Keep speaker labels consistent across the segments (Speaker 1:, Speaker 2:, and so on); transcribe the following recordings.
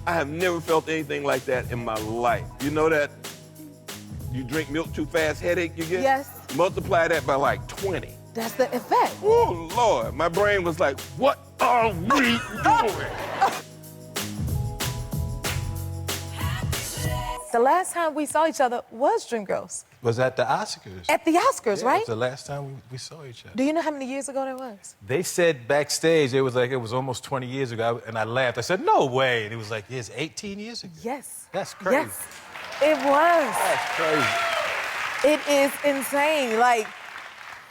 Speaker 1: I have never felt anything like that in my life. You know that you drink milk too fast headache you get?
Speaker 2: Yes.
Speaker 1: Multiply that by like 20.
Speaker 2: That's the effect.
Speaker 1: Oh, Lord. My brain was like, what are we doing?
Speaker 2: The last time we saw each other was Dreamgirls.
Speaker 3: Was at the Oscars.
Speaker 2: At the Oscars,
Speaker 3: Yeah,
Speaker 2: right?
Speaker 3: it was the last time we saw each other.
Speaker 2: Do you know how many years ago that was?
Speaker 3: They said backstage, it was like it was almost 20 years ago, and I laughed. I said, no way. And it was like, yeah, it's 18 years ago.
Speaker 2: Yes.
Speaker 3: That's crazy.
Speaker 2: Yes, it was.
Speaker 3: That's crazy.
Speaker 2: It is insane. Like,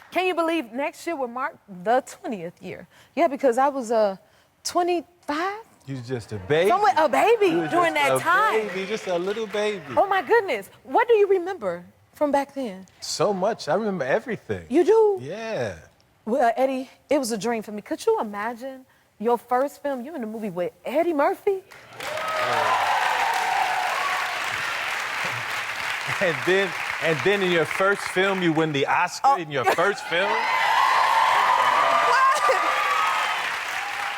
Speaker 2: can you believe next year will mark the 20th year? Yeah, because I was 25.
Speaker 3: You was just a baby.
Speaker 2: Somewhere, a baby
Speaker 3: You was
Speaker 2: during
Speaker 3: just
Speaker 2: that
Speaker 3: a
Speaker 2: time.
Speaker 3: Baby, just a little baby.
Speaker 2: Oh my goodness. What do you remember from back then?
Speaker 3: So much. I remember everything.
Speaker 2: You do?
Speaker 3: Yeah.
Speaker 2: Well, Eddie, it was a dream for me. Could you imagine your first film, you in the movie with Eddie Murphy?
Speaker 3: And then in your first film, you win the Oscar in your first film?
Speaker 2: What?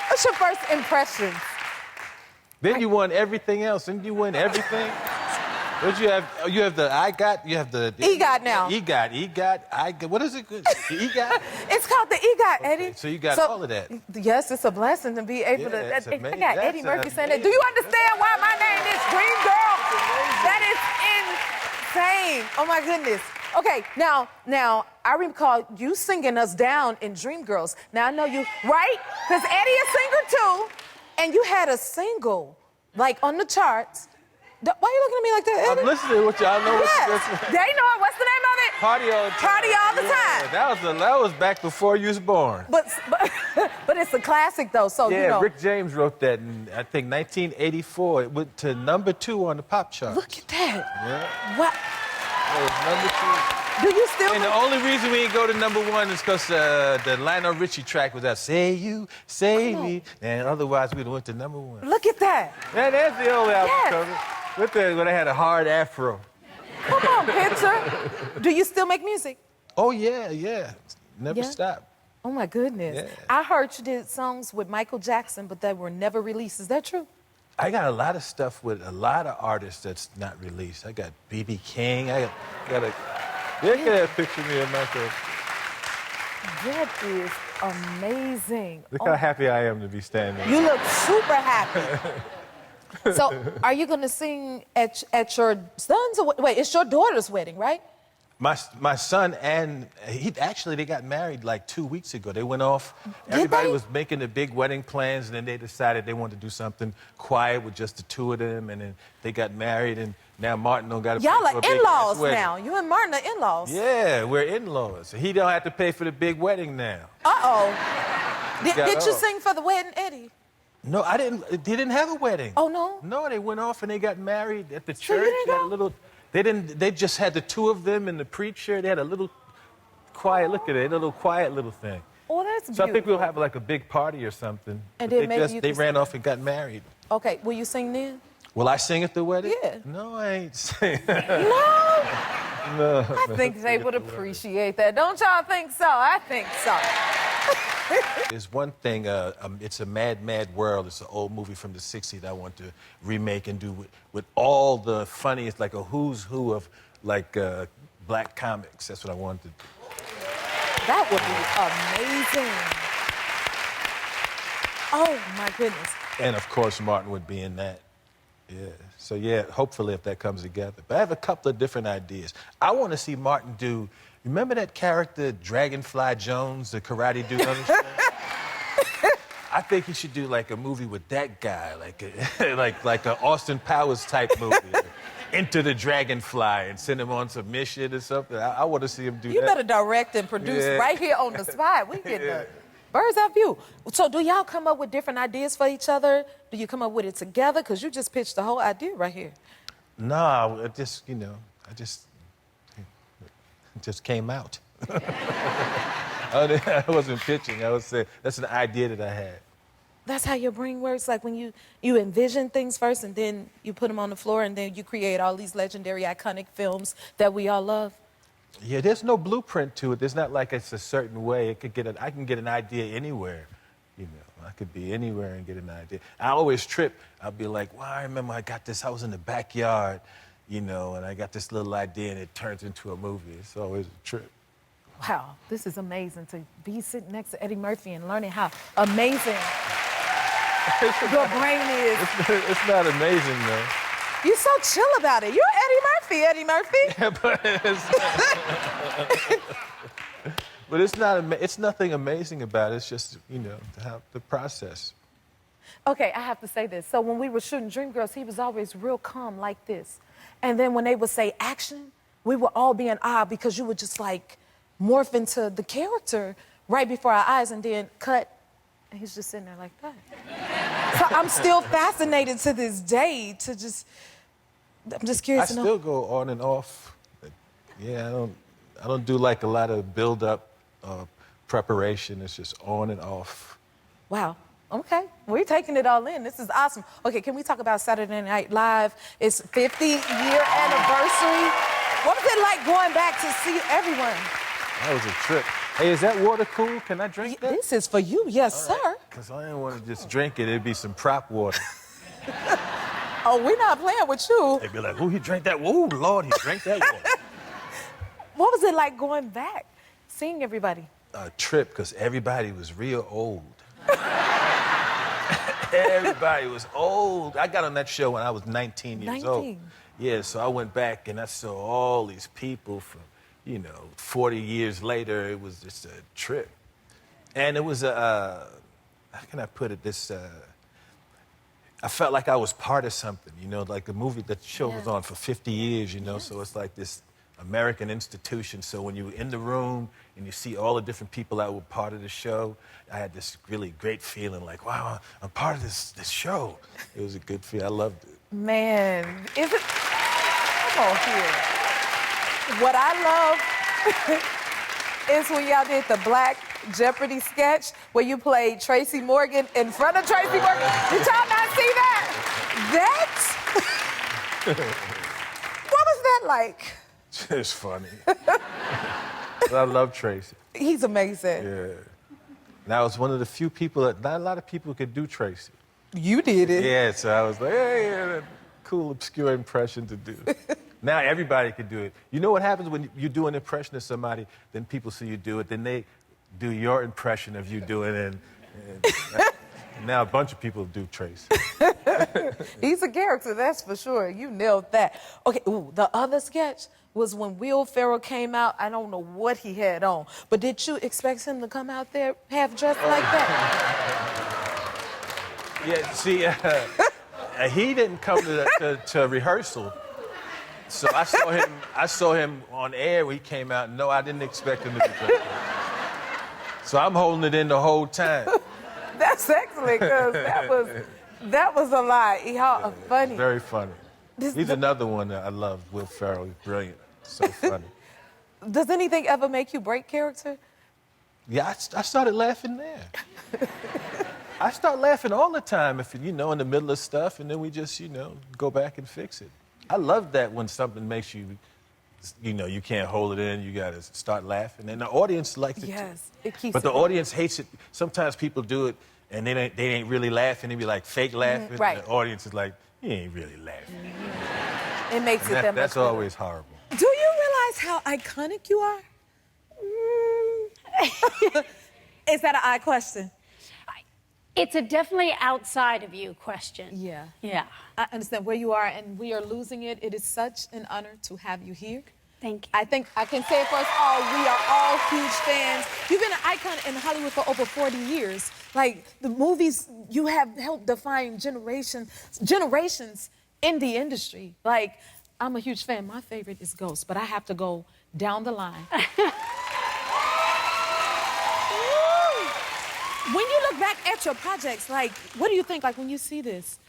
Speaker 2: What's your first impression?
Speaker 3: Then you won everything else. Didn't you win everything? What you have? Oh, you have the you have the...
Speaker 2: EGOT now.
Speaker 3: EGOT. What is it? EGOT?
Speaker 2: It's called the EGOT, Eddie.
Speaker 3: Okay, so you got all of that.
Speaker 2: Yes, it's a blessing to be able to...
Speaker 3: it's
Speaker 2: I
Speaker 3: amazing.
Speaker 2: got Eddie
Speaker 3: That's
Speaker 2: Murphy saying that. Do you understand why my name is Dream Girl? That is insane. Oh, my goodness. Okay, now, I recall you singing us down in Dreamgirls. Now, I know you, right? Because Eddie is a singer, too. And you had a single, like, on the charts. Why are you looking at me like that, Eddie?
Speaker 3: I'm listening to what y'all know.
Speaker 2: Yes, they know it. What's the name of it?
Speaker 3: Party all the time.
Speaker 2: Party all the time.
Speaker 3: Yeah, that was back before you was born.
Speaker 2: But it's a classic, though, so,
Speaker 3: Yeah,
Speaker 2: you know.
Speaker 3: Rick James wrote that in, I think, 1984. It went to #2 on the pop chart.
Speaker 2: Look at that.
Speaker 3: Yeah.
Speaker 2: What?
Speaker 3: It was #2.
Speaker 2: Do you still...
Speaker 3: And the only reason we didn't go to #1 is because the Lionel Richie track was out, Say You, Save Me, and otherwise we'd have went to #1.
Speaker 2: Look at that.
Speaker 3: Yeah, that's the only album
Speaker 2: Yes.
Speaker 3: cover. When I had a hard afro.
Speaker 2: Come on, picture. Do you still make music?
Speaker 3: Oh, yeah. Never
Speaker 2: Yeah?
Speaker 3: stopped.
Speaker 2: Oh, my goodness.
Speaker 3: Yeah.
Speaker 2: I heard you did songs with Michael Jackson, but they were never released. Is that true?
Speaker 3: I got a lot of stuff with a lot of artists that's not released. I got B.B. King. I got a... They can have a picture of me and Michael.
Speaker 2: That is amazing.
Speaker 3: Look how happy I am to be standing.
Speaker 2: You look super happy. So, are you going to sing at your son's... Wait, it's your daughter's wedding, right?
Speaker 3: My son and they got married like 2 weeks ago. They went off.
Speaker 2: Did
Speaker 3: Everybody
Speaker 2: they?
Speaker 3: was making the big wedding plans, and then they decided they wanted to do something quiet with just the two of them, and then they got married, and now Martin don't got to pay
Speaker 2: Y'all
Speaker 3: for
Speaker 2: are
Speaker 3: a big
Speaker 2: in-laws
Speaker 3: wedding.
Speaker 2: now. You and Martin are in-laws.
Speaker 3: Yeah, we're in-laws. He don't have to pay for the big wedding now.
Speaker 2: Uh-oh. Did you
Speaker 3: off.
Speaker 2: sing for the wedding, Eddie?
Speaker 3: No, I didn't. They didn't have a wedding.
Speaker 2: Oh, no?
Speaker 3: No, they went off and they got married at the
Speaker 2: So
Speaker 3: church.
Speaker 2: you didn't
Speaker 3: They had
Speaker 2: go?
Speaker 3: a little. They didn't. They just had the two of them and the preacher. They had a little quiet. Look at it, a little quiet little thing.
Speaker 2: Oh, that's
Speaker 3: So
Speaker 2: beautiful.
Speaker 3: I think we'll have like a big party or something.
Speaker 2: And
Speaker 3: But
Speaker 2: then maybe you
Speaker 3: they
Speaker 2: can
Speaker 3: ran
Speaker 2: sing.
Speaker 3: off and got married.
Speaker 2: Okay, will you sing then?
Speaker 3: Will I sing at the wedding?
Speaker 2: Yeah.
Speaker 3: No, I ain't singing.
Speaker 2: No?
Speaker 3: No.
Speaker 2: I think they would appreciate that. Don't y'all think so? I think so.
Speaker 3: There's one thing, it's a Mad, Mad World. It's an old movie from the 60s that I want to remake and do with all the funniest, like a who's who of like black comics. That's what I wanted to do.
Speaker 2: That would be amazing. Oh, my goodness.
Speaker 3: And of course, Martin would be in that. Yeah. So yeah, hopefully if that comes together. But I have a couple of different ideas. I want to see Martin do, remember that character, Dragonfly Jones, the karate dude on the show? I think he should do like a movie with that guy, like a Austin Powers type movie. Enter the Dragonfly and send him on some mission or something. I want to see him do that.
Speaker 2: You better direct and produce right here on the spot. We get the bird's eye view. So do y'all come up with different ideas for each other? Do you come up with it together? Because you just pitched the whole idea right here.
Speaker 3: No, it just came out. I wasn't pitching. I was saying that's an idea that I had.
Speaker 2: That's how your brain works? Like when you envision things first and then you put them on the floor and then you create all these legendary, iconic films that we all love?
Speaker 3: Yeah, there's no blueprint to it. There's not like it's a certain way. I can get an idea anywhere, you know. I could be anywhere and get an idea. I always trip. I'll be like, well, I remember I got this, I was in the backyard, you know, and I got this little idea and it turns into a movie. It's always a trip.
Speaker 2: Wow, this is amazing to be sitting next to Eddie Murphy and learning how amazing your brain is.
Speaker 3: It's not amazing, though.
Speaker 2: You're so chill about it. You're Eddie Murphy.
Speaker 3: Yeah, but it's not. It's nothing amazing about it. It's just, you know, the process.
Speaker 2: Okay, I have to say this. So when we were shooting Dreamgirls, he was always real calm like this. And then when they would say action, we would all be in awe because you would just like morph into the character right before our eyes and then cut. And he's just sitting there like that. So I'm still fascinated to this day to just, I'm just curious to know.
Speaker 3: I still go on and off. Yeah, I don't do like a lot of build-up preparation. It's just on and off.
Speaker 2: Wow. Okay. We're taking it all in. This is awesome. Okay, can we talk about Saturday Night Live? It's 50-year anniversary. What was it like going back to see everyone?
Speaker 3: That was a trip. Hey, is that water cool? Can I drink that?
Speaker 2: This is for you, yes, sir.
Speaker 3: Because I didn't want to just drink it. It'd be some prop water.
Speaker 2: Oh, we're not playing with you.
Speaker 3: They'd be like, oh, he drank that. Oh, Lord, he drank that water.
Speaker 2: What was it like going back, seeing everybody?
Speaker 3: A trip, because everybody was real old. Everybody was old. I got on that show when I was 19 years old. Yeah, so I went back and I saw all these people from, you know, 40 years later. It was just a trip. And it was how can I put it, I felt like I was part of something, you know, like the movie, the show was on for 50 years, you know, so it's like this American institution. So when you're in the room and you see all the different people that were part of the show, I had this really great feeling like, wow, I'm part of this show. It was a good feeling. I loved it.
Speaker 2: Man, is it? Come on here. What I love is when y'all did the Black Jeopardy sketch where you played Tracy Morgan in front of Tracy Morgan. Did y'all not see that? What was that like?
Speaker 3: It's funny. I love Tracy.
Speaker 2: He's amazing.
Speaker 3: Yeah. And I was one of the few people that, not a lot of people could do Tracy.
Speaker 2: You did it.
Speaker 3: Yeah, so I was like, hey, yeah, cool, obscure impression to do. Now everybody can do it. You know what happens when you do an impression of somebody, then people see you do it, then they do your impression of you doing it, and now a bunch of people do Tracy.
Speaker 2: He's a character, that's for sure. You nailed that. Okay, ooh, the other sketch was when Will Ferrell came out. I don't know what he had on, but did you expect him to come out there half dressed like that?
Speaker 3: Yeah, see, he didn't come to rehearsal. So I saw him on air when he came out. No, I didn't expect him to be dressed. So I'm holding it in the whole time.
Speaker 2: That's excellent, because that was a lot. Y'all are funny.
Speaker 3: Very funny. He's another one that I love, Will Ferrell. He's brilliant. So funny.
Speaker 2: Does anything ever make you break character?
Speaker 3: Yeah, I started laughing there. I start laughing all the time if, you know, in the middle of stuff, and then we just, you know, go back and fix it. I love that when something makes you, you know, you can't hold it in, you got to start laughing. And the audience likes it
Speaker 2: yes,
Speaker 3: too.
Speaker 2: It keeps
Speaker 3: But the
Speaker 2: going.
Speaker 3: audience hates it. Sometimes people do it, and they ain't really laughing. They be like fake laughing.
Speaker 2: Right.
Speaker 3: And the audience is like, you ain't really laughing.
Speaker 2: It makes it that much
Speaker 3: That's
Speaker 2: better.
Speaker 3: always horrible.
Speaker 2: Do you realize how iconic you are? Is that an odd question?
Speaker 4: It's a definitely outside of you question.
Speaker 2: Yeah.
Speaker 4: Yeah.
Speaker 2: I understand where you are, and we are losing it. It is such an honor to have you here.
Speaker 4: Thank you.
Speaker 2: I think I can say it for us all. We are all huge fans. You've been an icon in Hollywood for over 40 years. Like, the movies, you have helped define generations in the industry. Like, I'm a huge fan. My favorite is Ghost, but I have to go down the line. When you look back at your projects, like, what do you think, like, when you see this?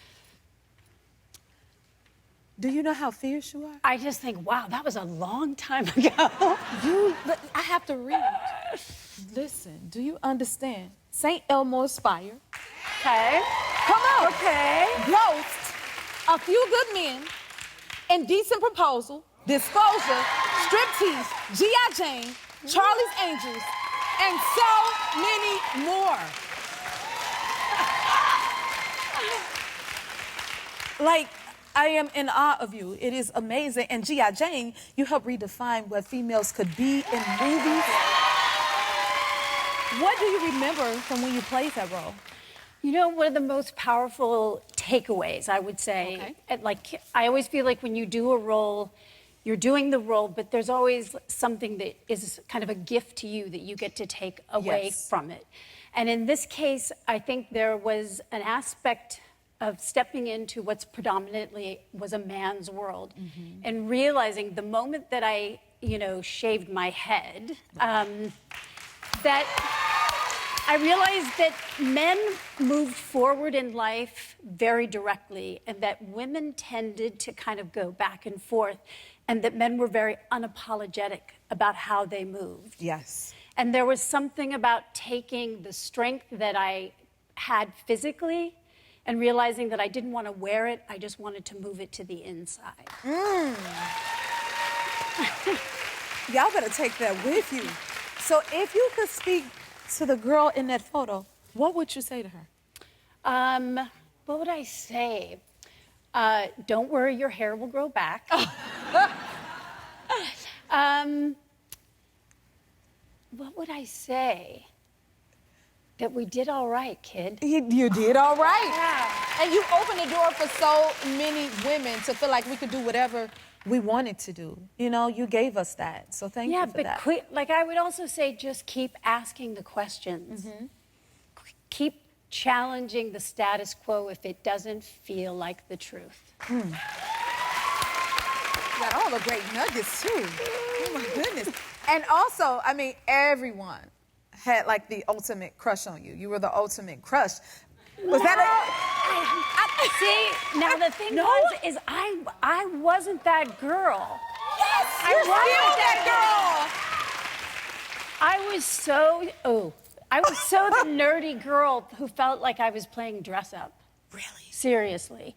Speaker 2: Do you know how fierce you are?
Speaker 4: I just think, wow, that was a long time ago.
Speaker 2: I have to read. Listen, do you understand? St. Elmo's Fire.
Speaker 4: Okay.
Speaker 2: Come on.
Speaker 4: Okay.
Speaker 2: Ghost, A Few Good Men, Indecent Proposal, Disclosure, Striptease, G.I. Jane, Charlie's Angels, and so many more. Like, I am in awe of you. It is amazing. And G.I. Jane, you help redefine what females could be in movies. What do you remember from when you played that role?
Speaker 4: You know, one of the most powerful takeaways, I would say, like, I always feel like when you do a role, you're doing the role, but there's always something that is kind of a gift to you that you get to take away from it. And in this case, I think there was an aspect of stepping into what's predominantly was a man's world and realizing the moment that I, you know, shaved my head, that I realized that men moved forward in life very directly and that women tended to kind of go back and forth and that men were very unapologetic about how they moved.
Speaker 2: Yes.
Speaker 4: And there was something about taking the strength that I had physically and realizing that I didn't want to wear it, I just wanted to move it to the inside.
Speaker 2: Y'all better take that with you. So if you could speak to the girl in that photo, what would you say to her?
Speaker 4: What would I say? Don't worry, your hair will grow back. What would I say? That we did all right, kid.
Speaker 2: You did all right.
Speaker 4: Yeah.
Speaker 2: And you opened the door for so many women to feel like we could do whatever we wanted to do. You know, you gave us that. So thank you for that.
Speaker 4: Yeah, but like I would also say, just keep asking the questions. Keep challenging the status quo if it doesn't feel like the truth.
Speaker 2: Got all the great nuggets, too. Oh, my goodness. And also, I mean, everyone had, like, the ultimate crush on you. You were the ultimate crush. Was that
Speaker 4: See, now the thing is I wasn't that girl.
Speaker 2: Yes,
Speaker 4: you're still
Speaker 2: that
Speaker 4: I was so the nerdy girl who felt like I was playing dress up.
Speaker 2: Really?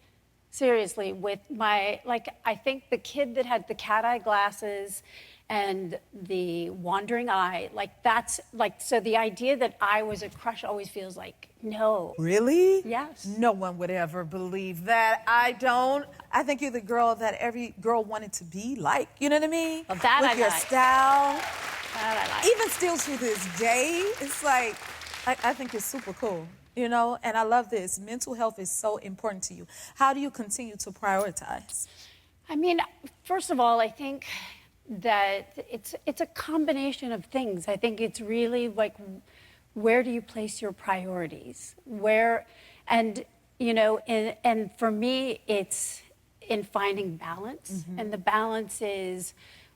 Speaker 4: Seriously, with my, like, I think the kid that had the cat eye glasses and the wandering eye, like, that's, like, so the idea that I was a crush always feels like, no.
Speaker 2: Really?
Speaker 4: Yes.
Speaker 2: No one would ever believe that. I don't. I think you're the girl that every girl wanted to be like. You know what I mean?
Speaker 4: Well, that
Speaker 2: With
Speaker 4: I
Speaker 2: your
Speaker 4: like.
Speaker 2: style.
Speaker 4: That I like.
Speaker 2: Even still to this day, it's like, I think it's super cool. You know, and I love this. Mental health is so important to you. How do you continue to prioritize?
Speaker 4: I mean, first of all, I think that it's a combination of things. I think it's really like, where do you place your priorities? Where, and you know, and for me, it's in finding balance. And the balance is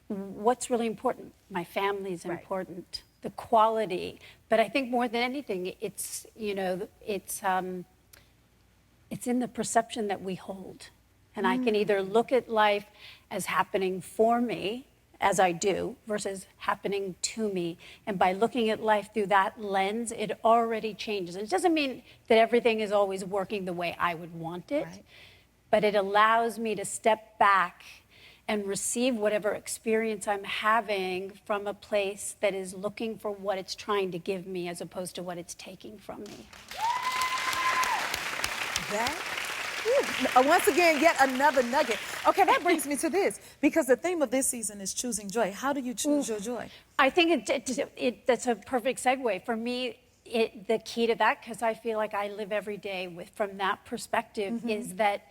Speaker 4: what's really important. My family is important. The quality, but I think more than anything, it's, you know, it's in the perception that we hold. And I can either look at life as happening for me, as I do, versus happening to me. And by looking at life through that lens, it already changes. And it doesn't mean that everything is always working the way I would want it, but it allows me to step back and receive whatever experience I'm having from a place that is looking for what it's trying to give me as opposed to what it's taking from me.
Speaker 2: Once again, yet another nugget. Okay, that brings me to this, because the theme of this season is choosing joy. How do you choose your joy?
Speaker 4: I think that's a perfect segue. For me, the key to that, because I feel like I live every day from that perspective, is that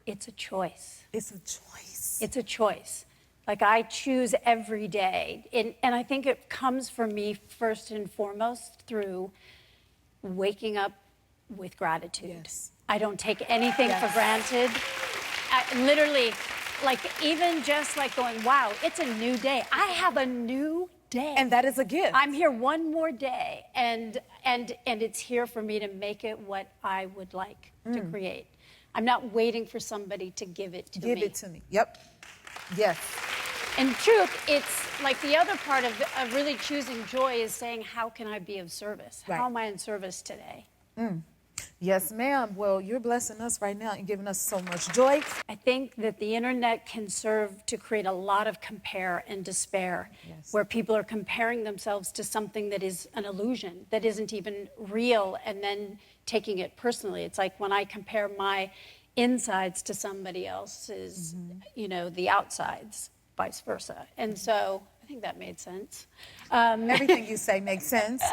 Speaker 4: it's a choice.
Speaker 2: It's a choice.
Speaker 4: It's a choice. Like, I choose every day. And I think it comes for me first and foremost through waking up with gratitude.
Speaker 2: Yes.
Speaker 4: I don't take anything for granted. Literally, like, even just like going, wow, it's a new day. I have a new day.
Speaker 2: And that is a gift.
Speaker 4: I'm here one more day. And it's here for me to make it what I would like to create. I'm not waiting for somebody to give it to me.
Speaker 2: Give it to me. Yep. Yes.
Speaker 4: In truth, it's like the other part of really choosing joy is saying, how can I be of service? How am I in service today?
Speaker 2: Yes, ma'am. Well, you're blessing us right now and giving us so much joy.
Speaker 4: I think that the internet can serve to create a lot of compare and despair, where people are comparing themselves to something that is an illusion, that isn't even real, and then taking it personally. It's like when I compare my insides to somebody else's, the outsides, vice versa. And so I think that made sense.
Speaker 2: Everything you say makes sense.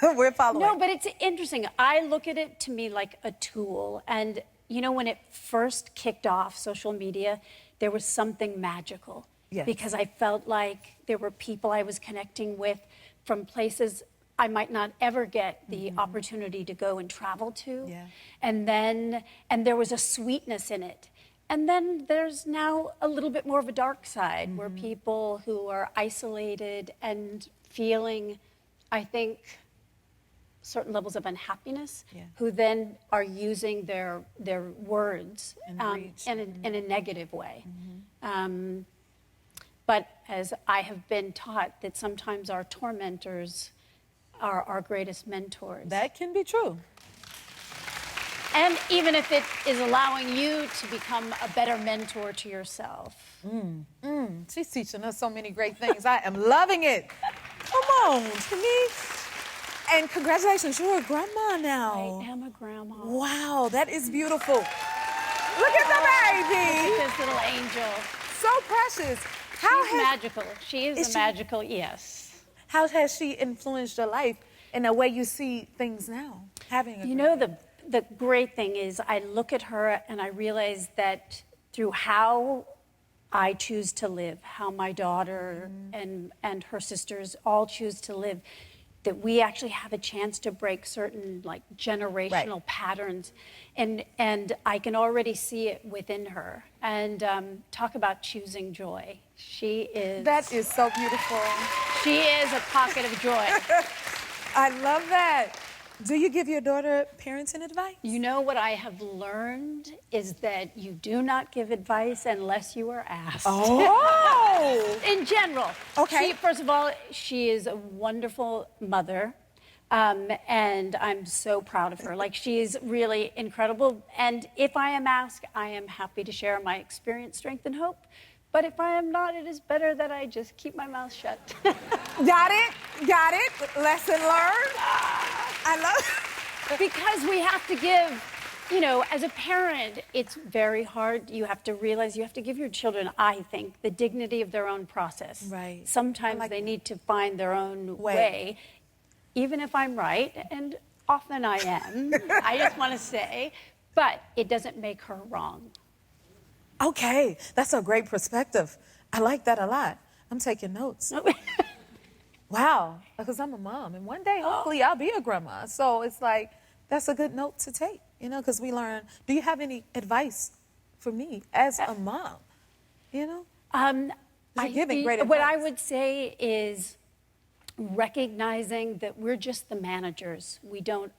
Speaker 2: We're following.
Speaker 4: No, but it's interesting. I look at it to me like a tool. And, when it first kicked off social media, there was something magical.
Speaker 2: Yes.
Speaker 4: Because I felt like there were people I was connecting with from places I might not ever get the opportunity to go and travel to.
Speaker 2: Yeah.
Speaker 4: And there was a sweetness in it. And then there's now a little bit more of a dark side where people who are isolated and feeling, I think, certain levels of unhappiness, who then are using their words in a negative way. But as I have been taught, that sometimes our tormentors are our greatest mentors.
Speaker 2: That can be true.
Speaker 4: And even if it is allowing you to become a better mentor to yourself.
Speaker 2: She's teaching us so many great things. I am loving it. Come on, Denise. And congratulations, you're a grandma now.
Speaker 4: I am a grandma.
Speaker 2: Wow, that is beautiful. Look at the baby.
Speaker 4: This little angel.
Speaker 2: So precious.
Speaker 4: She's magical. She is magical, yes.
Speaker 2: How has she influenced your life in the way you see things now? Having a
Speaker 4: The great thing is I look at her and I realize that through how I choose to live, how my daughter and her sisters all choose to live, that we actually have a chance to break certain generational patterns. And I can already see it within her. And talk about choosing joy. She is...
Speaker 2: That is so beautiful.
Speaker 4: She is a pocket of joy.
Speaker 2: I love that. Do you give your daughter parenting advice?
Speaker 4: What I have learned is that you do not give advice unless you are asked.
Speaker 2: Oh!
Speaker 4: In general.
Speaker 2: Okay.
Speaker 4: First of all, she is a wonderful mother, and I'm so proud of her. She is really incredible. And if I am asked, I am happy to share my experience, strength, and hope. But if I am not, it is better that I just keep my mouth shut.
Speaker 2: Got it. Lesson learned. I love it.
Speaker 4: Because we have to give, as a parent, it's very hard. You have to realize you have to give your children, I think, the dignity of their own process.
Speaker 2: Right.
Speaker 4: Sometimes they need to find their own way, even if I'm right, and often I am, I just want to say, but it doesn't make her wrong.
Speaker 2: Okay, that's a great perspective. I like that a lot. I'm taking notes. Wow, because I'm a mom, and one day, hopefully, I'll be a grandma. So it's that's a good note to take, because we learn. Do you have any advice for me as a mom? You're giving great advice.
Speaker 4: What I would say is recognizing that we're just the managers. We don't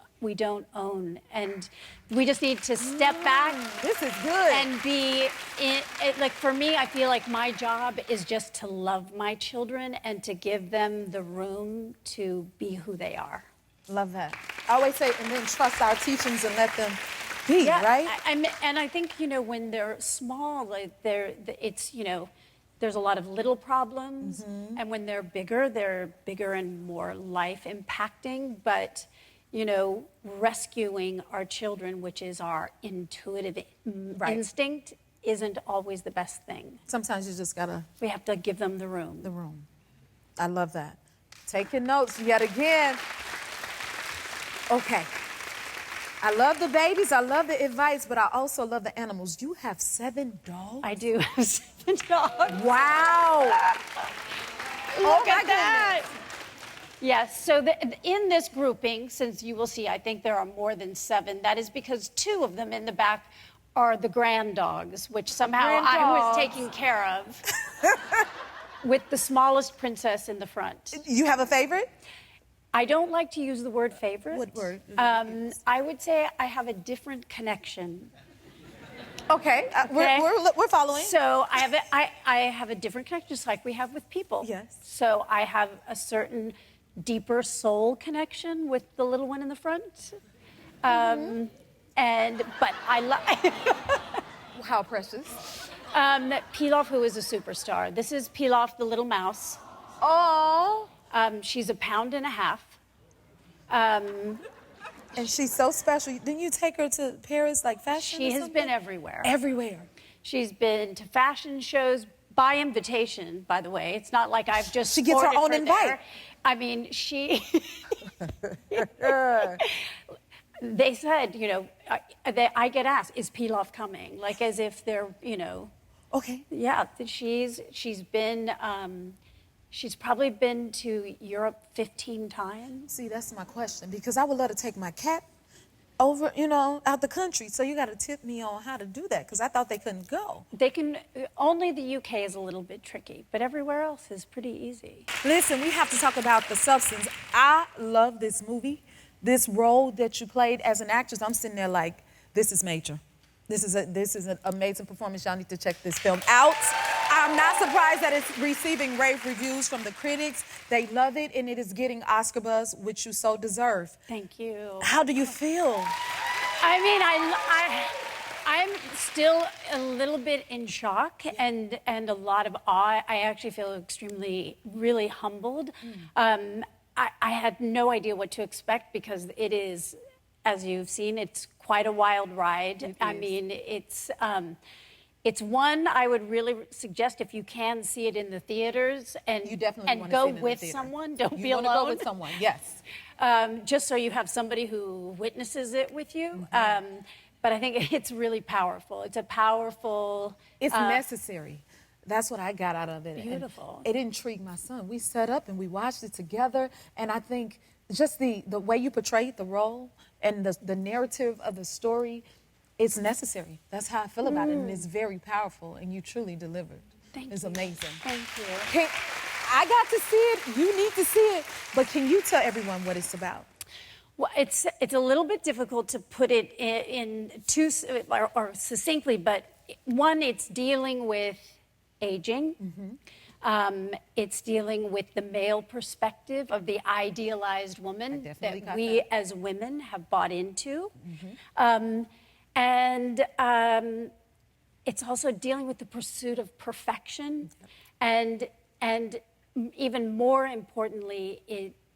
Speaker 4: own, and we just need to step back.
Speaker 2: This is good.
Speaker 4: And be for me, I feel like my job is just to love my children and to give them the room to be who they are.
Speaker 2: Love that. I always say, and then trust our teachings and let them be, right?
Speaker 4: And I think when they're small, there's a lot of little problems, and when they're bigger and more life impacting. But rescuing our children, which is our intuitive instinct, isn't always the best thing.
Speaker 2: Sometimes you just gotta...
Speaker 4: We have to give them the room.
Speaker 2: The room. I love that. Taking notes yet again. Okay. I love the babies, I love the advice, but I also love the animals. You have 7 dogs?
Speaker 4: I do have 7 dogs.
Speaker 2: Wow.
Speaker 4: Look at that. Yes, so in this grouping, since you will see, I think there are more than 7, that is because 2 of them in the back are the grand dogs, which somehow I was taking care of, with the smallest princess in the front.
Speaker 2: You have a favorite?
Speaker 4: I don't like to use the word favorite.
Speaker 2: What word?
Speaker 4: I would say I have a different connection.
Speaker 2: Okay, we're following.
Speaker 4: So I have a different connection, just like we have with people.
Speaker 2: Yes.
Speaker 4: So I have a certain deeper soul connection with the little one in the front. But I like...
Speaker 2: How precious.
Speaker 4: Pilaf, who is a superstar. This is Pilaf, the little mouse.
Speaker 2: Oh.
Speaker 4: She's 1.5 pounds.
Speaker 2: And she's so special. Didn't you take her to Paris, like fashion?
Speaker 4: She has been everywhere.
Speaker 2: Everywhere.
Speaker 4: She's been to fashion shows by invitation, by the way. It's not like I've just
Speaker 2: She gets her own
Speaker 4: there.
Speaker 2: invite.
Speaker 4: I mean, she... They said, you know, I get asked, is Pilaf coming? Like as if they're, you know...
Speaker 2: Okay.
Speaker 4: Yeah, she's probably been to Europe 15 times.
Speaker 2: See, that's my question, because I would love to take my cat over, you know, out the country. So you got to tip me on how to do that, because I thought they couldn't go.
Speaker 4: They can, only the UK is a little bit tricky, but everywhere else is pretty easy.
Speaker 2: Listen, we have to talk about the substance. I love this movie. This role that you played as an actress, I'm sitting there like, this is major. This is an amazing performance. Y'all need to check this film out. I'm not surprised that it's receiving rave reviews from the critics. They love it, and it is getting Oscar buzz, which you so deserve.
Speaker 4: Thank you.
Speaker 2: How do you feel?
Speaker 4: I mean, I'm still a little bit in shock and a lot of awe. I actually feel extremely, really humbled. I had no idea what to expect, because it is, as you've seen, it's quite a wild ride. I mean, it's one I would really suggest, if you can see it in the theaters, and
Speaker 2: You definitely want to
Speaker 4: go
Speaker 2: see it in the
Speaker 4: with
Speaker 2: theater.
Speaker 4: someone. Don't be
Speaker 2: You
Speaker 4: alone.
Speaker 2: want to go with someone, yes.
Speaker 4: Just so you have somebody who witnesses it with you. But I think it's really powerful. It's a powerful...
Speaker 2: It's necessary. That's what I got out of it.
Speaker 4: Beautiful.
Speaker 2: And it intrigued my son. We sat up and we watched it together, and I think just the way you portrayed the role and the narrative of the story, it's necessary. That's how I feel about it, and it's very powerful, and you truly delivered.
Speaker 4: Thank
Speaker 2: It's
Speaker 4: you.
Speaker 2: amazing.
Speaker 4: Thank you.
Speaker 2: I got to see it. You need to see it. But can you tell everyone what it's about?
Speaker 4: Well, it's a little bit difficult to put it in too or succinctly, but one, it's dealing with aging. It's dealing with the male perspective of the idealized woman that we as women have bought into. And it's also dealing with the pursuit of perfection. And even more importantly,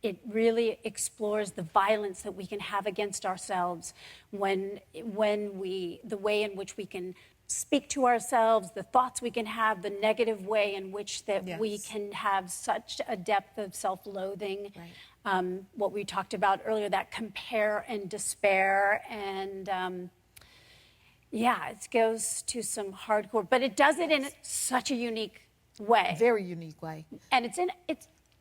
Speaker 4: it really explores the violence that we can have against ourselves when the way in which we can speak to ourselves, the thoughts we can have, the negative way in which that we can have such a depth of self-loathing. What we talked about earlier, that compare and despair, and it goes to some hardcore, but it does it in such a unique way.
Speaker 2: Very unique way.
Speaker 4: And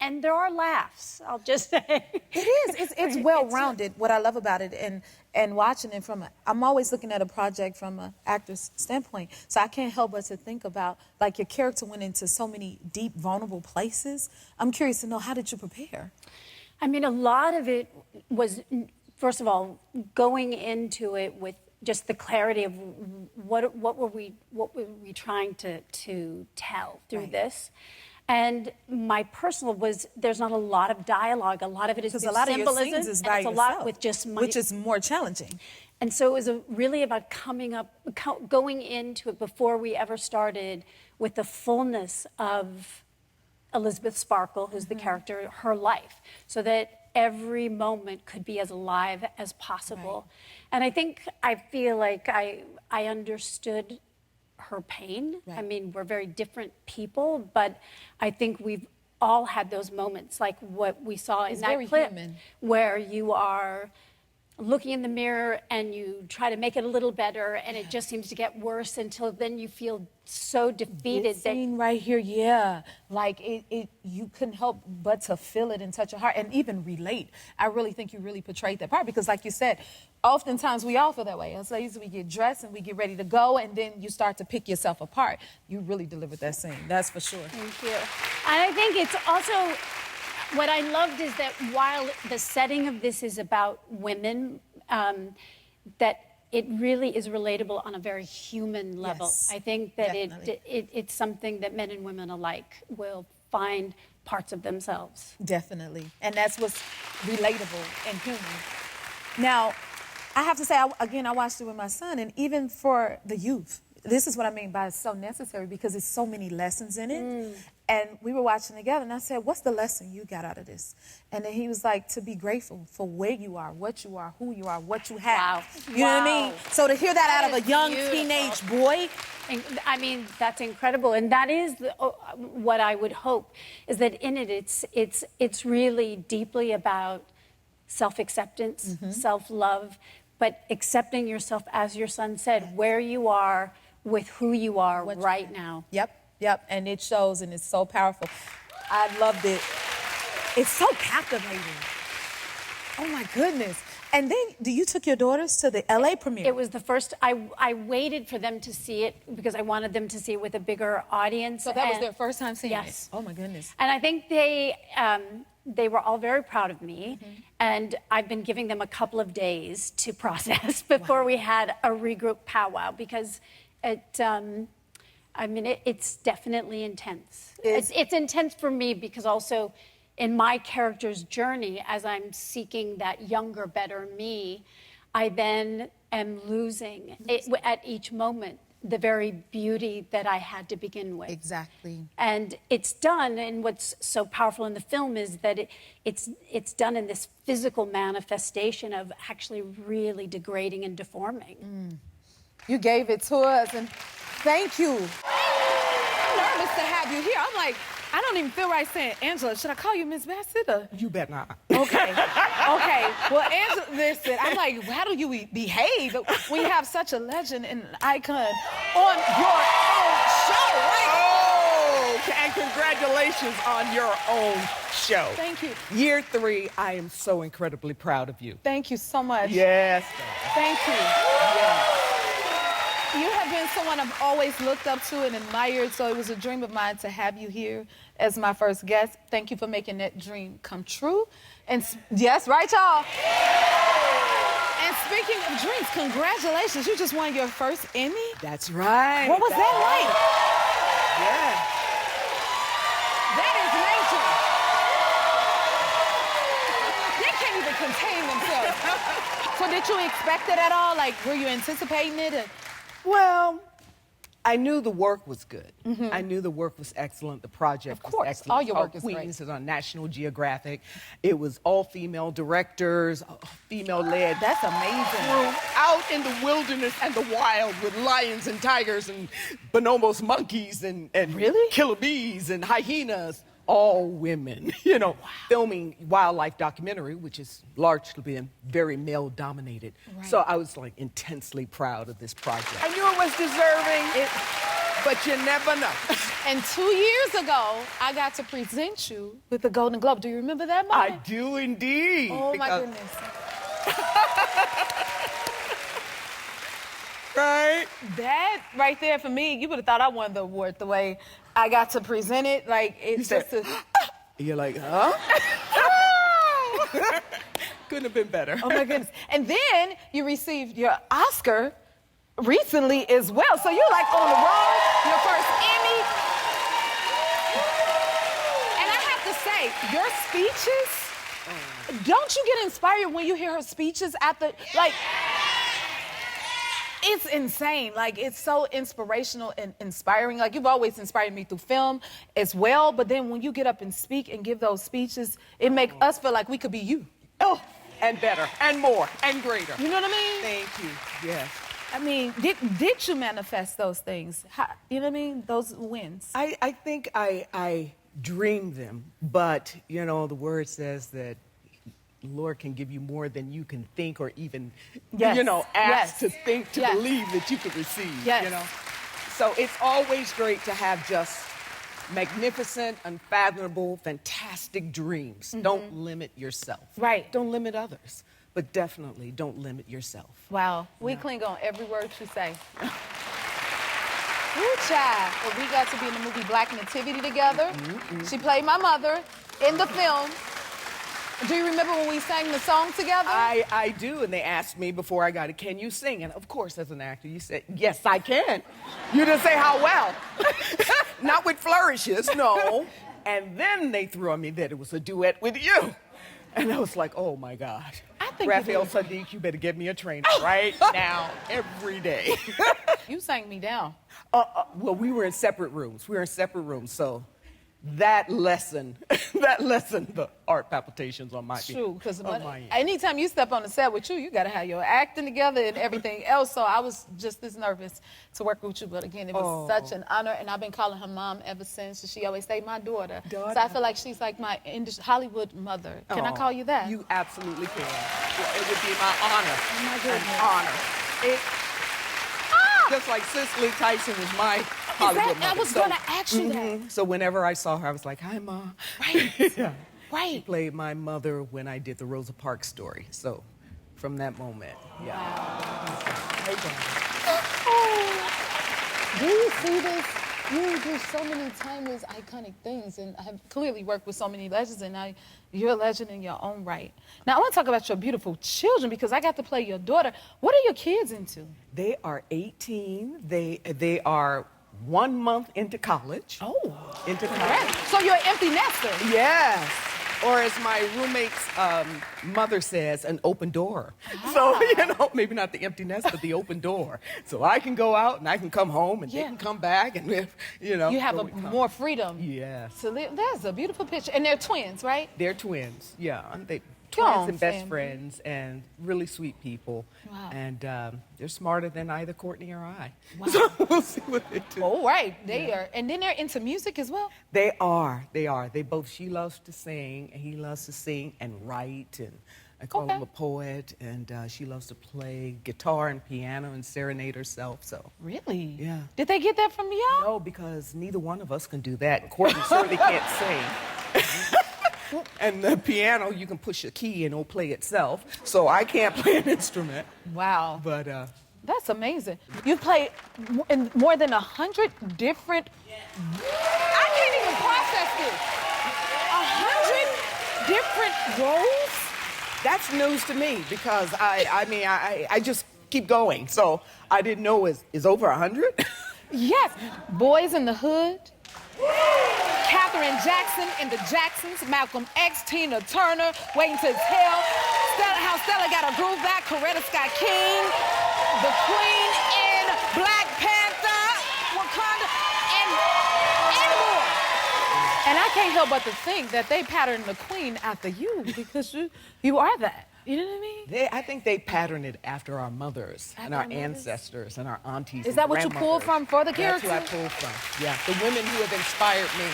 Speaker 4: and there are laughs, I'll just say.
Speaker 2: It is. It's well-rounded, what I love about it. And watching it I'm always looking at a project from an actor's standpoint. So I can't help but to think about, like, your character went into so many deep, vulnerable places. I'm curious to know, how did you prepare?
Speaker 4: I mean, a lot of it was, first of all, going into it with just the clarity of what were we trying to tell through this. And my personal was, there's not a lot of dialogue. A lot of it is
Speaker 2: because a lot
Speaker 4: symbolism,
Speaker 2: of your scenes is by
Speaker 4: and it's
Speaker 2: yourself,
Speaker 4: a lot with just money,
Speaker 2: which is more challenging.
Speaker 4: And so it was really about going into it before we ever started with the fullness of Elizabeth Sparkle, who's the character, her life, so that every moment could be as alive as possible. And I feel like I understood her pain. I mean, we're very different people, but I think we've all had those moments, like what we saw in that clip, where you are looking in the mirror and you try to make it a little better, and it just seems to get worse until then you feel so defeated.
Speaker 2: This scene right here, like you couldn't help but to feel it and touch your heart and even relate. I really think you really portrayed that part, because like you said, oftentimes we all feel that way. As ladies, we get dressed and we get ready to go, and then you start to pick yourself apart. You really delivered that scene, that's for sure.
Speaker 4: Thank you. And I think it's also, what I loved is that while the setting of this is about women, that it really is relatable on a very human level.
Speaker 2: Yes,
Speaker 4: I think that it's something that men and women alike will find parts of themselves.
Speaker 2: Definitely. And that's what's relatable and human. Now, I have to say, again, I watched it with my son, and even for the youth, this is what I mean by it's so necessary because there's so many lessons in it. And we were watching together, and I said, what's the lesson you got out of this? And then he was like, to be grateful for where you are, what you are, who you are, what you have.
Speaker 4: Wow.
Speaker 2: You know what I mean? So to hear that out of a young teenage boy.
Speaker 4: And, I mean, that's incredible. And that is what I would hope, is that in it, it's really deeply about self-acceptance, self-love, but accepting yourself, as your son said, where you are with who you are right now.
Speaker 2: Yep, and it shows, and it's so powerful. I loved it. It's so captivating. Oh my goodness. And then, you took your daughters to the LA premiere?
Speaker 4: It was the first, I waited for them to see it because I wanted them to see it with a bigger audience.
Speaker 2: So that was their first time seeing
Speaker 4: yes.
Speaker 2: it? Oh my goodness.
Speaker 4: And I think they were all very proud of me. And I've been giving them a couple of days to process before we had a regroup powwow because it's definitely intense. It's intense for me because also in my character's journey, as I'm seeking that younger, better me, I then am losing at each moment the very beauty that I had to begin with.
Speaker 2: Exactly.
Speaker 4: And it's done, and what's so powerful in the film is that it's done in this physical manifestation of actually really degrading and deforming.
Speaker 2: You gave it to us, and thank you. I'm nervous to have you here. I'm like, I don't even feel right saying, Angela, should I call you Miss Bassett? Or?
Speaker 5: You bet not.
Speaker 2: Okay. Well, Angela, listen, I'm like, how do you behave when you have such a legend and an icon on your own show, right?
Speaker 5: Oh, and congratulations on your own show.
Speaker 2: Thank you.
Speaker 5: Year 3, I am so incredibly proud of you.
Speaker 2: Thank you so much.
Speaker 5: Yes.
Speaker 2: Thank you.
Speaker 5: Yes.
Speaker 2: You have been someone I've always looked up to and admired, so it was a dream of mine to have you here as my first guest. Thank you for making that dream come true. And yes, right, y'all? And speaking of dreams, congratulations. You just won your first Emmy?
Speaker 5: That's right.
Speaker 2: What was that like?
Speaker 5: Yeah.
Speaker 2: That is major. They can't even contain themselves. So did you expect it at all? Like, were you anticipating it?
Speaker 5: Well, I knew the work was good. I knew the work was excellent. The project was excellent.
Speaker 2: All your work is great.
Speaker 5: Queens is on National Geographic. It was all female directors, female led.
Speaker 2: That's amazing.
Speaker 5: Out in the wilderness and the wild with lions and tigers and bonobos, monkeys and
Speaker 2: Really?
Speaker 5: killer bees and hyenas. All women, filming wildlife documentary, which is largely been very male dominated.
Speaker 2: Right.
Speaker 5: So I was like intensely proud of this project. I knew it was deserving, but you never know.
Speaker 2: And 2 years ago, I got to present you with the Golden Globe. Do you remember that moment?
Speaker 5: I do indeed.
Speaker 2: Oh my goodness.
Speaker 5: Right?
Speaker 2: That right there for me, you would have thought I won the award the way I got to present it. Like, it's just a...
Speaker 5: You're like, huh? Couldn't have been better.
Speaker 2: Oh my goodness. And then you received your Oscar recently as well. So you're like on the road, your first Emmy. And I have to say, your speeches, don't you get inspired when you hear her speeches at the, like, it's insane. Like, it's so inspirational and inspiring. Like, you've always inspired me through film as well. But then when you get up and speak and give those speeches, it makes us feel like we could be you.
Speaker 5: Oh, and better, and more, and greater.
Speaker 2: You know what I mean?
Speaker 5: Thank you, yes.
Speaker 2: I mean, did you manifest those things? You know what I mean? Those wins.
Speaker 5: I think I dreamed them, but, the word says that Lord can give you more than you can think or even, ask to think, to believe that you could receive, So it's always great to have just magnificent, unfathomable, fantastic dreams. Don't limit yourself.
Speaker 2: Right.
Speaker 5: Don't limit others, but definitely don't limit yourself.
Speaker 2: Wow. We cling on every word you say. Ooh, child. Well, we got to be in the movie Black Nativity together. She played my mother in the film. Do you remember when we sang the song together?
Speaker 5: I do, and they asked me before I got it, can you sing? And of course, as an actor, you said, yes, I can. You didn't say how well. Not with flourishes, no. And then they threw on me that it was a duet with you. And I was like, oh my God.
Speaker 2: I think
Speaker 5: Raphael
Speaker 2: you did.
Speaker 5: Sadiq, you better give me a trainer right now, every day.
Speaker 2: You sang me down.
Speaker 5: Well, we were in separate rooms. So that lesson, the art palpitations on my
Speaker 2: True, because
Speaker 5: end.
Speaker 2: anytime you step on the set with you, you got to have your acting together and everything else. So I was just as nervous to work with you. But again, it was such an honor. And I've been calling her mom ever since. She always say, my daughter. So I feel like she's like my Hollywood mother. Can I call you that?
Speaker 5: You absolutely can. Well, it would be my honor.
Speaker 2: Oh, my goodness.
Speaker 5: An honor. Just like Cicely Tyson was my Hollywood mother.
Speaker 2: I was going to ask you that.
Speaker 5: So whenever I saw her, I was like, hi, Ma.
Speaker 2: Right.
Speaker 5: Yeah.
Speaker 2: Right.
Speaker 5: She played my mother when I did the Rosa Parks story. So from that moment, yeah.
Speaker 2: Do you see this? You do so many timeless, iconic things, and I have clearly worked with so many legends, and now you're a legend in your own right. Now, I want to talk about your beautiful children, because I got to play your daughter. What are your kids into?
Speaker 5: They are 18. They are 1 month into college.
Speaker 2: Oh.
Speaker 5: Into college.
Speaker 2: Right. So you're an empty nester.
Speaker 5: Yes. Or as my roommate's mother says, an open door. So, maybe not the empty nest, but the open door. So I can go out and I can come home and they can come back and,
Speaker 2: You have more freedom.
Speaker 5: Yes.
Speaker 2: So that's a beautiful picture. And they're twins, right?
Speaker 5: They're twins, yeah. They twins and best friends and really sweet people.
Speaker 2: Wow.
Speaker 5: And they're smarter than either Courtney or I.
Speaker 2: Wow.
Speaker 5: So we'll see what they do.
Speaker 2: Oh, right. They are. And then they're into music as well?
Speaker 5: They are. She loves to sing, and he loves to sing and write, and I call him a poet, and she loves to play guitar and piano and serenade herself, so.
Speaker 2: Really?
Speaker 5: Yeah.
Speaker 2: Did they get that from y'all?
Speaker 5: No, because neither one of us can do that. Courtney certainly can't sing. And the piano, you can push a key and it'll play itself, so I can't play an instrument.
Speaker 2: Wow.
Speaker 5: But,
Speaker 2: that's amazing. You play in more than 100 different... I can't even process this. 100 different roles?
Speaker 5: that's news to me because I just keep going. So I didn't know is over 100.
Speaker 2: Yes. Boys in the Hood. Katherine Jackson and the Jacksons, Malcolm X, Tina Turner, Waiting to Exhale, How Stella Got a Groove Back, Coretta Scott King, The Queen in Black Panther, Wakanda, and more. And I can't help but to think that they patterned the Queen after you because you are that. You know what I mean?
Speaker 5: I think they patterned it after our mothers and our ancestors and our aunties.
Speaker 2: Is that what you pulled from for the character?
Speaker 5: That's who I pulled from. Yeah, the women who have inspired me.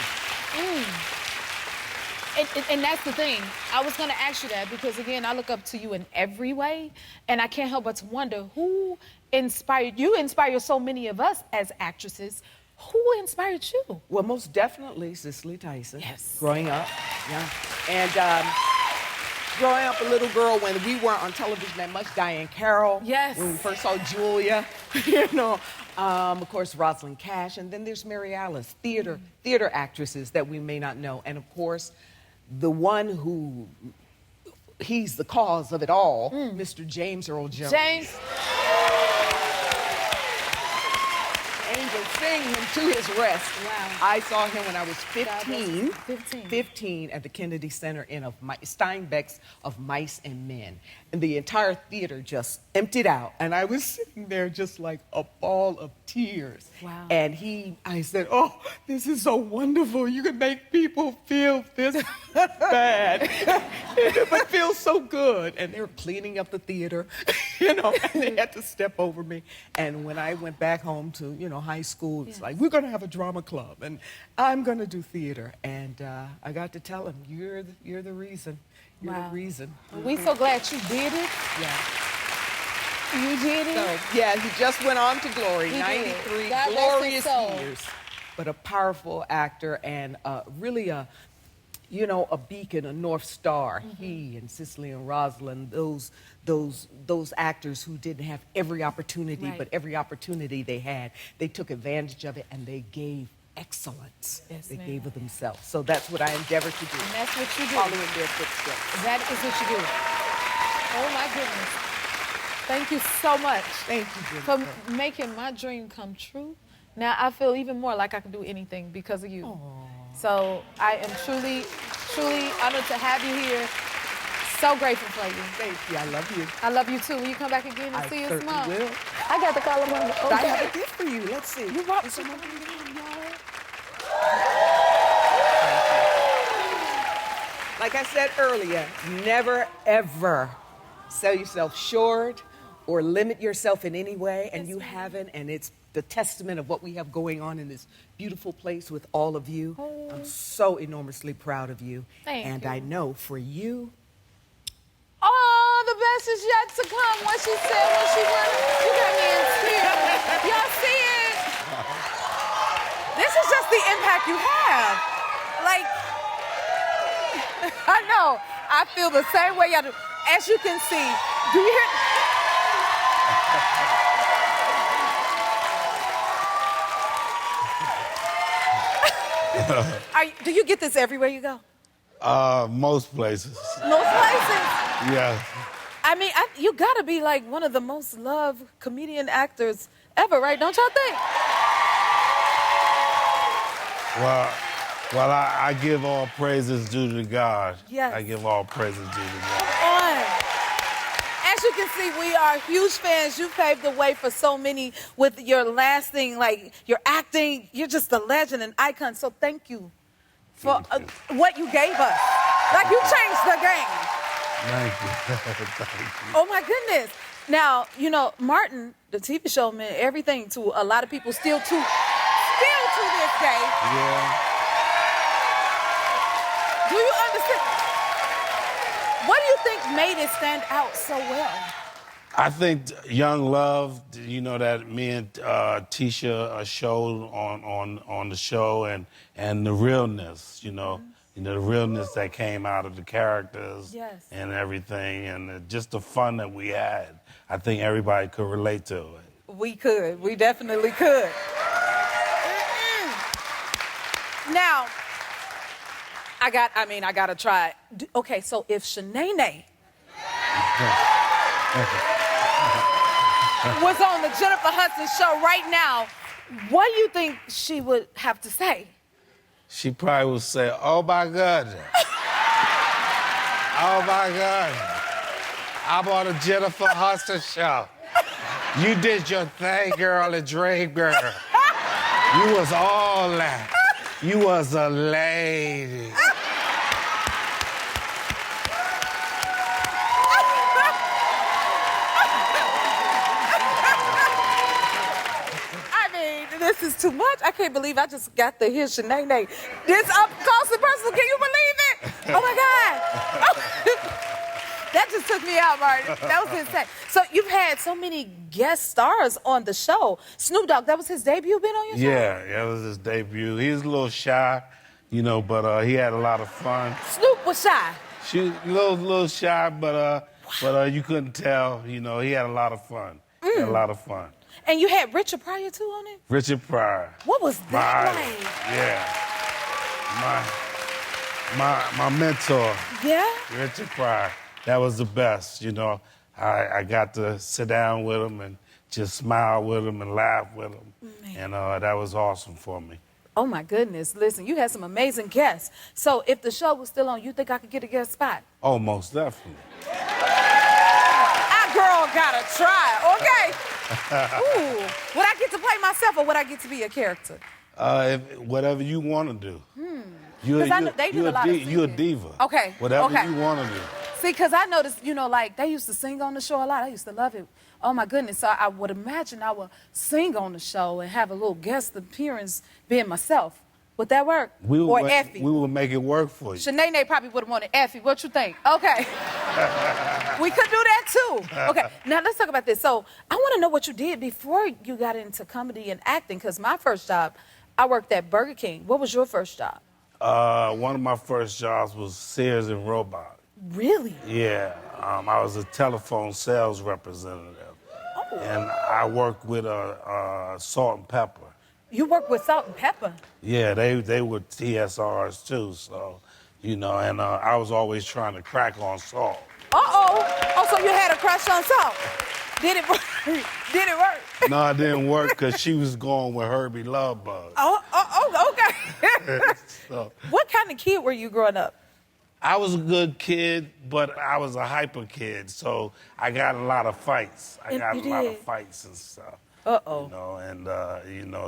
Speaker 2: And that's the thing. I was going to ask you that because, again, I look up to you in every way, and I can't help but to wonder who inspired you. Inspired so many of us as actresses. Who inspired you?
Speaker 5: Well, most definitely Cicely Tyson.
Speaker 2: Yes.
Speaker 5: Growing up, yeah. And growing up a little girl when we weren't on television that much, Diane Carroll.
Speaker 2: Yes.
Speaker 5: When we first saw Julia, of course, Rosalind Cash. And then there's Mary Alice, theater actresses that we may not know. And of course, the one who, he's the cause of it all, Mr. James Earl Jones.
Speaker 2: James.
Speaker 5: Angel, sing him to his rest.
Speaker 2: Wow.
Speaker 5: I saw him when I was 15.
Speaker 2: 15.
Speaker 5: 15 at the Kennedy Center in Steinbeck's Of Mice and Men. And the entire theater just emptied out. And I was sitting there just like a ball of tears.
Speaker 2: Wow.
Speaker 5: And I said, oh, this is so wonderful. You can make people feel this bad, but feel so good. And they were cleaning up the theater, and they had to step over me. And when I went back home to, high school, it's like, we're going to have a drama club, and I'm going to do theater. And I got to tell him, you're the reason. You're the reason.
Speaker 2: We so glad you did it.
Speaker 5: Yeah.
Speaker 2: You did it?
Speaker 5: So, yeah, he just went on to glory.
Speaker 2: He
Speaker 5: 93
Speaker 2: did. God rest his
Speaker 5: glorious
Speaker 2: soul.
Speaker 5: years. But a powerful actor and really a beacon, a North Star. He and Cicely and Rosalind, those actors who didn't have every opportunity, but every opportunity they had, they took advantage of it and they gave excellence.
Speaker 2: Yes,
Speaker 5: they
Speaker 2: ma'am.
Speaker 5: gave of themselves. So that's what I endeavor to do.
Speaker 2: And that's what you do.
Speaker 5: Following their footsteps.
Speaker 2: That is what you do. Oh, my goodness. Thank you so much.
Speaker 5: Thank you,
Speaker 2: For
Speaker 5: Jennifer.
Speaker 2: making my dream come true. Now I feel even more like I can do anything because of you.
Speaker 5: Aww.
Speaker 2: So I am truly, truly honored to have you here. So grateful for you.
Speaker 5: Thank you. I love you.
Speaker 2: I love you too. Will you come back again and see us
Speaker 5: certainly
Speaker 2: tomorrow?
Speaker 5: will.
Speaker 2: I got to call him on the
Speaker 5: I have a gift for you. Let's see.
Speaker 2: You brought
Speaker 5: Like I said earlier, never, ever sell yourself short or limit yourself in any way, and you haven't, and it's the testament of what we have going on in this beautiful place with all of you. I'm so enormously proud of you.
Speaker 2: Thank you.
Speaker 5: I know for you,
Speaker 2: oh, the best is yet to come. What she said when she went, you got me in tears. Y'all see it? This is just the impact you have. Like, I know. I feel the same way y'all do. As you can see, do you hear? Do you get this everywhere you go?
Speaker 6: Most places.
Speaker 2: Most places?
Speaker 6: Yeah.
Speaker 2: I mean, you gotta be like one of the most loved comedian actors ever, right? Don't y'all think?
Speaker 6: Well, I give all praises due to God.
Speaker 2: Yes.
Speaker 6: I give all praises due to God.
Speaker 2: On. As you can see, we are huge fans. You paved the way for so many with your lasting, like your acting. You're just a legend and icon. So thank you for what you gave us. Like you changed the game.
Speaker 6: Thank you. Thank you.
Speaker 2: Oh my goodness. Now, you know, Martin, the TV show, meant everything to a lot of people still to this day.
Speaker 6: Yeah.
Speaker 2: Do you understand? What do you think made it stand out so well?
Speaker 6: I think Young Love, you know, that me and Tisha showed on the show, and the realness, you know, the realness that came out of the characters and everything, and just the fun that we had. I think everybody could relate to it.
Speaker 2: We could. We definitely could. Now, I gotta try it. Okay, so if Shanae was on the Jennifer Hudson show right now, what do you think she would have to say?
Speaker 6: She probably would say, "Oh my goodness. Oh my goodness. I'm on the Jennifer Hudson show. You did your thing, girl, and dream girl. You was all that. You was a lady."
Speaker 2: This is too much. I can't believe I just got to hear Shanae. This up close and personal. Can you believe it? Oh my God. That just took me out, Martin. That was insane. So you've had so many guest stars on the show. Snoop Dogg, that was his debut being on your show?
Speaker 6: Yeah, that was his debut. He was a little shy, you know, but he had a lot of fun.
Speaker 2: Snoop was shy.
Speaker 6: She was a little shy, but you couldn't tell. You know, he had a lot of fun. He had a lot of fun.
Speaker 2: And you had Richard Pryor too on it?
Speaker 6: Richard Pryor.
Speaker 2: What was that like?
Speaker 6: Yeah. My mentor.
Speaker 2: Yeah?
Speaker 6: Richard Pryor. That was the best, you know. I got to sit down with him and just smile with him and laugh with him. Man. And that was awesome for me.
Speaker 2: Oh my goodness. Listen, you had some amazing guests. So if the show was still on, you think I could get a guest spot?
Speaker 6: Oh, most definitely.
Speaker 2: Our girl gotta try, okay? Ooh. Would I get to play myself or would I get to be a character?
Speaker 6: Whatever you want to do.
Speaker 2: Because I know they do a lot of singing.
Speaker 6: You're a diva.
Speaker 2: Okay.
Speaker 6: Whatever you want to do.
Speaker 2: See, because I noticed, you know, like they used to sing on the show a lot. I used to love it. Oh my goodness. So I would imagine I would sing on the show and have a little guest appearance being myself. Would that work? Or Effie?
Speaker 6: We will make it work for you.
Speaker 2: Shanae probably would have wanted Effie. What you think? Okay. We could do that too. Okay. Now let's talk about this. So I want to know what you did before you got into comedy and acting. Because my first job, I worked at Burger King. What was your first job?
Speaker 6: One of my first jobs was Sears and Roebuck.
Speaker 2: Really?
Speaker 6: Yeah. I was a telephone sales representative. Oh. And I worked with Salt and Pepper.
Speaker 2: You worked with Salt and Pepper?
Speaker 6: Yeah, they were TSRs too, so, you know, and I was always trying to crack on Salt.
Speaker 2: Uh-oh. Oh, so you had a crush on Salt. Did it work? Did it work?
Speaker 6: No, it didn't work because she was going with Herbie Lovebug.
Speaker 2: Oh, okay.
Speaker 6: So,
Speaker 2: What kind of kid were you growing up?
Speaker 6: I was a good kid, but I was a hyper kid, so I got a lot of fights. I got a lot of fights and stuff.
Speaker 2: Uh-oh.
Speaker 6: You know, and,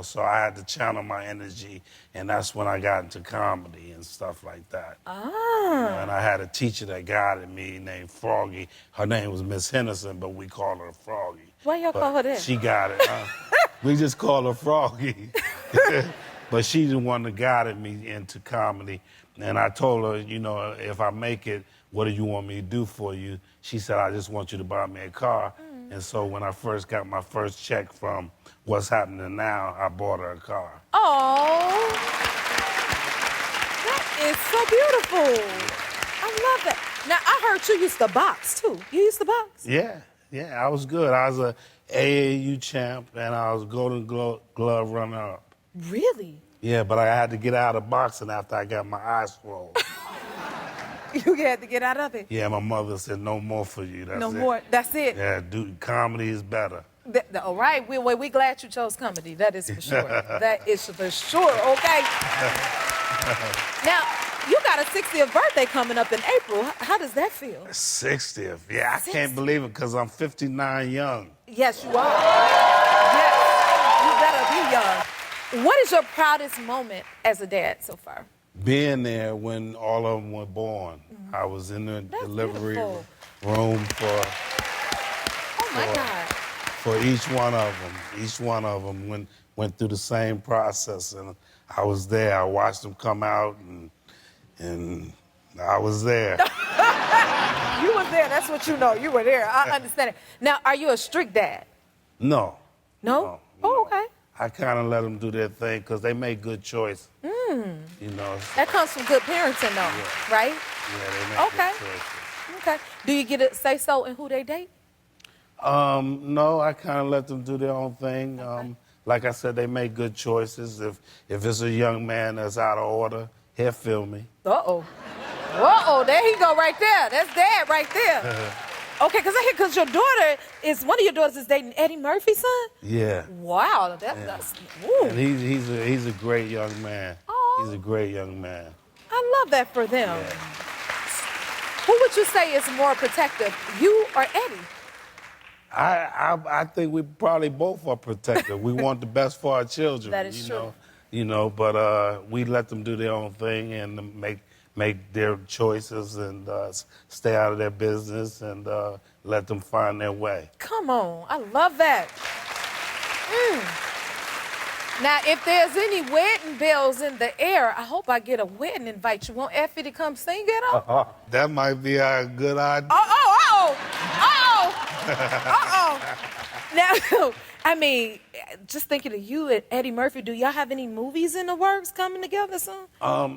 Speaker 6: so I had to channel my energy, and that's when I got into comedy and stuff like that. And I had a teacher that guided me named Froggy. Her name was Miss Henderson, but we called her Froggy.
Speaker 2: Why y'all call her that?
Speaker 6: She got it. We just call her Froggy. But she's the one that guided me into comedy. And I told her, if I make it, what do you want me to do for you? She said, I just want you to buy me a car. And so when I first got my first check from What's Happening Now, I bought her a car.
Speaker 2: Oh, that is so beautiful. I love that. Now, I heard you used to box, too. You used to box?
Speaker 6: Yeah, I was good. I was a AAU champ, and I was Golden Glove runner-up.
Speaker 2: Really?
Speaker 6: Yeah, but I had to get out of boxing after I got my eyes swollen.
Speaker 2: You had to get out of it?
Speaker 6: Yeah, my mother said, no more for you. That's
Speaker 2: No
Speaker 6: it.
Speaker 2: more. That's it?
Speaker 6: Yeah, comedy is better.
Speaker 2: All right. We glad you chose comedy. That is for sure. That is for sure, okay? Now, you got a 60th birthday coming up in April. How does that feel?
Speaker 6: 60th. Yeah, I can't believe it because I'm 59 young.
Speaker 2: Yes, you are. Yes, you better be young. What is your proudest moment as a dad so far?
Speaker 6: Being there when all of them were born. I was in the delivery room for each one of them. Each one of them went through the same process, and I was there. I watched them come out, and I was there.
Speaker 2: You were there. That's what you know. You were there. I understand it. Now, are you a strict dad?
Speaker 6: No.
Speaker 2: No? Oh, okay.
Speaker 6: I kind of let them do their thing because they make good choices.
Speaker 2: That comes from good parenting, though, right?
Speaker 6: Yeah, they make good choices.
Speaker 2: Okay. Do you get to say so in who they date?
Speaker 6: No, I kind of let them do their own thing. Like I said, they make good choices. If it's a young man that's out of order, he'll feel me.
Speaker 2: Uh-oh. Uh-oh, there he go right there. That's dad right there. Okay, because your daughter one of your daughters is dating Eddie Murphy's son?
Speaker 6: Yeah.
Speaker 2: Wow, that's ooh.
Speaker 6: And he's a great young man.
Speaker 2: Aww.
Speaker 6: He's a great young man.
Speaker 2: I love that for them.
Speaker 6: Yeah.
Speaker 2: Who would you say is more protective, you or Eddie?
Speaker 6: I think we probably both are protective. We want the best for our children.
Speaker 2: That is true.
Speaker 6: But we let them do their own thing and make their choices and stay out of their business and let them find their way.
Speaker 2: Come on, I love that. Now, if there's any wedding bells in the air, I hope I get a wedding invite. You want Effie to come sing it up?
Speaker 6: That might be a good idea.
Speaker 2: Now, I mean, just thinking of you and Eddie Murphy, do y'all have any movies in the works coming together soon?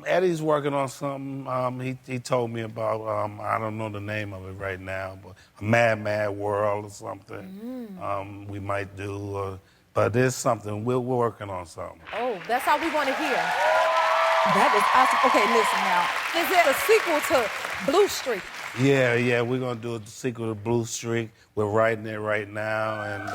Speaker 6: Eddie's working on something. He told me about, I don't know the name of it right now, but a Mad World or something we might do. But there's something. We're working on something.
Speaker 2: Oh, that's all we want to hear. That is awesome. Okay, listen now. Is there a sequel to Blue Streak?
Speaker 6: Yeah, we're going to do a sequel to Blue Streak. We're writing it right now, and...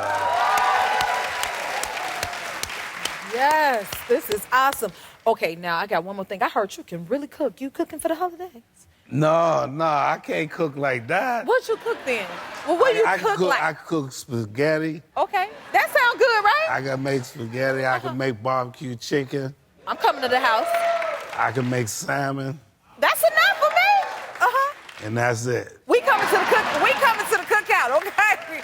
Speaker 2: Yes, this is awesome. Okay, now I got one more thing. I heard you can really cook. You cooking for the holidays?
Speaker 6: No, I can't cook like that.
Speaker 2: What you cook then? Well, what do you cook like?
Speaker 6: I cook spaghetti.
Speaker 2: Okay, that sounds good, right?
Speaker 6: I can make spaghetti. I can make barbecue chicken.
Speaker 2: I'm coming to the house.
Speaker 6: I can make salmon.
Speaker 2: That's enough for me.
Speaker 6: And that's it.
Speaker 2: We coming to the cookout, okay?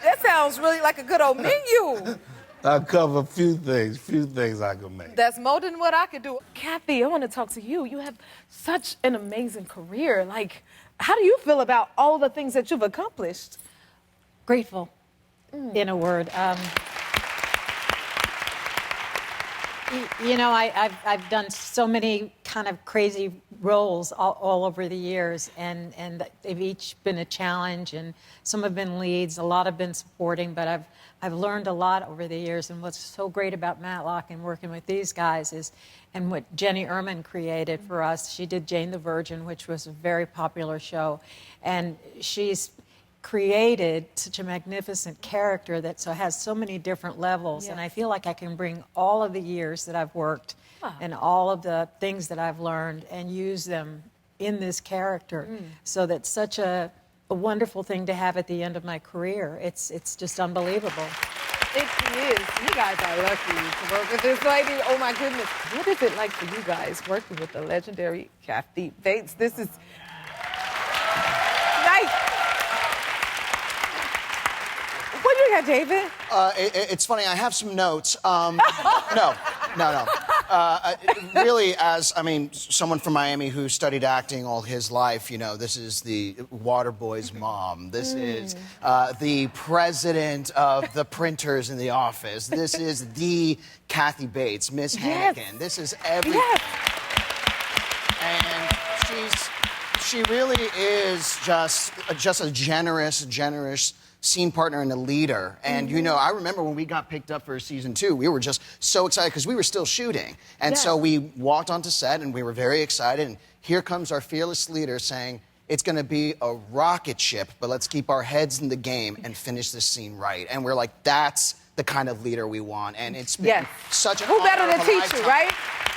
Speaker 2: That sounds really like a good old menu.
Speaker 6: I cover a few things I can make.
Speaker 2: That's more than what I could do. Kathy, I want to talk to you. You have such an amazing career. Like, how do you feel about all the things that you've accomplished?
Speaker 4: Grateful, in a word. I've done so many kind of crazy roles all over the years, and they've each been a challenge, and some have been leads, a lot have been supporting, but I've learned a lot over the years, and what's so great about Matlock and working with these guys is, and what Jenny Erman created for us, she did Jane the Virgin, which was a very popular show, and she's created such a magnificent character that has so many different levels. Yes. And I feel like I can bring all of the years that I've worked and all of the things that I've learned and use them
Speaker 7: in this character. So that's such a wonderful thing to have at the end of my career. It's just unbelievable.
Speaker 2: It is. You guys are lucky to work with this lady. Oh my goodness. What is it like for you guys working with the legendary Kathy Bates? This is nice. What do you got, David?
Speaker 8: It's funny. I have some notes. No. Really, someone from Miami who studied acting all his life, this is the Waterboy's mom. This is the president of the printers in the office. This is the Kathy Bates, Miss Hannigan. This is everything. And she really is just a generous scene partner and a leader. And, I remember when we got picked up for season 2, we were just so excited because we were still shooting. And so we walked onto set and we were very excited. And here comes our fearless leader saying, it's going to be a rocket ship, but let's keep our heads in the game and finish this scene right. And we're like, that's the kind of leader we want. And it's been such an honor.
Speaker 2: Who better
Speaker 8: of
Speaker 2: to
Speaker 8: a
Speaker 2: teach
Speaker 8: lifetime.
Speaker 2: you, right?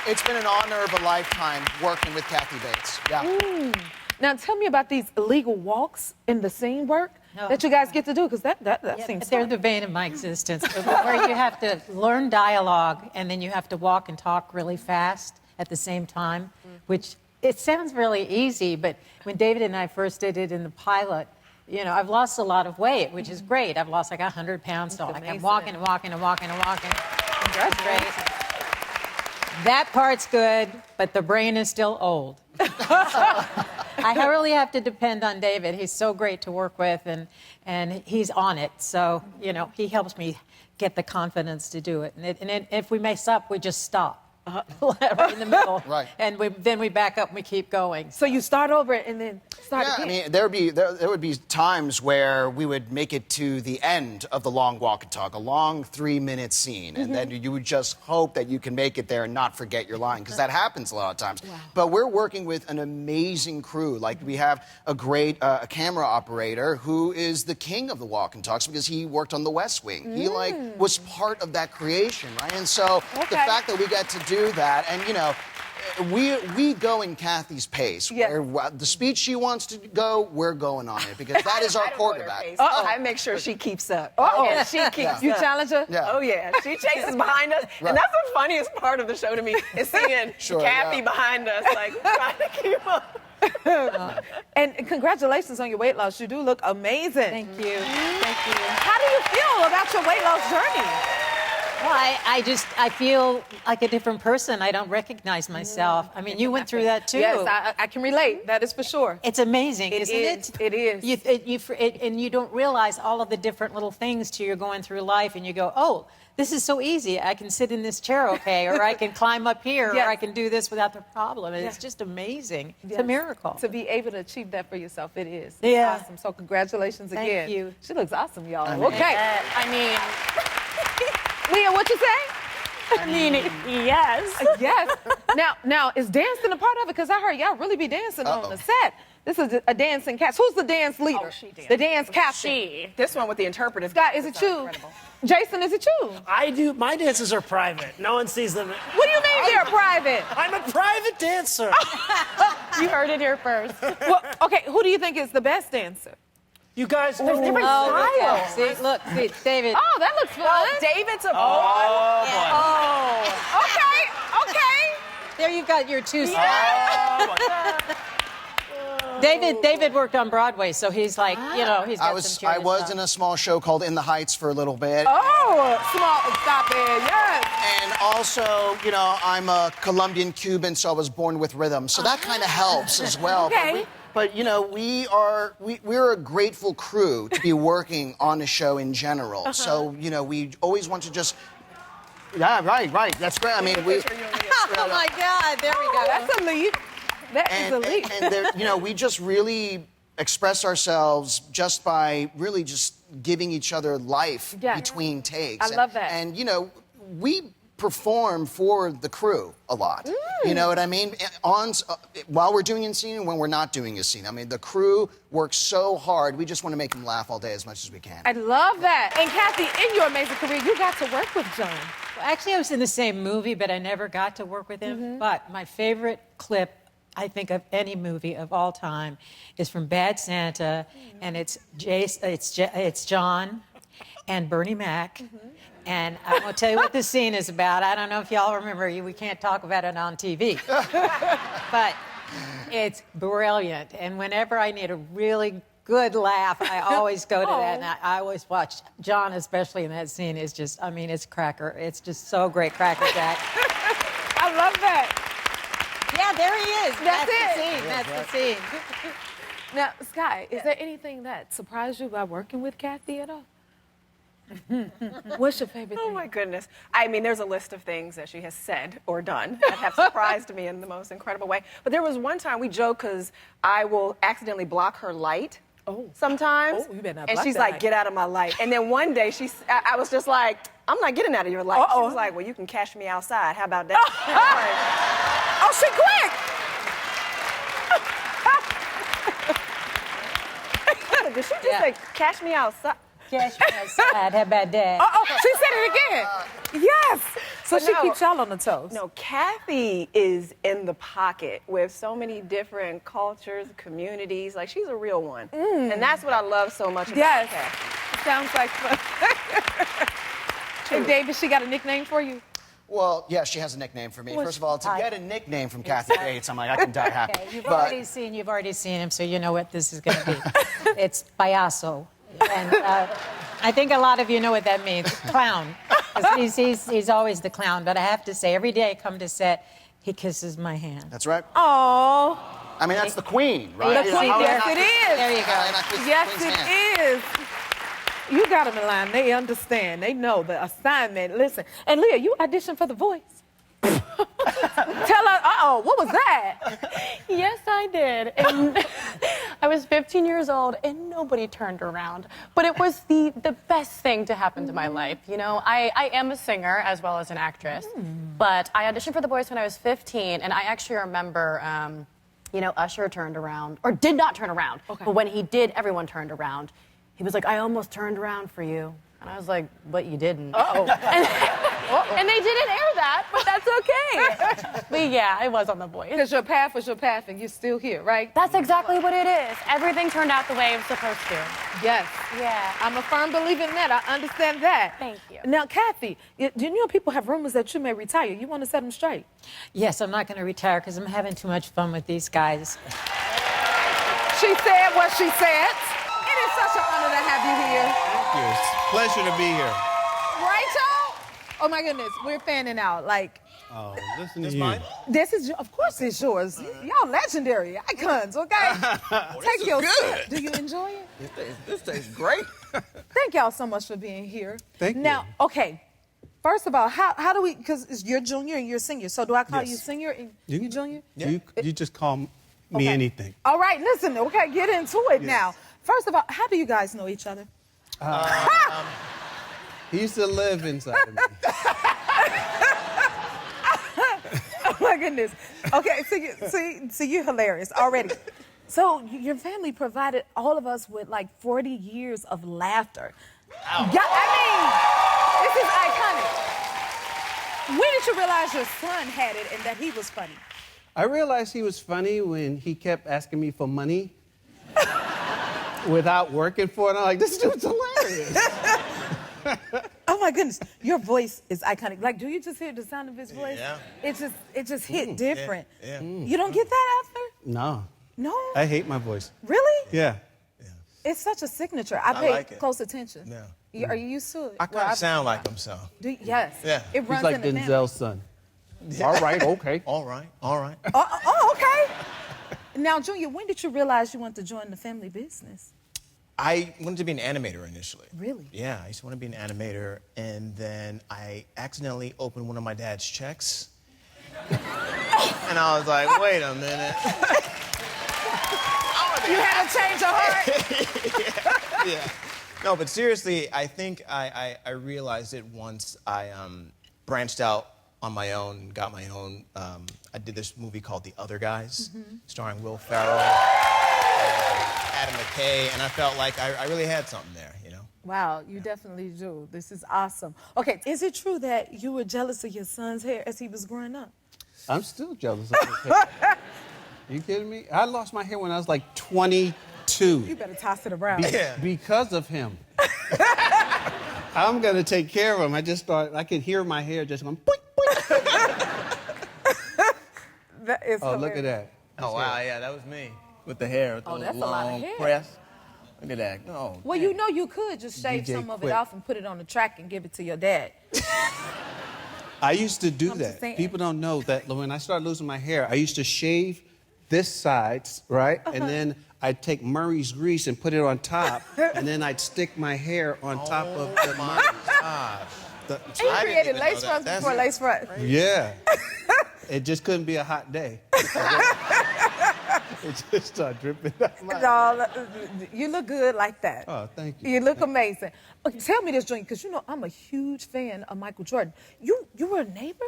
Speaker 8: It's been an honor of a lifetime working with Kathy Bates. Yeah.
Speaker 2: Now tell me about these illegal walks in the scene work that you guys get to do, because that seems
Speaker 7: They're
Speaker 2: fun.
Speaker 7: the vein of my existence, where you have to learn dialogue and then you have to walk and talk really fast at the same time, which it sounds really easy, but when David and I first did it in the pilot, I've lost a lot of weight, which is great. I've lost like 100 pounds, so I'm walking and walking and walking and walking. That's great. That part's good, but the brain is still old. I really have to depend on David. He's so great to work with, and he's on it. So, he helps me get the confidence to do it. And if we mess up, we just stop. Right in the middle.
Speaker 8: Right.
Speaker 7: And then we back up and we keep going.
Speaker 2: So you start over and then start again.
Speaker 8: there would be times where we would make it to the end of the long walk and talk, a long 3-minute scene, and then you would just hope that you can make it there and not forget your line, because that happens a lot of times. Wow. But we're working with an amazing crew. Like, we have a great camera operator who is the king of the walk and talks because he worked on The West Wing. He was part of that creation, right? And so the fact that we get to do that, and we go in Kathy's pace.
Speaker 2: Yes.
Speaker 8: Where the speed she wants to go, we're going on it, because that is our quarterback.
Speaker 5: I make sure she keeps up.
Speaker 2: Yeah,
Speaker 5: she keeps
Speaker 2: You
Speaker 5: up.
Speaker 2: challenge her?
Speaker 8: Yeah.
Speaker 5: Oh, yeah. She chases behind us.
Speaker 8: Right.
Speaker 5: And that's the funniest part of the show to me, is seeing Kathy behind us, like, trying to keep up.
Speaker 2: And congratulations on your weight loss. You do look amazing.
Speaker 7: Thank you. Thank you.
Speaker 2: How do you feel about your weight loss journey?
Speaker 7: Well, I feel like a different person. I don't recognize myself. I mean, you went through that too.
Speaker 2: Yes, I can relate. That is for sure.
Speaker 7: It's amazing, isn't it?
Speaker 2: It is.
Speaker 7: And you don't realize all of the different little things till you're going through life, and you go, oh, this is so easy. I can sit in this chair okay, or I can climb up here, or I can do this without the problem. And it's just amazing. It's a miracle.
Speaker 2: To be able to achieve that for yourself, it is. It's
Speaker 7: Yeah.
Speaker 2: awesome. So congratulations again.
Speaker 7: Thank you.
Speaker 2: She looks awesome, y'all.
Speaker 4: Okay.
Speaker 2: Leah, what you say?
Speaker 4: Yes.
Speaker 2: Yes. Now, is dancing a part of it? Because I heard y'all really be dancing on the set. This is a dancing cast. Who's the dance leader?
Speaker 5: Oh, she dances.
Speaker 2: The dance captain.
Speaker 5: This one with the interpretive.
Speaker 2: Scott, is it you? Jason, is it you?
Speaker 9: I do. My dances are private. No one sees them.
Speaker 2: What do you mean they're private?
Speaker 9: I'm a private dancer.
Speaker 2: You heard it here first. Well, okay, who do you think is the best dancer?
Speaker 9: You guys.
Speaker 5: There's different styles.
Speaker 7: See, look, see, David.
Speaker 2: Oh, that looks fun.
Speaker 5: David's a boy.
Speaker 2: Oh. Okay.
Speaker 7: There you've got your two styles. David worked on Broadway, so he's like, he's got some
Speaker 8: I was in a small show called In the Heights for a little bit.
Speaker 2: Oh, stop it, yes.
Speaker 8: And also, I'm a Colombian Cuban, so I was born with rhythm. So that kind of helps as well.
Speaker 2: Okay.
Speaker 8: But we're a grateful crew to be working on a show in general. So, we always want to just... Yeah, right. That's great. I mean, we...
Speaker 7: Oh, my God. There we go.
Speaker 2: That's a leap. That is a leap.
Speaker 8: And there, we just really express ourselves just by really just giving each other life between takes.
Speaker 2: I love that.
Speaker 8: And, we perform for the crew a lot. You know what I mean? While we're doing a scene and when we're not doing a scene. I mean, the crew works so hard. We just want to make them laugh all day as much as we can.
Speaker 2: I love that. And Kathy, in your amazing career, you got to work with John.
Speaker 7: Well, actually, I was in the same movie, but I never got to work with him. But my favorite clip I think, of any movie of all time is from Bad Santa, and it's John and Bernie Mac. And I won't tell you what this scene is about. I don't know if y'all remember. We can't talk about it on TV. But it's brilliant. And whenever I need a really good laugh, I always go to that. And I always watch John, especially in that scene, is just, I mean, it's cracker. It's just so great, Cracker Jack.
Speaker 2: I love that.
Speaker 7: Yeah, there he is.
Speaker 2: That's it.
Speaker 7: The scene. That's the scene.
Speaker 2: Now, Sky, is there anything that surprised you by working with Kathy at all? What's your favorite thing?
Speaker 10: Oh, my goodness. I mean, there's a list of things that she has said or done that have surprised me in the most incredible way. But there was one time we joke because I will accidentally block her light sometimes.
Speaker 2: Oh, you better not
Speaker 10: and
Speaker 2: block
Speaker 10: she's
Speaker 2: that
Speaker 10: like,
Speaker 2: light.
Speaker 10: get out of my light. And then one day, I was just like, I'm not getting out of your light. She was like, well, you can catch me outside. How about that?
Speaker 2: Oh, she quick!
Speaker 10: Did she just say, catch me outside?
Speaker 7: Cash me outside. How about that?
Speaker 2: She said it again. Yes. So she keeps y'all on the toes.
Speaker 10: No, Kathy is in the pocket with so many different cultures, communities. Like, she's a real one. And that's what I love so much about Kathy.
Speaker 2: Sounds like fun. And David, she got a nickname for you?
Speaker 8: Well, yeah, she has a nickname for me. First of all, to get a nickname from Kathy Bates, I'm like, I can die happy.
Speaker 7: Okay, you've already seen him, so you know what this is going to be. It's payaso. And I think a lot of you know what that means. Clown. 'Cause he's always the clown. But I have to say, every day I come to set, he kisses my hand.
Speaker 8: That's right.
Speaker 2: Oh.
Speaker 8: I mean, that's the queen, right?
Speaker 2: The queen, yes, it is.
Speaker 7: There you go.
Speaker 2: Yes, it is. You got them in line. They understand. They know the assignment. Listen. And Leah, you auditioned for The Voice. Tell us, what was that?
Speaker 11: Yes, I did. And I was 15 years old and nobody turned around. But it was the best thing to happen to my life. You know, I am a singer as well as an actress. But I auditioned for The Voice when I was 15, and I actually remember, you know, Usher turned around, or did not turn around. Okay. But when he did, everyone turned around. He was like, I almost turned around for you. And I was like, but you didn't. And they didn't air that, but that's okay. But yeah, I was on The Voice.
Speaker 2: Because your path was your path and you're still here, right?
Speaker 11: That's exactly what it is. Everything turned out the way it was supposed to.
Speaker 2: Yes.
Speaker 11: Yeah.
Speaker 2: I'm a firm believer in that. I understand that.
Speaker 11: Thank you.
Speaker 2: Now, Kathy, do you know people have rumors that you may retire? You want to set them straight?
Speaker 7: Yes, I'm not going to retire because I'm having too much fun with these guys.
Speaker 2: She said what she said. It is such an honor to have you here.
Speaker 12: Thank you. It's a pleasure to be here.
Speaker 2: Right, y'all? Oh, my goodness. We're fanning out. Like,
Speaker 12: Oh, listen to you.
Speaker 2: this is, of course, it's yours. Y'all legendary icons, okay? Take your sip. Do you enjoy it?
Speaker 12: This tastes great.
Speaker 2: Thank y'all so much for being here.
Speaker 12: Thank you.
Speaker 2: Now, okay. First of all, how do we, because you're junior and you're senior, so do I call you senior and you junior?
Speaker 12: You just call me anything.
Speaker 2: All right, listen, okay, get into it now. First of all, how do you guys know each other?
Speaker 12: He used to live inside of me.
Speaker 2: Oh my goodness. Okay, so you're hilarious already. So your family provided all of us with like 40 years of laughter. Wow. Yeah, I mean, this is iconic. When did you realize your son had it and that he was funny?
Speaker 12: I realized he was funny when he kept asking me for money without working for it. I'm like, this dude's hilarious.
Speaker 2: Oh my goodness, your voice is iconic. Like, do you just hear the sound of his voice?
Speaker 12: Yeah.
Speaker 2: It just hit different.
Speaker 12: Yeah.
Speaker 2: You don't get that after?
Speaker 12: No.
Speaker 2: No?
Speaker 12: I hate my voice.
Speaker 2: Really?
Speaker 12: Yeah.
Speaker 2: It's such a signature. I pay
Speaker 13: like it.
Speaker 2: close attention.
Speaker 13: Yeah.
Speaker 2: Are you used to it?
Speaker 13: I kind of sound like him, so.
Speaker 2: Yes.
Speaker 13: Yeah.
Speaker 2: It runs
Speaker 12: He's like
Speaker 2: in the family.
Speaker 12: Denzel's son. All right, okay.
Speaker 13: All right, all right.
Speaker 2: Oh, okay. Now, Junior, when did you realize you wanted to join the family business?
Speaker 13: I wanted to be an animator initially.
Speaker 2: Really?
Speaker 13: Yeah, I used to want to be an animator, and then I accidentally opened one of my dad's checks. And I was like, wait a minute.
Speaker 2: You had a change of heart?
Speaker 13: Yeah. No, but seriously, I think I realized it once I branched out on my own and got my own. I did this movie called The Other Guys, starring Will Ferrell, Adam McKay, and I felt like I really had something there, you know?
Speaker 2: Wow, you definitely do. This is awesome. Okay, is it true that you were jealous of your son's hair as he was growing up?
Speaker 12: I'm still jealous of his hair. You kidding me? I lost my hair when I was like 22.
Speaker 2: You better toss it around.
Speaker 12: Because of him. I'm gonna take care of him. I could hear my hair just going boink, boink.
Speaker 2: That is
Speaker 12: Oh,
Speaker 2: hilarious.
Speaker 12: look at that.
Speaker 13: Oh, wow, yeah, that was me. With the hair, with the
Speaker 2: that's a
Speaker 13: long
Speaker 2: lot of hair.
Speaker 13: press. Look at that. Oh,
Speaker 2: Well, you know you could just shave
Speaker 12: DJ
Speaker 2: some of
Speaker 12: Quick.
Speaker 2: it off and put it on the track and give it to your dad.
Speaker 12: I used to do
Speaker 2: I'm just saying.
Speaker 12: that. People don't know that when I started losing my hair, I used to shave this side, right? And then I'd take Murray's grease and put it on top, and then I'd stick my hair on top of the Murray's.
Speaker 2: He created lace fronts before lace front.
Speaker 12: Yeah. It just couldn't be a hot day. It just started dripping out my
Speaker 2: No, you look good like that.
Speaker 12: Oh, thank you.
Speaker 2: You look amazing. Tell me this, Joint, because you know I'm a huge fan of Michael Jordan. You were a neighbor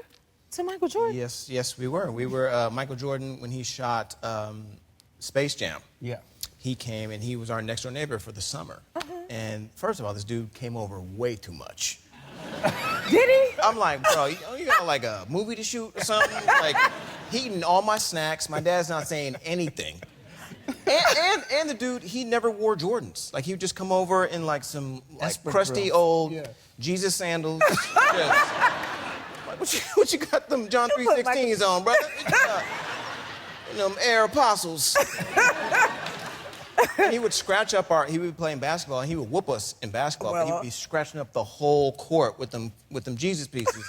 Speaker 2: to Michael Jordan?
Speaker 13: Yes, we were. We were, Michael Jordan, when he shot Space Jam.
Speaker 12: Yeah.
Speaker 13: He came and he was our next door neighbor for the summer. And first of all, this dude came over way too much.
Speaker 2: Did he?
Speaker 13: I'm like, bro, you got like a movie to shoot or something? Like, he eating all my snacks. My dad's not saying anything. And the dude, he never wore Jordans. Like, he would just come over in like some like crusty old Jesus sandals. Like, what you got them John 3:16s on, brother? Them Air Apostles. He would scratch up he would be playing basketball, and he would whoop us in basketball, but he'd be scratching up the whole court with them Jesus pieces.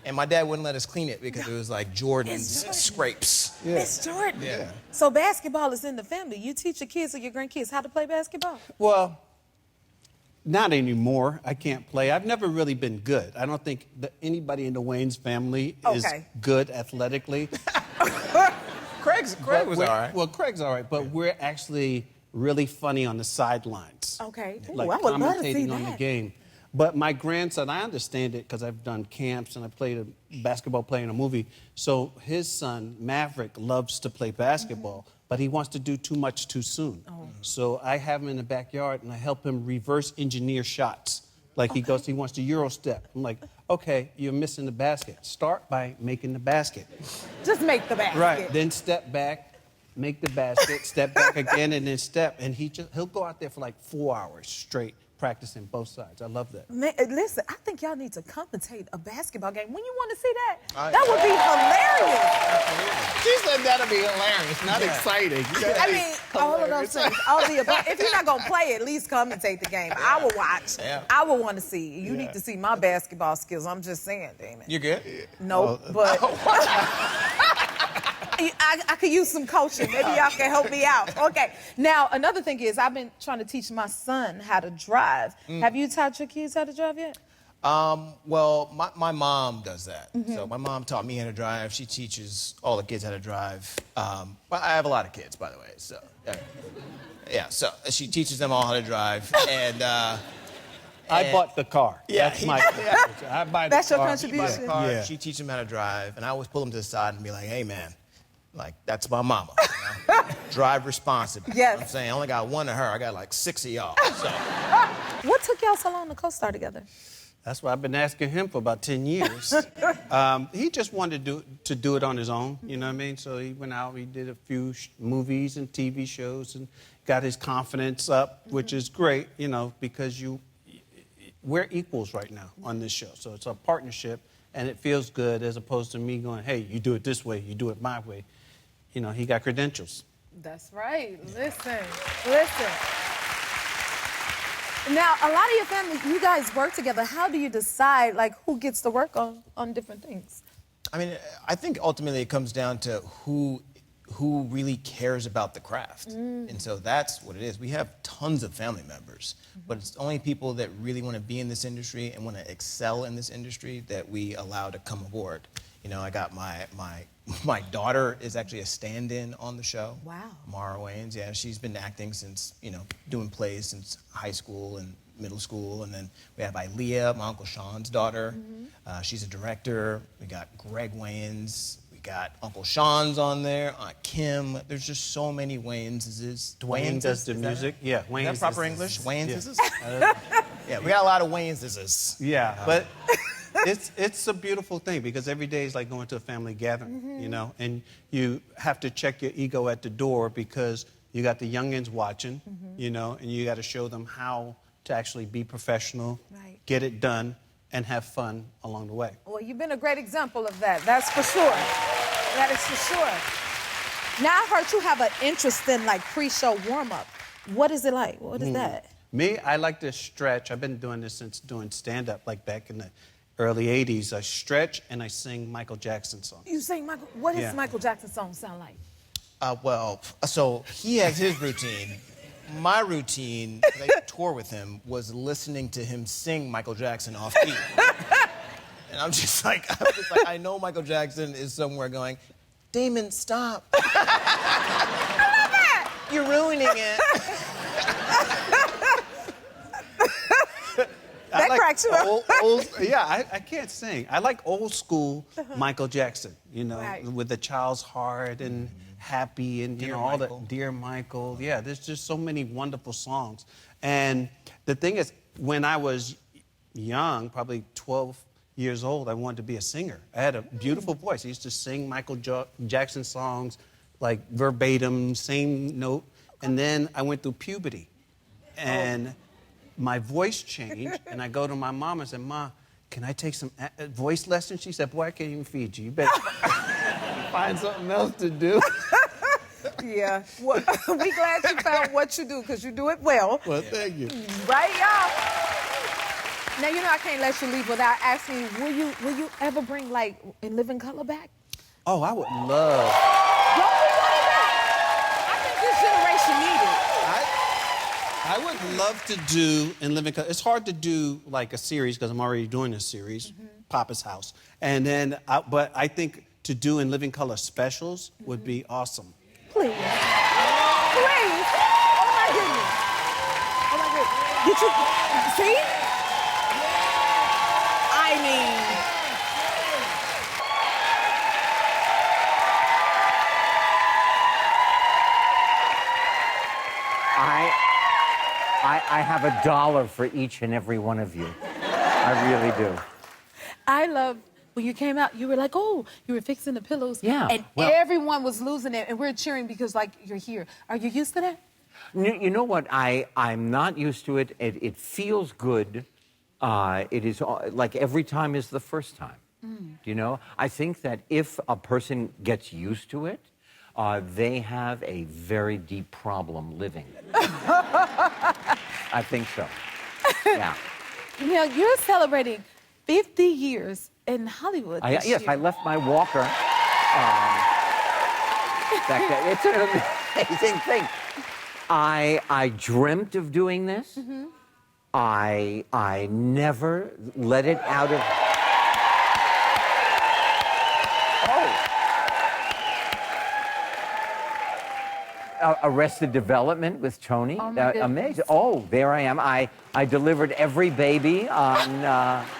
Speaker 13: and my dad wouldn't let us clean it because it was like Jordan's scrapes.
Speaker 2: Yeah. It's Jordan.
Speaker 13: Yeah.
Speaker 2: So basketball is in the family. You teach your kids or your grandkids how to play basketball?
Speaker 12: Well, not anymore. I can't play. I've never really been good. I don't think that anybody in the Wayans family is good athletically.
Speaker 13: Craig was all right.
Speaker 12: Well, Craig's all right, but we're actually really funny on the sidelines.
Speaker 2: Okay. Ooh,
Speaker 12: Like
Speaker 2: I would love to see
Speaker 12: commentating on
Speaker 2: that.
Speaker 12: the game. But my grandson, I understand it because I've done camps and I played a basketball player in a movie. So his son, Maverick, loves to play basketball, but he wants to do too much too soon. So I have him in the backyard and I help him reverse engineer shots. Like he wants to Euro step. I'm like, okay, you're missing the basket. Start by making the basket.
Speaker 2: Just make the basket.
Speaker 12: Right, then step back, make the basket, step back again, and then step. And he'll go out there for like 4 hours straight practicing both sides. I love that.
Speaker 2: Man, listen, I think y'all need to commentate a basketball game. When you want to see that? That would be hilarious.
Speaker 12: She said that'd be hilarious, not exciting.
Speaker 2: I mean, all of those things. All the above. If you're not going to play, at least commentate the game. I will watch. I will want to see. You need to see my basketball skills. I'm just saying, Damon.
Speaker 13: You good?
Speaker 2: No, but I could use some coaching. Maybe y'all can help me out. Okay. Now, another thing is I've been trying to teach my son how to drive. Have you taught your kids how to drive yet?
Speaker 13: Well, my mom does that. So my mom taught me how to drive. She teaches all the kids how to drive. Well, I have a lot of kids, by the way. So, yeah. So she teaches them all how to drive. And
Speaker 12: I bought the car.
Speaker 13: Yeah,
Speaker 12: That's my I buy the
Speaker 2: That's
Speaker 12: car.
Speaker 2: your contribution.
Speaker 13: She buys the car.
Speaker 12: Yeah.
Speaker 13: She teaches them how to drive, and I always pull them to the side and be like, "Hey, man, like that's my mama. You know? Drive responsibly."
Speaker 2: Yes.
Speaker 13: You know what I'm saying, I only got one of her. I got like 6 of y'all. So.
Speaker 2: What took y'all so long to co-star together?
Speaker 12: That's what I've been asking him for about 10 years. He just wanted to do it on his own, you know what I mean? So he went out, he did a few movies and TV shows and got his confidence up, which is great, you know, because we're equals right now on this show. So it's a partnership, and it feels good as opposed to me going, hey, you do it this way, you do it my way. You know, he got credentials.
Speaker 2: That's right. Listen. Now, a lot of your family, you guys work together. How do you decide, like, who gets to work on different things?
Speaker 13: I mean, I think ultimately it comes down to who really cares about the craft. And so that's what it is. We have tons of family members, but it's only people that really want to be in this industry and want to excel in this industry that we allow to come aboard. You know, I got my daughter is actually a stand-in on the show. Wow. Mara Wayans, yeah, she's been acting since, you know, doing plays since high school and middle school. And then we have Ilea, my Uncle Sean's daughter. She's a director. We got Greg Wayans. We got Uncle Sean's on there. Aunt Kim. There's just so many Wayanses.
Speaker 12: Wayne does the music. Yeah, Wayne.
Speaker 13: Is that proper English? Wayanses? Yeah, we got a lot of Wayanses.
Speaker 12: Yeah, it's a beautiful thing because every day is like going to a family gathering, you know, and you have to check your ego at the door because you got the youngins watching, you know, and you got to show them how to actually be professional, get it done, and have fun along the way.
Speaker 2: Well, you've been a great example of that. That's for sure. That is for sure. Now, I heard you have an interest in, like, pre-show warm-up. What is it like? What is that?
Speaker 12: Me, I like to stretch. I've been doing this since doing stand-up, like back in the early 80s. I stretch and I sing Michael Jackson songs.
Speaker 2: You sing Michael... What does Michael Jackson's song sound like?
Speaker 13: Well, so he has his routine. My routine, because I tour with him, was listening to him sing Michael Jackson off key. And I'm just like, I know Michael Jackson is somewhere going, Damon, stop.
Speaker 2: I love that.
Speaker 13: You're ruining it.
Speaker 2: That cracks you up.
Speaker 12: I can't sing. I like old school Michael Jackson, you know, with the child's heart and happy and, you know, all that. Dear Michael. Yeah, there's just so many wonderful songs. And the thing is, when I was young, probably 12 years old, I wanted to be a singer. I had a beautiful voice. I used to sing Michael Jackson songs, like verbatim, same note. And then I went through puberty. And my voice changed, and I go to my mom and said, Ma, can I take some voice lessons? She said, boy, I can't even feed you. You better find something else to do.
Speaker 2: Yeah. Well, we glad you found what you do, because you do it well.
Speaker 12: Well, thank you.
Speaker 2: Right, y'all? Now, you know I can't let you leave without asking you, will you ever bring, like, In Living Color back?
Speaker 12: Oh, I would love.
Speaker 2: Don't we want it back? I think this generation needs it.
Speaker 12: I would love to do In Living Color. It's hard to do like a series because I'm already doing a series, Papa's House. And then, but I think to do In Living Color specials would be awesome.
Speaker 2: Please. Please. Oh my goodness. Oh my goodness. Did you see? I mean.
Speaker 14: I have $1 for each and every one of you. I really do.
Speaker 2: I love when you came out, you were like, oh, you were fixing the pillows.
Speaker 14: Yeah.
Speaker 2: And everyone was losing it, and we're cheering because, like, you're here. Are you used to that?
Speaker 14: You know what? I'm not used to it. It feels good. It is like every time is the first time. You know? I think that if a person gets used to it, they have a very deep problem living. I think so. Yeah.
Speaker 2: You know, you're celebrating 50 years in Hollywood this year.
Speaker 14: Yes, I left my walker. Back there. It's an amazing thing. I dreamt of doing this. I never let it out of... Arrested Development with Tony.
Speaker 2: Oh, my goodness.
Speaker 14: Amazing. Oh, there I am. I delivered every baby on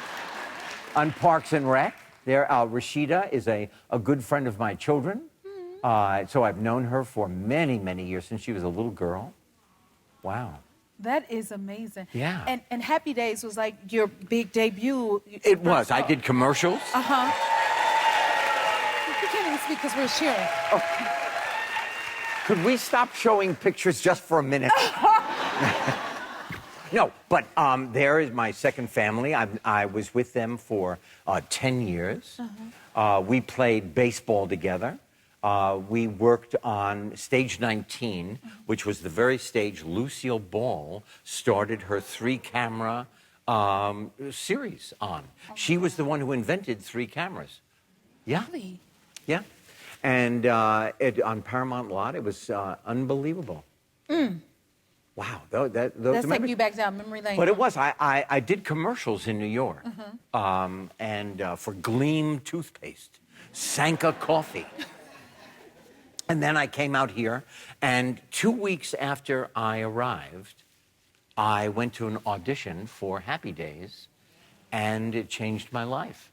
Speaker 14: Parks and Rec. There, Rashida is a good friend of my children. So I've known her for many, many years, since she was a little girl. Wow.
Speaker 2: That is amazing.
Speaker 14: Yeah.
Speaker 2: And Happy Days was like your big debut.
Speaker 14: It was. I did commercials.
Speaker 2: Uh-huh. You can't even speak because we're cheering.
Speaker 14: Oh. Could we stop showing pictures just for a minute? No, but there is my second family. I was with them for 10 years. We played baseball together. We worked on Stage 19, which was the very stage Lucille Ball started her 3-camera series on. She was the one who invented 3 cameras. Yeah.
Speaker 2: Really?
Speaker 14: Yeah. And on Paramount Lot, it was unbelievable. Wow.
Speaker 2: That's taking you back down memory lane.
Speaker 14: But it was. I did commercials in New York. And for Gleam toothpaste, Sanka coffee. And then I came out here, and 2 weeks after I arrived, I went to an audition for Happy Days, and it changed my life.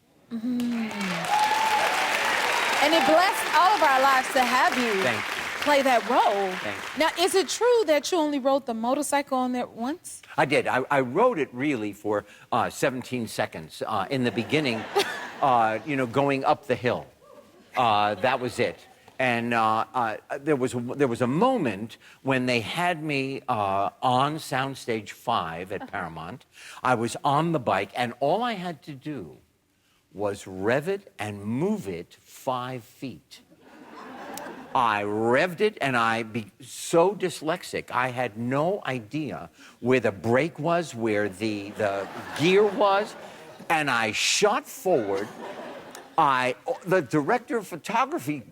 Speaker 2: And it blessed all of our lives to have you.
Speaker 14: Thank you.
Speaker 15: play that role.
Speaker 14: Thanks.
Speaker 15: Now, is it true that you only rode the motorcycle on there once?
Speaker 14: I did. I rode it really for 17 seconds in the beginning, you know, going up the hill. That was it. And there was a moment when they had me on Soundstage 5 at Paramount. I was on the bike, and all I had to do was rev it and move it 5 feet. I revved it, and so dyslexic, I had no idea where the brake was, where the gear was, and I shot forward. The director of photography,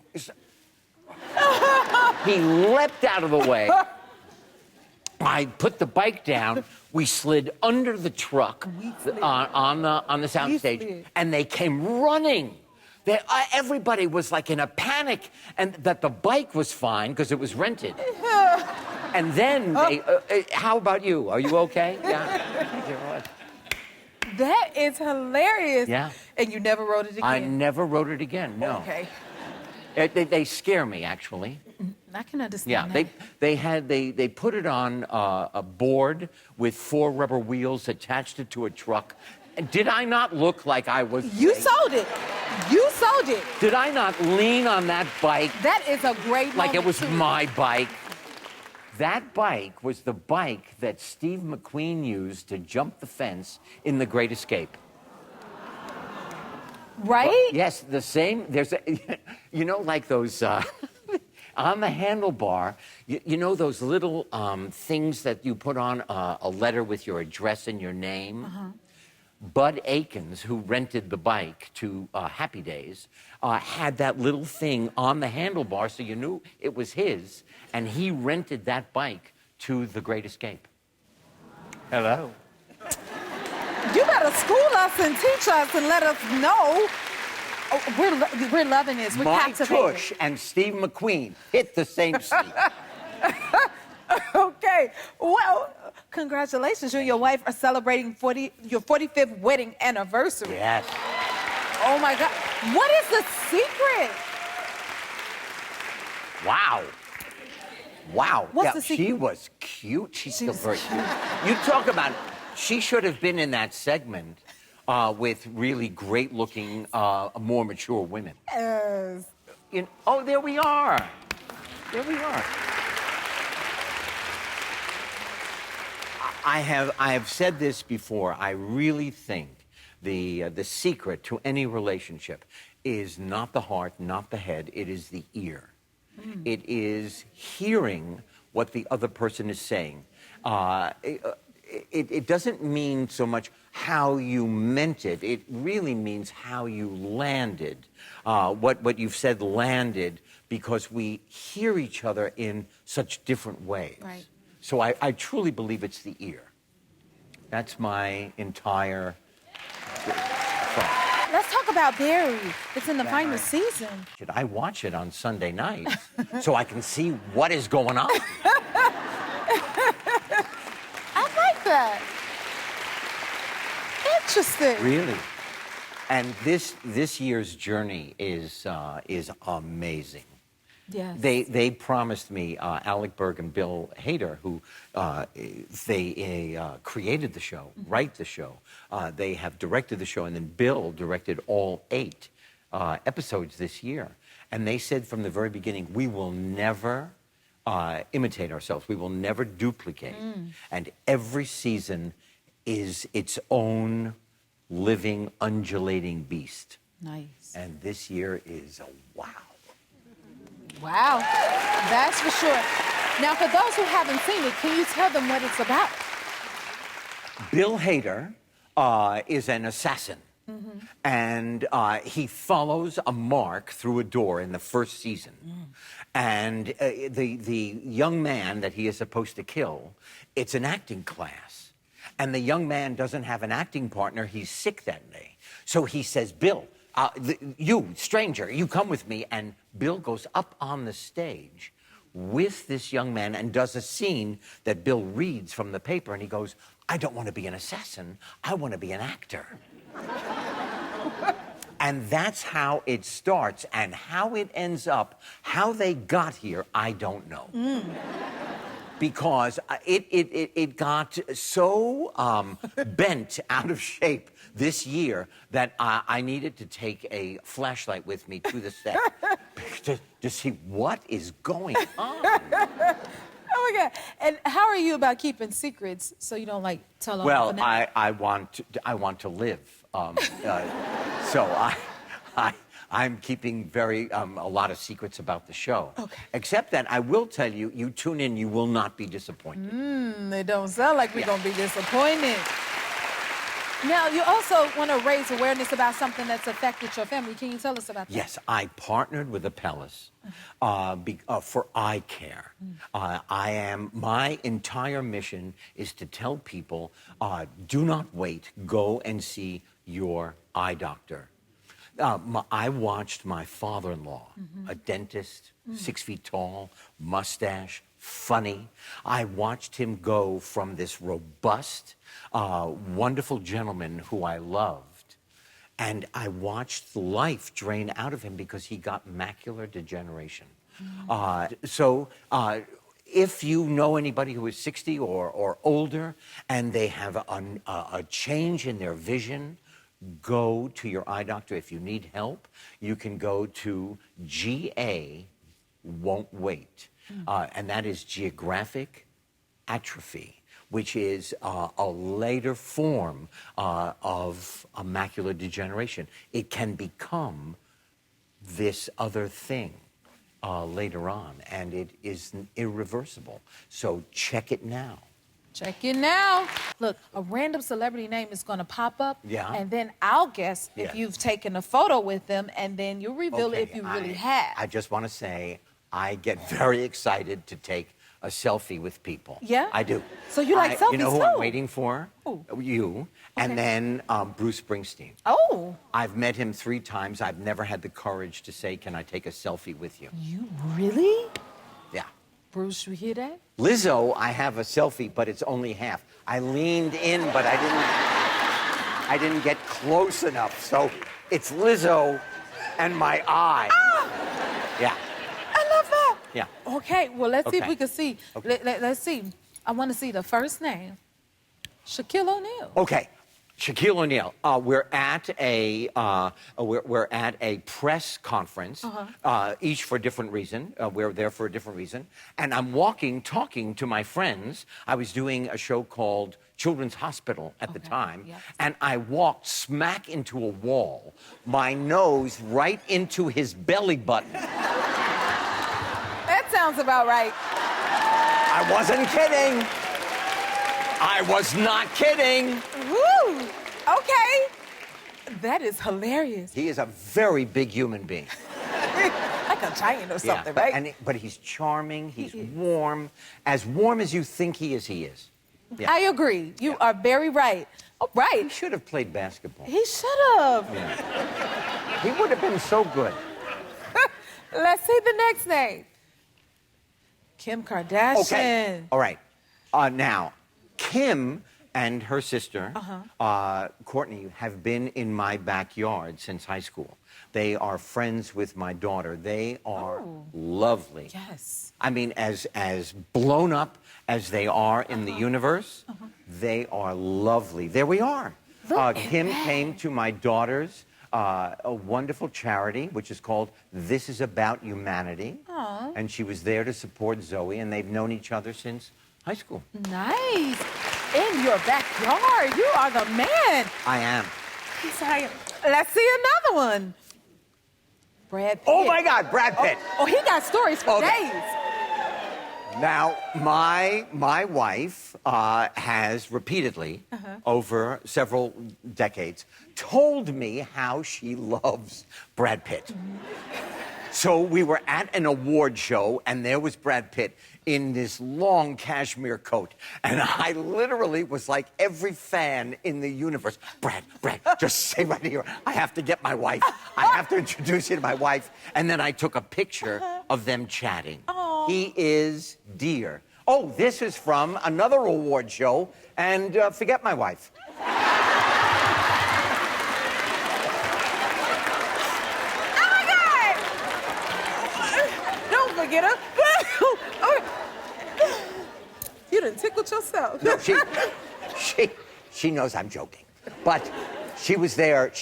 Speaker 14: he leapt out of the way. I put the bike down. We slid under the truck on the soundstage, and they came running. Everybody was like in a panic, and that the bike was fine because it was rented. And then how about you? Are you okay? Yeah.
Speaker 15: That is hilarious.
Speaker 14: Yeah.
Speaker 15: And you never rode it again?
Speaker 14: I never rode it again, no.
Speaker 15: Okay.
Speaker 14: They scare me, actually.
Speaker 15: I can understand
Speaker 14: Yeah,
Speaker 15: that.
Speaker 14: they put it on a board with 4 rubber wheels, attached it to a truck. And did I not look like I was...
Speaker 15: You sold it. You sold it.
Speaker 14: Did I not lean on that bike?
Speaker 15: That is a great
Speaker 14: Like it
Speaker 15: moment,
Speaker 14: was
Speaker 15: too.
Speaker 14: my bike. That bike was the bike that Steve McQueen used to jump the fence in The Great Escape.
Speaker 15: Right?
Speaker 14: Well, yes, the same. There's you know, like those... on the handlebar, you know those little things that you put on a letter with your address and your name? Bud Akins, who rented the bike to Happy Days, had that little thing on the handlebar so you knew it was his, and he rented that bike to The Great Escape. Hello.
Speaker 15: You better school us and teach us and let us know. Oh, we're loving this. We're
Speaker 14: Mike
Speaker 15: captivated.
Speaker 14: Tush and Steve McQueen hit the same seat.
Speaker 15: Okay. Well, congratulations. You and your wife are celebrating your 45th wedding anniversary.
Speaker 14: Yes.
Speaker 15: Oh, my God. What is the secret?
Speaker 14: Wow. Wow.
Speaker 15: What's
Speaker 14: yeah,
Speaker 15: the secret?
Speaker 14: She was cute. She's still very cute. You talk about, she should have been in that segment with really great-looking, more mature women.
Speaker 15: Yes.
Speaker 14: Oh, there we are. There we are. I have said this before. I really think the secret to any relationship is not the heart, not the head. It is the ear. It is hearing what the other person is saying. It doesn't mean so much how you meant it. It really means how you landed. What you've said landed because we hear each other in such different ways.
Speaker 15: Right.
Speaker 14: So I truly believe it's the ear. That's my entire thought.
Speaker 15: Let's talk about Barry. It's in the final season.
Speaker 14: Should I watch it on Sunday nights so I can see what is going on?
Speaker 15: I like that. Interesting.
Speaker 14: Really? And this year's journey is amazing.
Speaker 15: Yes.
Speaker 14: They promised me, Alec Berg and Bill Hader, who created the show, write the show. They have directed the show, and then Bill directed all 8 episodes this year. And they said from the very beginning, we will never imitate ourselves. We will never duplicate. And every season is its own living, undulating beast.
Speaker 15: Nice.
Speaker 14: And this year is a wow.
Speaker 15: Wow, that's for sure. Now, for those who haven't seen it, can you tell them what it's about?
Speaker 14: Bill Hader is an assassin, and he follows a mark through a door in the first season. And the young man that he is supposed to kill, it's an acting class. And the young man doesn't have an acting partner. He's sick that day. So he says, Bill, you, stranger, you come with me. And Bill goes up on the stage with this young man and does a scene that Bill reads from the paper. And he goes, I don't want to be an assassin. I want to be an actor. And that's how it starts. And how it ends up, how they got here, I don't know. Because it got so bent out of shape this year that I needed to take a flashlight with me to the set to see what is going on.
Speaker 15: Oh my God! And how are you about keeping secrets so you don't like tell them?
Speaker 14: Well, I want to live, so I'm keeping a lot of secrets about the show.
Speaker 15: Okay.
Speaker 14: Except that I will tell you, you tune in, you will not be disappointed.
Speaker 15: It don't sound like we're gonna be disappointed. Now, you also want to raise awareness about something that's affected your family. Can you tell us about that?
Speaker 14: Yes, I partnered with Apellis for eye care. My entire mission is to tell people, do not wait, go and see your eye doctor. I watched my father-in-law, a dentist, 6 feet tall, mustache, funny. I watched him go from this robust, wonderful gentleman who I loved, and I watched the life drain out of him because he got macular degeneration. If you know anybody who is 60 or older and they have a change in their vision, go to your eye doctor. If you need help, you can go to GA Won't Wait. And that is geographic atrophy, which is a later form of a macular degeneration. It can become this other thing later on, and it is irreversible. So check it now.
Speaker 15: Check it now. Look, a random celebrity name is going to pop up.
Speaker 14: Yeah.
Speaker 15: And then I'll guess if
Speaker 14: Yes.
Speaker 15: you've taken a photo with them, and then you'll reveal it if you really have.
Speaker 14: I just want to say, I get very excited to take a selfie with people.
Speaker 15: Yeah?
Speaker 14: I do.
Speaker 15: So you like selfies,
Speaker 14: You know who
Speaker 15: too?
Speaker 14: I'm waiting for?
Speaker 15: Who?
Speaker 14: You.
Speaker 15: Okay.
Speaker 14: And then Bruce Springsteen.
Speaker 15: Oh.
Speaker 14: I've met him 3 times. I've never had the courage to say, can I take a selfie with you?
Speaker 15: You really?
Speaker 14: Yeah.
Speaker 15: Bruce, you hear that?
Speaker 14: Lizzo, I have a selfie, but it's only half. I leaned in, but I didn't get close enough. So it's Lizzo and my eye. Yeah.
Speaker 15: I love that.
Speaker 14: Yeah.
Speaker 15: Okay, well, let's see if
Speaker 14: Okay.
Speaker 15: we can see.
Speaker 14: Okay.
Speaker 15: Let's see. I want to see the first name. Shaquille O'Neal.
Speaker 14: Okay, Shaquille O'Neal. We're at a press conference, each for a different reason. We're there for a different reason, and I'm talking to my friends. I was doing a show called Children's Hospital at the time, and I walked smack into a wall, my nose right into his belly button.
Speaker 15: That sounds about right.
Speaker 14: I wasn't kidding. I was not kidding.
Speaker 15: Woo! Okay. That is hilarious.
Speaker 14: He is a very big human being.
Speaker 15: Like a giant or something, right?
Speaker 14: But he's charming, he's warm. As warm as you think he is, he is. Yeah.
Speaker 15: I agree. You are very right. Oh, right.
Speaker 14: He should have played basketball.
Speaker 15: He should have.
Speaker 14: Yeah. He would have been so good.
Speaker 15: Let's see the next name. Kim Kardashian.
Speaker 14: Okay. All right. Now, Kim and her sister, Courtney, have been in my backyard since high school. They are friends with my daughter. They are lovely.
Speaker 15: Yes.
Speaker 14: I mean, as blown up as they are in the universe, they are lovely. There we are. Kim came to my daughter's a wonderful charity, which is called This Is About Humanity.
Speaker 15: Aww.
Speaker 14: And she was there to support Zoe, and they've known each other since high school.
Speaker 15: Nice. In your backyard. You are the man.
Speaker 14: I am.
Speaker 15: Let's see another one. Brad Pitt.
Speaker 14: Oh, my God, Brad Pitt.
Speaker 15: Oh, he got stories for days.
Speaker 14: Now, my wife has repeatedly, over several decades, told me how she loves Brad Pitt. So we were at an award show, and there was Brad Pitt in this long cashmere coat. And I literally was like every fan in the universe. Brad, just stay right here. I have to get my wife. I have to introduce you to my wife. And then I took a picture of them chatting. He is dear. Oh, this is from another award show, and forget my wife.
Speaker 2: to get up. You done tickled yourself.
Speaker 14: No, she knows I'm joking. But she was there,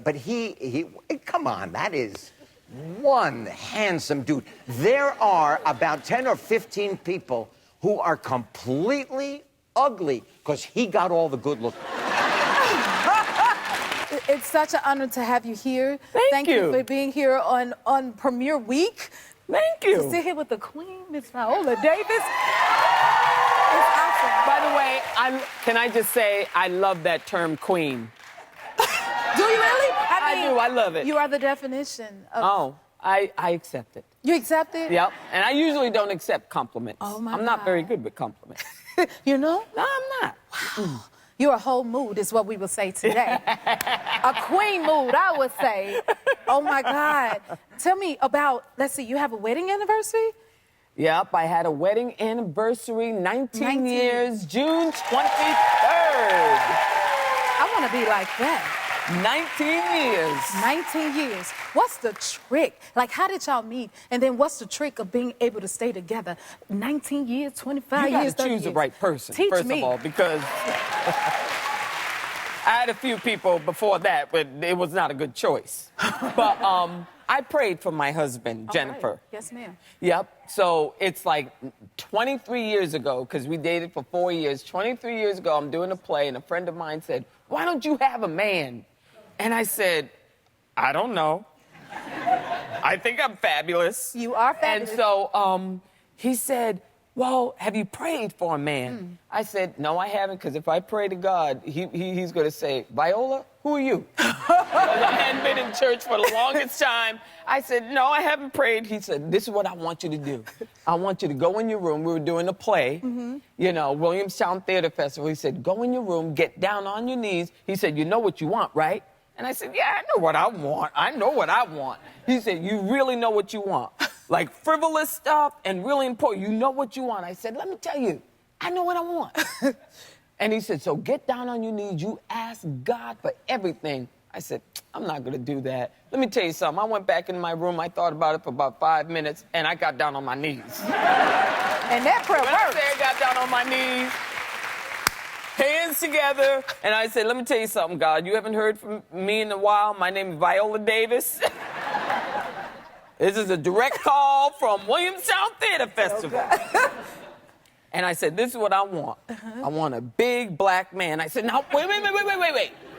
Speaker 14: but he, come on, that is one handsome dude. There are about 10 or 15 people who are completely ugly because he got all the good looks.
Speaker 15: It's such an honor to have you here.
Speaker 16: Thank you.
Speaker 15: For being here on premiere week.
Speaker 16: Thank you.
Speaker 15: To sit here with the queen, Miss Viola Davis. It's awesome.
Speaker 16: By the way, can I just say I love that term queen.
Speaker 15: Do you really?
Speaker 16: I do. I love it.
Speaker 15: You are the definition of...
Speaker 16: Oh, I accept it.
Speaker 15: You accept it?
Speaker 16: Yep. And I usually don't accept compliments.
Speaker 15: Oh, my
Speaker 16: I'm not very good with compliments.
Speaker 15: You know?
Speaker 16: No, I'm not.
Speaker 15: Wow. You're a whole mood, is what we would say today. A queen mood, I would say. Oh, my God. Tell me about, let's see, you have a wedding anniversary?
Speaker 16: Yep, I had a wedding anniversary, 19 years, June 23rd.
Speaker 15: I want to be like that.
Speaker 16: 19 years.
Speaker 15: 19 years. What's the trick? Like, how did y'all meet? And then what's the trick of being able to stay together? 19 years, 25
Speaker 16: you
Speaker 15: years, 30
Speaker 16: gotta choose
Speaker 15: years.
Speaker 16: the right person,
Speaker 15: Teach
Speaker 16: first
Speaker 15: me.
Speaker 16: of all, because I had a few people before that, but it was not a good choice. But I prayed for my husband, Jennifer.
Speaker 15: Right. Yes, ma'am.
Speaker 16: Yep. So it's like 23 years ago, because we dated for 4 years. 23 years ago, I'm doing a play, and a friend of mine said, "Why don't you have a man?" And I said, "I don't know. I think I'm fabulous."
Speaker 15: You are fabulous.
Speaker 16: And so he said, "Well, have you prayed for a man?" I said, "No, I haven't, because if I pray to God, he's going to say, 'Viola, who are you?'" Because I hadn't been in church for the longest time. I said, "No, I haven't prayed." He said, "This is what I want you to do. I want you to go in your room." We were doing a play, you know, Williamstown Theater Festival. He said, "Go in your room, get down on your knees." He said, "You know what you want, right?" And I said, "Yeah, I know what I want. I know what I want." He said, "You really know what you want? Like frivolous stuff and really important. You know what you want." I said, "Let me tell you, I know what I want." And he said, "So get down on your knees. You ask God for everything." I said, "I'm not going to do that. Let me tell you something. I went back in my room. I thought about it for about 5 minutes, and I got down on my knees.
Speaker 15: And that prayer
Speaker 16: When
Speaker 15: works.
Speaker 16: I say I got down on my knees, hands together, and I said, 'Let me tell you something, God. You haven't heard from me in a while. My name is Viola Davis. This is a direct call from Williamstown Theater Festival.' And I said, 'This is what I want. I want a big black man.' I said, 'Now, wait.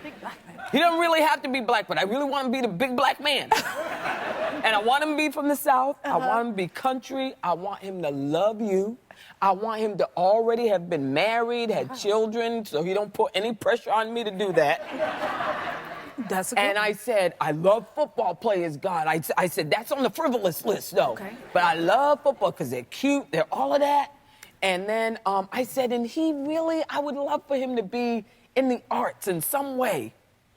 Speaker 15: Big black man.
Speaker 16: He doesn't really have to be black, but I really want him to be the big black man. And I want him to be from the South. I want him to be country. I want him to love you. I want him to already have been married, had children, so he don't put any pressure on me to do that.'
Speaker 15: That's a good
Speaker 16: And I said, 'I love football players, God.' I said, 'That's on the frivolous list, though.
Speaker 15: Okay.
Speaker 16: But I love football because they're cute, they're all of that.' And then I said, 'And I would love for him to be in the arts in some way.'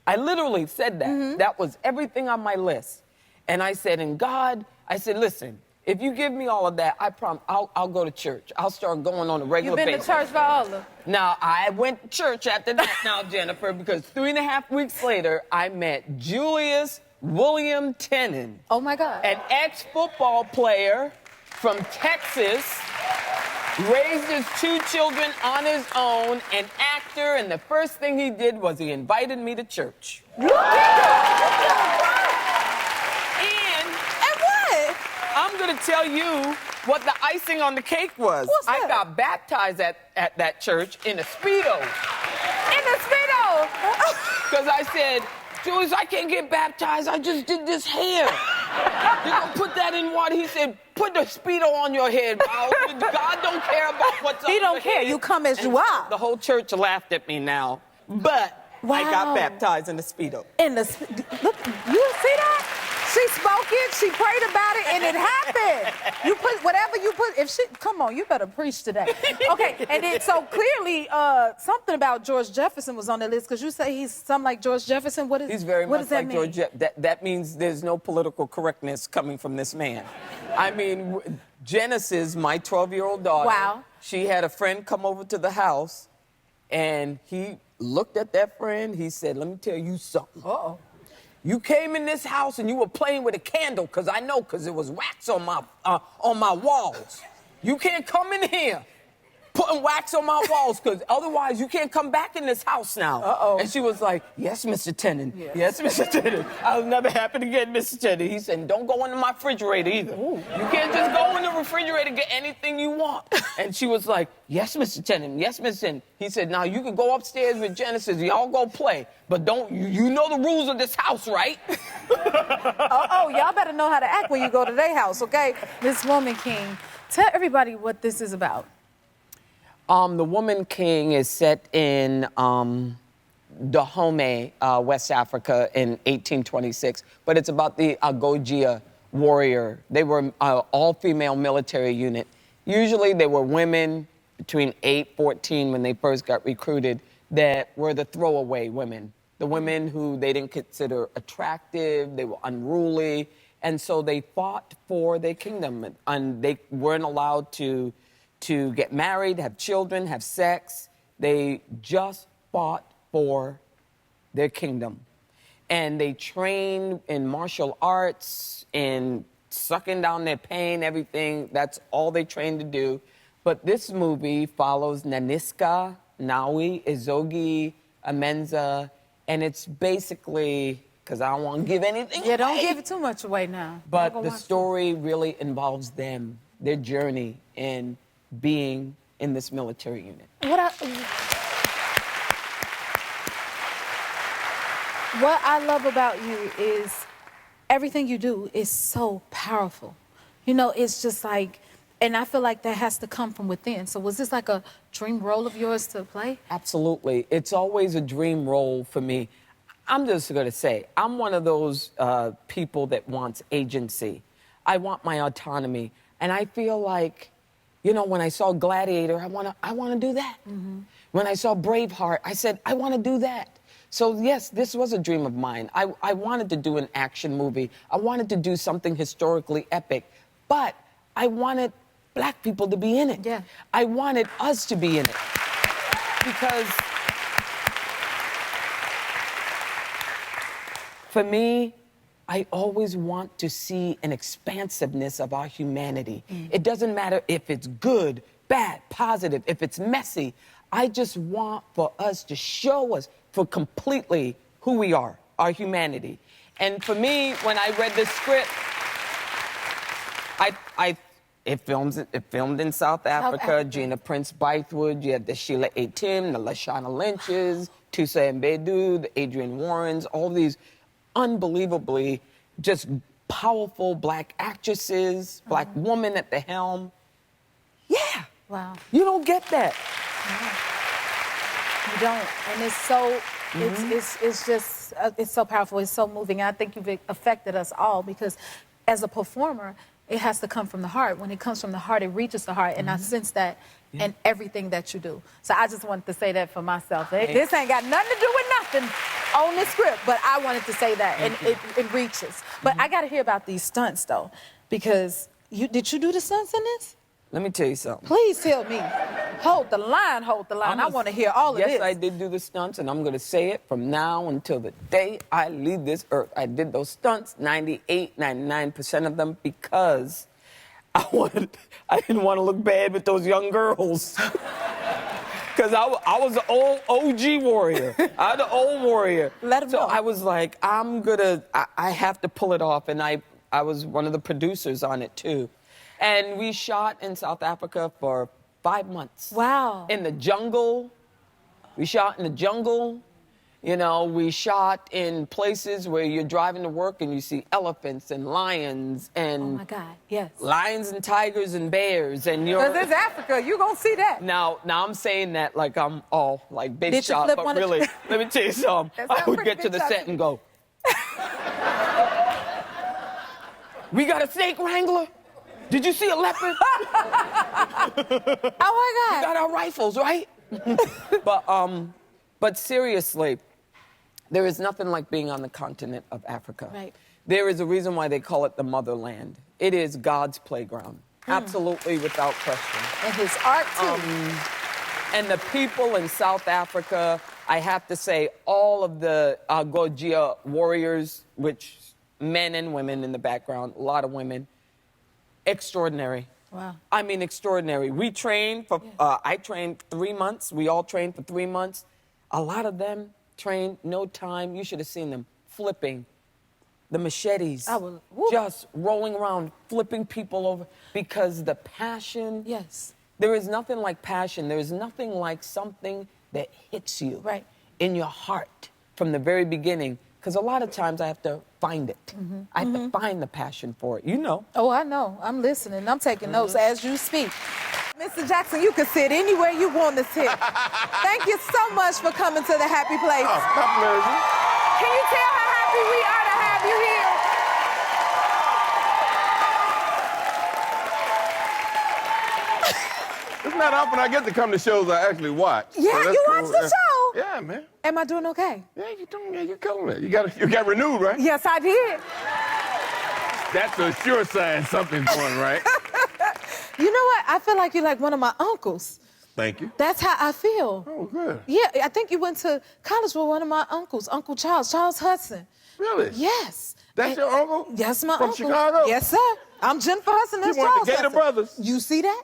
Speaker 16: I literally said that. That was everything on my list. And I said, 'And God,' I said, 'Listen, if you give me all of that, I promise I'll go to church. I'll start going on a regular
Speaker 15: You've been
Speaker 16: basis.'
Speaker 15: to church, Viola?
Speaker 16: Now, I went to church after that now, Jennifer, because 3.5 weeks later, I met Julius William Tennant.
Speaker 15: Oh, my God.
Speaker 16: An ex-football player from Texas, raised his 2 children on his own, an actor, and the first thing he did was he invited me to church.
Speaker 15: And what?
Speaker 16: I'm going to tell you what the icing on the cake was.
Speaker 15: What's that?
Speaker 16: I got baptized at that church in a Speedo.
Speaker 15: In the Speedo?
Speaker 16: Because I said, "Julius, I can't get baptized. I just did this hair. You gonna put that in water?" He said, "Put the Speedo on your head, Val. God don't care about what's on
Speaker 15: He
Speaker 16: your
Speaker 15: don't care.
Speaker 16: head."
Speaker 15: You come as
Speaker 16: And
Speaker 15: you are.
Speaker 16: The whole church laughed at me now. But I got baptized in the Speedo.
Speaker 15: Look, you see that? She spoke it, she prayed about it, and it happened. You put whatever you put. Come on, you better preach today. Okay, and then so clearly something about George Jefferson was on the list because you say he's something like George Jefferson.
Speaker 16: He's very
Speaker 15: what
Speaker 16: much
Speaker 15: does that
Speaker 16: like
Speaker 15: mean?
Speaker 16: George. That means there's no political correctness coming from this man. I mean, Genesis, my 12-year-old daughter.
Speaker 15: Wow.
Speaker 16: She had a friend come over to the house, and he looked at that friend. He said, "Let me tell you something."
Speaker 15: Uh-oh.
Speaker 16: you came in this house and you were playing with a candle, because I know, because there was wax on my walls. You can't come in here putting wax on my walls, because otherwise you can't come back in this house now.
Speaker 5: Uh-oh.
Speaker 16: And she was like, yes, Mr. Tennant. Yes, Mr. Tennant. I'll never happen again, Mr. Tennant. He said, don't go into my refrigerator either. Ooh. You can't just go in the refrigerator and get anything you want. And she was like, yes, Mr. Tennant. Yes, Mr. Tennant. He said, now you can go upstairs with Genesis. Y'all go play. But don't, you know the rules of this house, right?
Speaker 15: Y'all better know how to act when you go to their house, okay? This Woman King, tell everybody what this is about.
Speaker 16: The Woman King is set in Dahomey, West Africa in 1826, but it's about the Agojia warrior. They were an all-female military unit. Usually they were women between 8, 14 when they first got recruited that were the throwaway women. The women who they didn't consider attractive, they were unruly, and so they fought for their kingdom, and they weren't allowed to get married, have children, have sex. They just fought for their kingdom. And they trained in martial arts, in sucking down their pain, everything. That's all they trained to do. But this movie follows Naniska, Nawi, Izogi, Amenza, and it's basically, because I don't want to give anything away.
Speaker 15: Don't give it too much away now.
Speaker 16: But the story really involves them, their journey in being in this military unit.
Speaker 15: What I love about you is everything you do is so powerful. You know, it's just like, and I feel like that has to come from within. So was this like a dream role of yours to play?
Speaker 16: Absolutely. It's always a dream role for me. I'm just going to say, I'm one of those people that wants agency. I want my autonomy. And I feel like, you know, when I saw Gladiator, I want to do that. Mm-hmm. When I saw Braveheart, I said, I want to do that. So yes, this was a dream of mine. I wanted to do an action movie. I wanted to do something historically epic, but I wanted Black people to be in it. Yeah. I wanted us to be in it. Because for me, I always want to see an expansiveness of our humanity. It doesn't matter if it's good, bad, positive, if it's messy. I just want for us to show us for completely who we are, our humanity. And for me, when I read the script, it filmed in South Africa. Gina Prince Bythewood, you had the Sheila A. Tim, the Lashana Lynches, Tusa Mbedu, the Adrian Warrens, all these unbelievably just powerful Black actresses, Black woman at the helm. Yeah.
Speaker 15: Wow.
Speaker 16: You don't get that.
Speaker 15: No. You don't. And it's so, it's just, it's so powerful. It's so moving. I think you've affected us all because as a performer, it has to come from the heart. When it comes from the heart, it reaches the heart. And I sense that in everything that you do. So I just wanted to say that for myself. This ain't got nothing to do with nothing on the script, but I wanted to say that, and it reaches. But I got to hear about these stunts, though, because did you do the stunts in this?
Speaker 16: Let me tell you something.
Speaker 15: Please tell me. Hold the line, hold the line. I want to hear all of this.
Speaker 16: Yes, I did do the stunts, and I'm going to say it from now until the day I leave this earth. I did those stunts, 98, 99% of them, because I didn't want to look bad with those young girls. Because I was the old OG warrior. I'm the old warrior.
Speaker 15: Let them know.
Speaker 16: I was like, I have to pull it off, and I was one of the producers on it, too. And we shot in South Africa for 5 months.
Speaker 15: Wow.
Speaker 16: In the jungle. We shot in the jungle. You know, we shot in places where you're driving to work and you see elephants and lions and...
Speaker 15: Oh, my God, yes.
Speaker 16: Lions and tigers and bears and you're...
Speaker 15: Because it's Africa, you're going to see that.
Speaker 16: Now I'm saying that like I'm all like big
Speaker 15: Did
Speaker 16: shot,
Speaker 15: you flip
Speaker 16: but
Speaker 15: one
Speaker 16: really, let me tell you something. I would get to the set and go... We got a snake wrangler? Did you see a leopard?
Speaker 15: Oh, my God.
Speaker 16: We got our rifles, right? But seriously, there is nothing like being on the continent of Africa.
Speaker 15: Right.
Speaker 16: There is a reason why they call it the motherland. It is God's playground, absolutely without question.
Speaker 15: And his art, too.
Speaker 16: And the people in South Africa, I have to say, all of the Gojira warriors, which men and women in the background, a lot of women, extraordinary.
Speaker 15: Wow.
Speaker 16: I mean, extraordinary. We trained for, I trained 3 months. We all trained for 3 months. A lot of them trained no time. You should have seen them flipping the machetes, just rolling around, flipping people over, because the passion.
Speaker 15: Yes.
Speaker 16: There is nothing like passion. There is nothing like something that hits you in your heart from the very beginning. Because a lot of times I have to find it. I have to find the passion for it. You know.
Speaker 15: Oh, I know. I'm listening. I'm taking notes as you speak. Mr. Jackson, you can sit anywhere you want to sit. Thank you so much for coming to the happy place.
Speaker 1: Oh, my pleasure.
Speaker 15: Can you tell how happy we are to have you here?
Speaker 1: It's not often I get to come to shows I actually watch.
Speaker 15: Yeah,
Speaker 1: so
Speaker 15: you watch the show?
Speaker 1: Yeah, man.
Speaker 15: Am I doing okay?
Speaker 1: Yeah, you're killing it. You got renewed, right?
Speaker 15: Yes, I did.
Speaker 1: That's a sure sign something's going right.
Speaker 15: You know what? I feel like you're like one of my uncles.
Speaker 1: Thank you.
Speaker 15: That's how I feel.
Speaker 1: Oh, good.
Speaker 15: Yeah, I think you went to college with one of my uncles, Uncle Charles Hudson.
Speaker 1: Really?
Speaker 15: Yes.
Speaker 1: That's your uncle?
Speaker 15: Yes, my
Speaker 1: From
Speaker 15: uncle.
Speaker 1: Chicago?
Speaker 15: Yes, sir. I'm Jennifer Hudson. That's
Speaker 1: He went
Speaker 15: Charles
Speaker 1: to Gator
Speaker 15: Hudson.
Speaker 1: Brothers.
Speaker 15: You see that?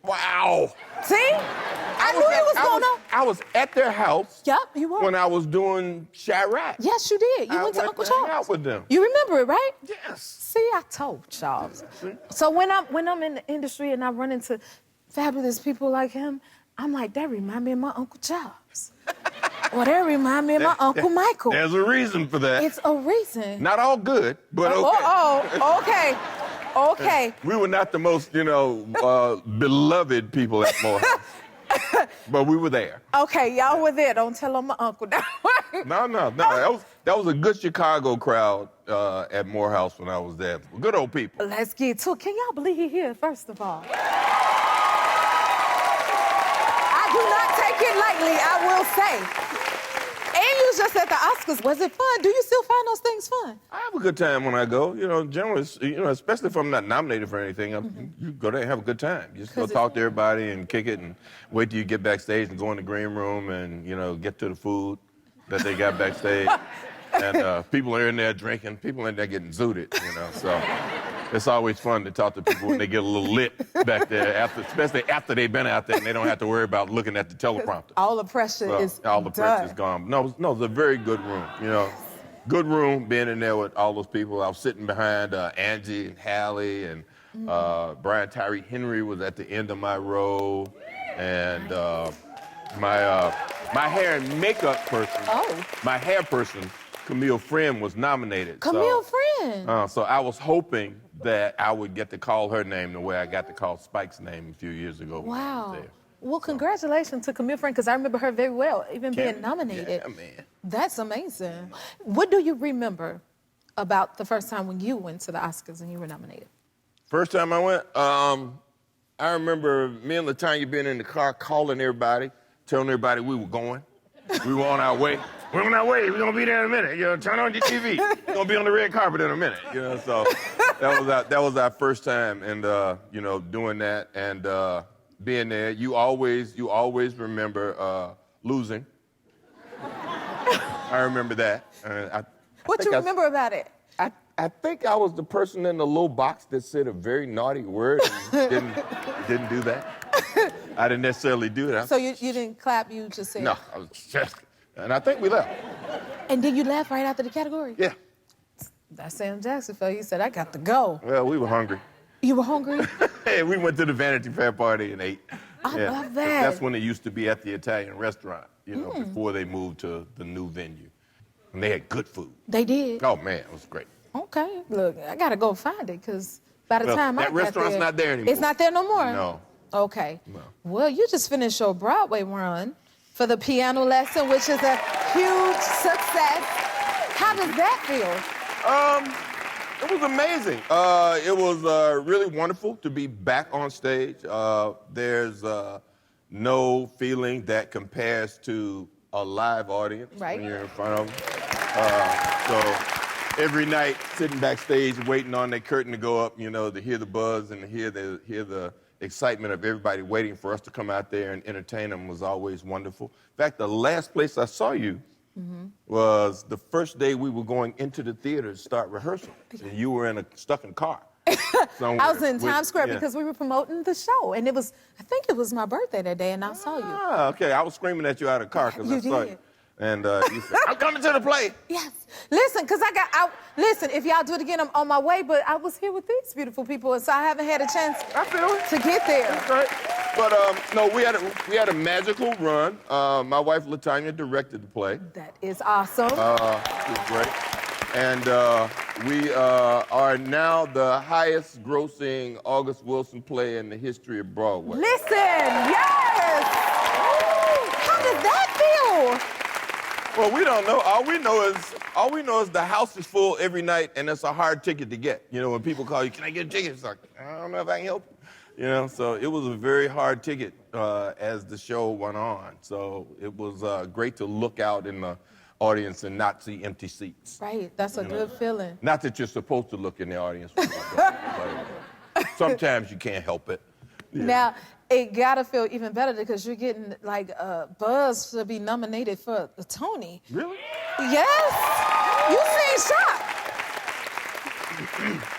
Speaker 1: Wow.
Speaker 15: See? I knew you was going to.
Speaker 1: I was at their house.
Speaker 15: Yep, you were.
Speaker 1: When I was doing Chirac.
Speaker 15: Yes, you did. You went to Uncle Charles.
Speaker 1: Hang out with them.
Speaker 15: You remember it, right?
Speaker 1: Yes.
Speaker 15: See, I told Charles. So when I'm in the industry and I run into fabulous people like him, I'm like, that remind me of my Uncle Charles. Or that remind me of my Uncle Michael.
Speaker 1: There's a reason for that.
Speaker 15: It's a reason.
Speaker 1: Not all good, but okay.
Speaker 15: Okay. Okay.
Speaker 1: We were not the most, beloved people at Morehouse. But we were there.
Speaker 15: Okay, y'all were there. Don't tell on my uncle that way.
Speaker 1: No. That was a good Chicago crowd at Morehouse when I was there. Good old people.
Speaker 15: Let's get to it. Can y'all believe he here, first of all? I do not take it lightly, I will say. And you was just at the Oscars. Was it fun? Do you still find those things fun?
Speaker 1: I have a good time when I go. Generally, especially if I'm not nominated for anything, you go there and have a good time. You just go talk to everybody and kick it and wait till you get backstage and go in the green room and, get to the food that they got backstage. And people are in there drinking. People in there getting zooted, So it's always fun to talk to people when they get a little lit back there, especially after they've been out there and they don't have to worry about looking at the teleprompter.
Speaker 15: All the pressure is
Speaker 1: all the pressure's gone. No, it's a very good room, Good room, being in there with all those people. I was sitting behind Angie and Hallie and Brian Tyree Henry was at the end of my row. And my hair and makeup person, my hair person, Camille Friend, was nominated.
Speaker 15: Camille Friend?
Speaker 1: So I was hoping that I would get to call her name the way I got to call Spike's name a few years ago.
Speaker 15: Wow. Well, congratulations to Camille Friend, because I remember her very well, even being nominated.
Speaker 1: Yeah, man.
Speaker 15: That's amazing. What do you remember about the first time when you went to the Oscars and you were nominated?
Speaker 1: First time I went, I remember me and LaTanya being in the car calling everybody, telling everybody we were going. We were on our way. We're on our way. We're going to be there in a minute. Turn on your TV. We're going to be on the red carpet in a minute. So that was our first time and, doing that and being there. You always remember losing. I remember that.
Speaker 15: What do you remember about it?
Speaker 1: I think I was the person in the little box that said a very naughty word and didn't do that. I didn't necessarily do that.
Speaker 15: So you didn't clap, you just said?
Speaker 1: No, I was just, and I think we left.
Speaker 15: And did you laugh right after the category?
Speaker 1: Yeah.
Speaker 15: That's Sam Jackson fella. He said, I got to go.
Speaker 1: Well, we were hungry.
Speaker 15: You were hungry?
Speaker 1: Hey, we went to the Vanity Fair party and ate.
Speaker 15: I love that.
Speaker 1: That's when it used to be at the Italian restaurant, before they moved to the new venue. And they had good food.
Speaker 15: They did?
Speaker 1: Oh, man, it was great.
Speaker 15: Okay, look, I got to go find it, because by the time I got there...
Speaker 1: That restaurant's not there anymore.
Speaker 15: It's not there no more?
Speaker 1: No.
Speaker 15: Okay.
Speaker 1: No.
Speaker 15: Well, you just finished your Broadway run for The Piano Lesson, which is a huge success. How does that feel?
Speaker 1: It was amazing. It was really wonderful to be back on stage. There's no feeling that compares to a live audience when you're in front of them. So every night, sitting backstage, waiting on that curtain to go up, to hear the buzz and to hear the excitement of everybody waiting for us to come out there and entertain them was always wonderful. In fact, the last place I saw you was the first day we were going into the theater to start rehearsal. And you were stuck in a car.
Speaker 15: I was in Times Square
Speaker 1: yeah.
Speaker 15: because we were promoting the show, and I think it was my birthday that day, and I saw you.
Speaker 1: Ah, okay. I was screaming at you out of the car because I saw you. And you said, I'm coming to the play.
Speaker 15: Yes. Listen, because listen, if y'all do it again, I'm on my way, but I was here with these beautiful people, and so I haven't had a chance to get there.
Speaker 1: That's right. But no, we had a magical run. My wife, LaTanya, directed the play.
Speaker 15: That is awesome.
Speaker 1: It was great. And we are now the highest grossing August Wilson play in the history of Broadway.
Speaker 15: Listen, yes! How does that feel?
Speaker 1: Well, we don't know. All we know is the house is full every night, and it's a hard ticket to get. You know, when people call you, can I get a ticket? It's like, I don't know if I can help you. You know, so it was a very hard ticket as the show went on. So it was great to look out in the audience and not see empty seats.
Speaker 15: Right, that's a good feeling.
Speaker 1: Not that you're supposed to look in the audience, but sometimes you can't help it. Yeah.
Speaker 15: Now, it gotta feel even better because you're getting like buzz to be nominated for the Tony.
Speaker 1: Really?
Speaker 15: Yes. You seem shocked.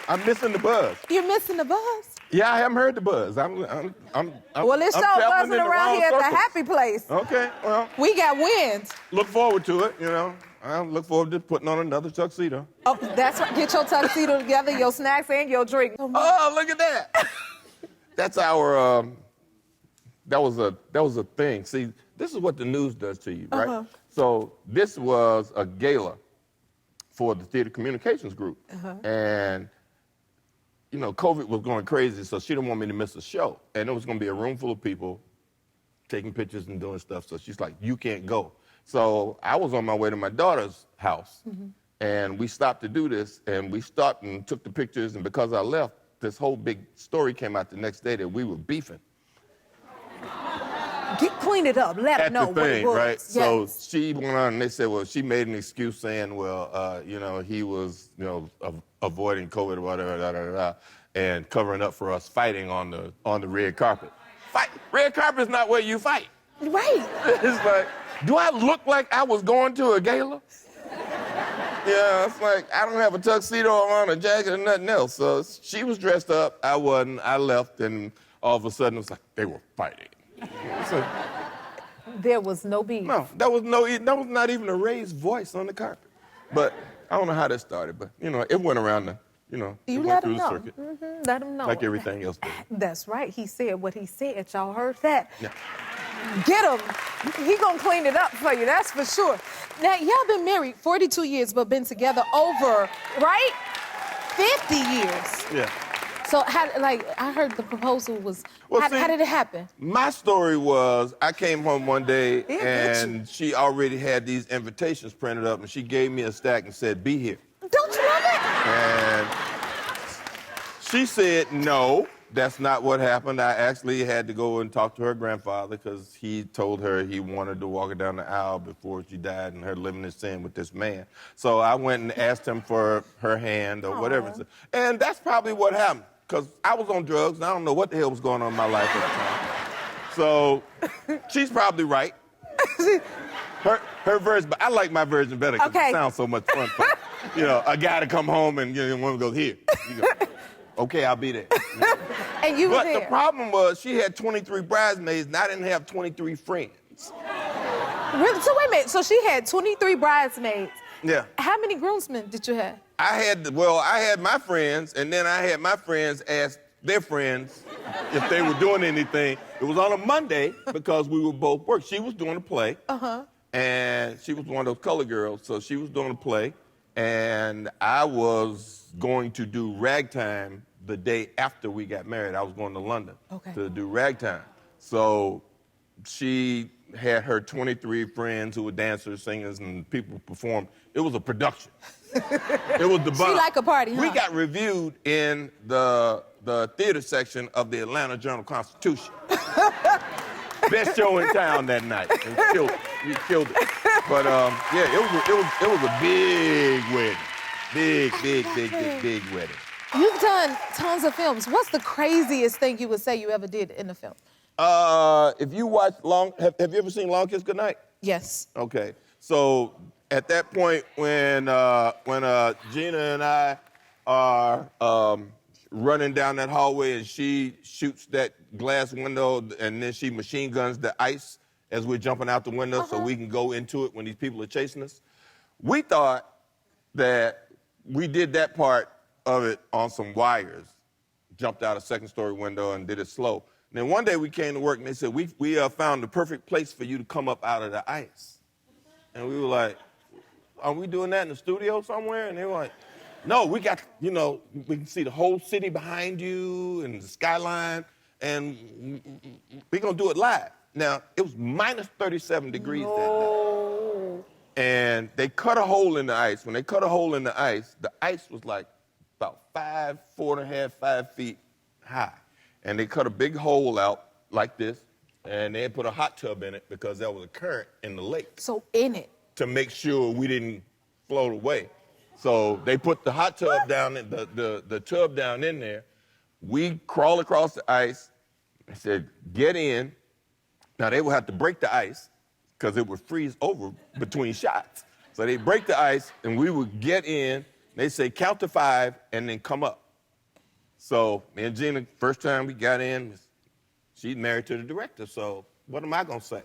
Speaker 1: I'm missing the buzz.
Speaker 15: You're missing the buzz.
Speaker 1: Yeah, I haven't heard the buzz. I'm
Speaker 15: Well, it's
Speaker 1: I'm
Speaker 15: all
Speaker 1: traveling
Speaker 15: buzzing
Speaker 1: in the
Speaker 15: around
Speaker 1: wrong
Speaker 15: here at the
Speaker 1: circles.
Speaker 15: happy place.
Speaker 1: Okay, well.
Speaker 15: We got wins.
Speaker 1: Look forward to it, you know. I look forward to putting on another tuxedo.
Speaker 15: Oh, that's right. Get your tuxedo together, your snacks, and your drink.
Speaker 1: Oh, look at that. That's our, that was a thing. See, this is what the news does to you, right? So this was a gala for the Theater Communications Group. And, you know, COVID was going crazy, so she didn't want me to miss a show. And it was going to be a room full of people taking pictures and doing stuff. So she's like, you can't go. So I was on my way to my daughter's house, and we stopped to do this, and we stopped and took the pictures, and because I left, this whole big story came out the next day that we were beefing.
Speaker 15: Clean it up. Let them know
Speaker 1: At the thing,
Speaker 15: what it was.
Speaker 1: right?
Speaker 15: Yes.
Speaker 1: So she went on, and they said, well, she made an excuse saying, well, you know, he was, you know, avoiding COVID or whatever, and covering up for us fighting on the red carpet. Fight. Red carpet is not where you fight.
Speaker 15: Right.
Speaker 1: It's like, do I look like I was going to a gala? Yeah, it's like, I don't have a tuxedo on, a jacket, or nothing else. So she was dressed up, I wasn't, I left, and all of a sudden it was like, they were fighting. So,
Speaker 15: there was no beef.
Speaker 1: no, that was not even a raised voice on the carpet. But I don't know how that started, but, you know, it went around the, you know, it
Speaker 15: You
Speaker 1: went
Speaker 15: let
Speaker 1: through
Speaker 15: him
Speaker 1: the
Speaker 15: know.
Speaker 1: circuit.
Speaker 15: Let him know.
Speaker 1: Like everything else did.
Speaker 15: That's right. He said what he said. Y'all heard that?
Speaker 1: Yeah.
Speaker 15: Get him. He gonna clean it up for you. That's for sure. Now y'all been married 42 years, but been together over, right? 50 years.
Speaker 1: Yeah.
Speaker 15: So how, like, I heard the proposal was.
Speaker 1: Well,
Speaker 15: how
Speaker 1: see,
Speaker 15: did it happen?
Speaker 1: My story was, I came home one day and she already had these invitations printed up, and she gave me a stack and said, be here.
Speaker 15: Don't you love it?
Speaker 1: And she said, no, that's not what happened. I actually had to go and talk to her grandfather because he told her he wanted to walk her down the aisle before she died and her living in sin with this man. So I went and asked him for her hand or whatever. And that's probably what happened because I was on drugs and I don't know what the hell was going on in my life at the time. So she's probably right. Her version, but I like my version better because it sounds so much fun. You know, a guy to come home and one goes, here. You go, okay, I'll be there. You know?
Speaker 15: And you were
Speaker 1: But
Speaker 15: there.
Speaker 1: the problem was she had 23 bridesmaids and I didn't have 23 friends.
Speaker 15: Really? So wait a minute. So she had 23 bridesmaids.
Speaker 1: Yeah.
Speaker 15: How many groomsmen did you have?
Speaker 1: I had my friends, and then I had my friends ask their friends if they were doing anything. It was on a Monday because we were both working. She was doing a play. And she was one of those color girls, so she was doing a play. And I was going to do ragtime the day after we got married. I was going to London to do ragtime. So she had her 23 friends who were dancers, singers, and people who performed. It was a production. It was the bomb.
Speaker 15: She like a party, huh?
Speaker 1: We got reviewed in the theater section of the Atlanta Journal-Constitution. Best show in town that night. And we killed it. But yeah, it was a big wedding. Big wedding.
Speaker 15: You've done tons of films. What's the craziest thing you would say you ever did in a film?
Speaker 1: If you watch have you ever seen Long Kiss Goodnight?
Speaker 15: Yes.
Speaker 1: Okay. So at that point when Gina and I are running down that hallway and she shoots that glass window and then she machine guns the ice as we're jumping out the window so we can go into it when these people are chasing us. We thought that we did that part of it on some wires, jumped out a second-story window and did it slow. And then one day we came to work and they said, we found the perfect place for you to come up out of the ice. And we were like, are we doing that in the studio somewhere? And they were like, no, we got, we can see the whole city behind you and the skyline, and we're going to do it live. Now, it was minus 37 degrees that night. And they cut a hole in the ice. When they cut a hole in the ice was like about 4.5, 5 feet high. And they cut a big hole out like this, and they had put a hot tub in it because there was a current in the lake.
Speaker 15: So in it?
Speaker 1: To make sure we didn't float away. So they put the hot tub down, the tub down in there. We crawl across the ice. They said, get in. Now they would have to break the ice because it would freeze over between shots. So they break the ice and we would get in. They say, count to 5 and then come up. So me and Gina, first time we got in, she's married to the director, so what am I gonna say?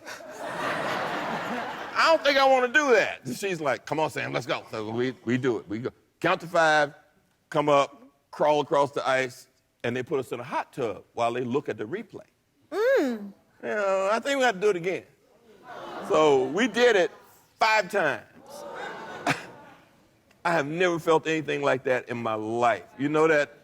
Speaker 1: I don't think I want to do that. And she's like, come on, Sam, let's go. So we do it. We go. Count to 5, come up, crawl across the ice, and they put us in a hot tub while they look at the replay. I think we have to do it again. So we did it 5 times. I have never felt anything like that in my life. You know that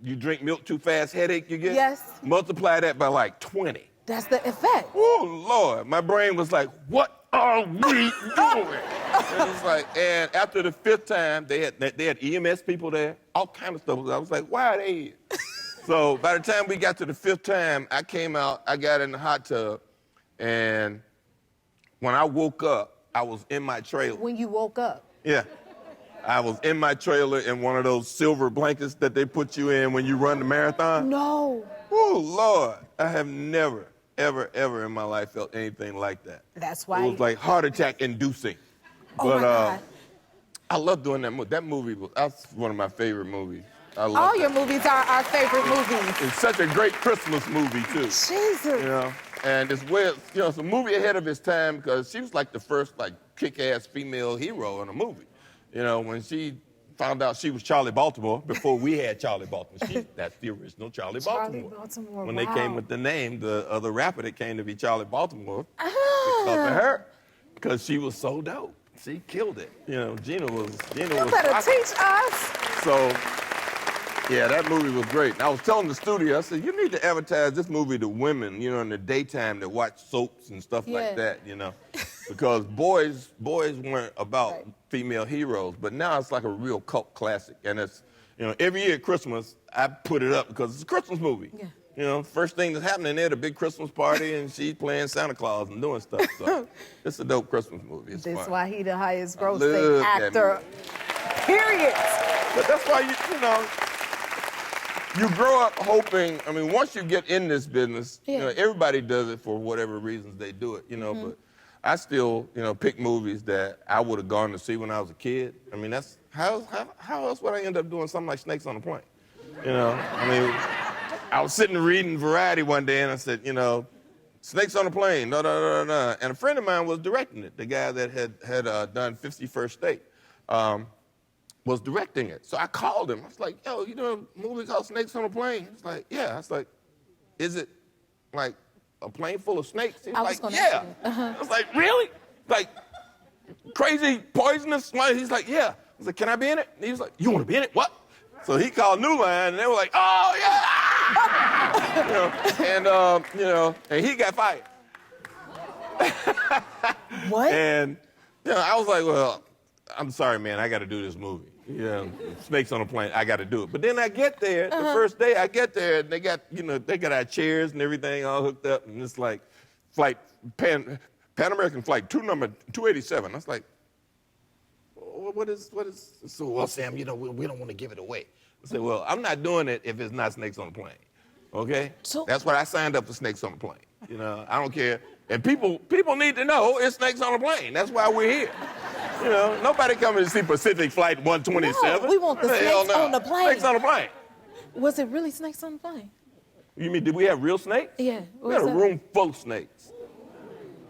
Speaker 1: you drink milk too fast headache you get?
Speaker 15: Yes.
Speaker 1: Multiply that by like 20.
Speaker 15: That's the effect.
Speaker 1: Oh, Lord. My brain was like, what are we doing? And it's like, and after the 5th time, they had EMS people there, all kind of stuff. I was like, why are they here? So by the time we got to the 5th time, I came out, I got in the hot tub, and when I woke up, I was in my trailer.
Speaker 15: When you woke up?
Speaker 1: Yeah. I was in my trailer in one of those silver blankets that they put you in when you run the marathon.
Speaker 15: No.
Speaker 1: Oh, Lord. I have never, ever, ever in my life felt anything like that.
Speaker 15: That's why.
Speaker 1: It was like heart attack inducing.
Speaker 15: Oh, my God.
Speaker 1: I love doing that movie. That movie that's one of my favorite movies. I love
Speaker 15: All
Speaker 1: that.
Speaker 15: your movies are our favorite movies.
Speaker 1: It's such a great Christmas movie, too.
Speaker 15: Jesus.
Speaker 1: And it's where, it's a movie ahead of its time because she was like the first, like, kick-ass female hero in a movie. When she found out she was Charlie Baltimore before we had Charlie Baltimore. That's the original Charlie Baltimore. When they came with the name, the other rapper that came to be Charlie Baltimore, because of her, because she was so dope. She killed it. Gina was. You
Speaker 15: better teach us.
Speaker 1: So, yeah, that movie was great. And I was telling the studio, I said, you need to advertise this movie to women, in the daytime that watch soaps and stuff like that, because boys weren't about female heroes, but now it's like a real cult classic. And it's, every year at Christmas, I put it up because it's a Christmas movie. Yeah. First thing that's happening there, the big Christmas party, and she's playing Santa Claus and doing stuff. So it's a dope Christmas movie. It's
Speaker 15: That's
Speaker 1: fun.
Speaker 15: why he the highest grossing actor. Period.
Speaker 1: But that's why you grow up hoping. I mean, once you get in this business, everybody does it for whatever reasons they do it. But I still, pick movies that I would have gone to see when I was a kid. I mean, that's how else would I end up doing something like Snakes on a Plane? I mean, I was sitting reading Variety one day and I said, Snakes on a Plane, And a friend of mine was directing it. The guy that had done 51st State was directing it. So I called him. I was like, yo, you know a movie called Snakes on a Plane? He's like, yeah. I was like, is it like a plane full of snakes? He's like, yeah. I was like, really? Like crazy, poisonous snakes? He's like, yeah. I was like, can I be in it? And he was like, you want to be in it? What? So he called New Line, and they were like, oh, yeah! And he got fired.
Speaker 15: What?
Speaker 1: And, I was like, well, I'm sorry, man, I got to do this movie. Snakes on a Plane, I got to do it. But then I get there, the first day I get there, and they got our chairs and everything all hooked up, and it's like Pan American flight, number 287. I was like, what is, so, well, Sam, we don't want to give it away. I said, well, I'm not doing it if it's not snakes on the plane. Okay?
Speaker 15: So-
Speaker 1: That's what I signed up for, snakes on the plane. You know, I don't care. And people need to know it's snakes on the plane. That's why we're here. You know, nobody coming to see Pacific Flight 127.
Speaker 15: No, we want the
Speaker 1: Hell
Speaker 15: snakes
Speaker 1: no.
Speaker 15: on the plane.
Speaker 1: Snakes on the plane.
Speaker 15: Was it really snakes on the plane?
Speaker 1: You mean, did we have real snakes?
Speaker 15: Yeah.
Speaker 1: We had a room full of snakes.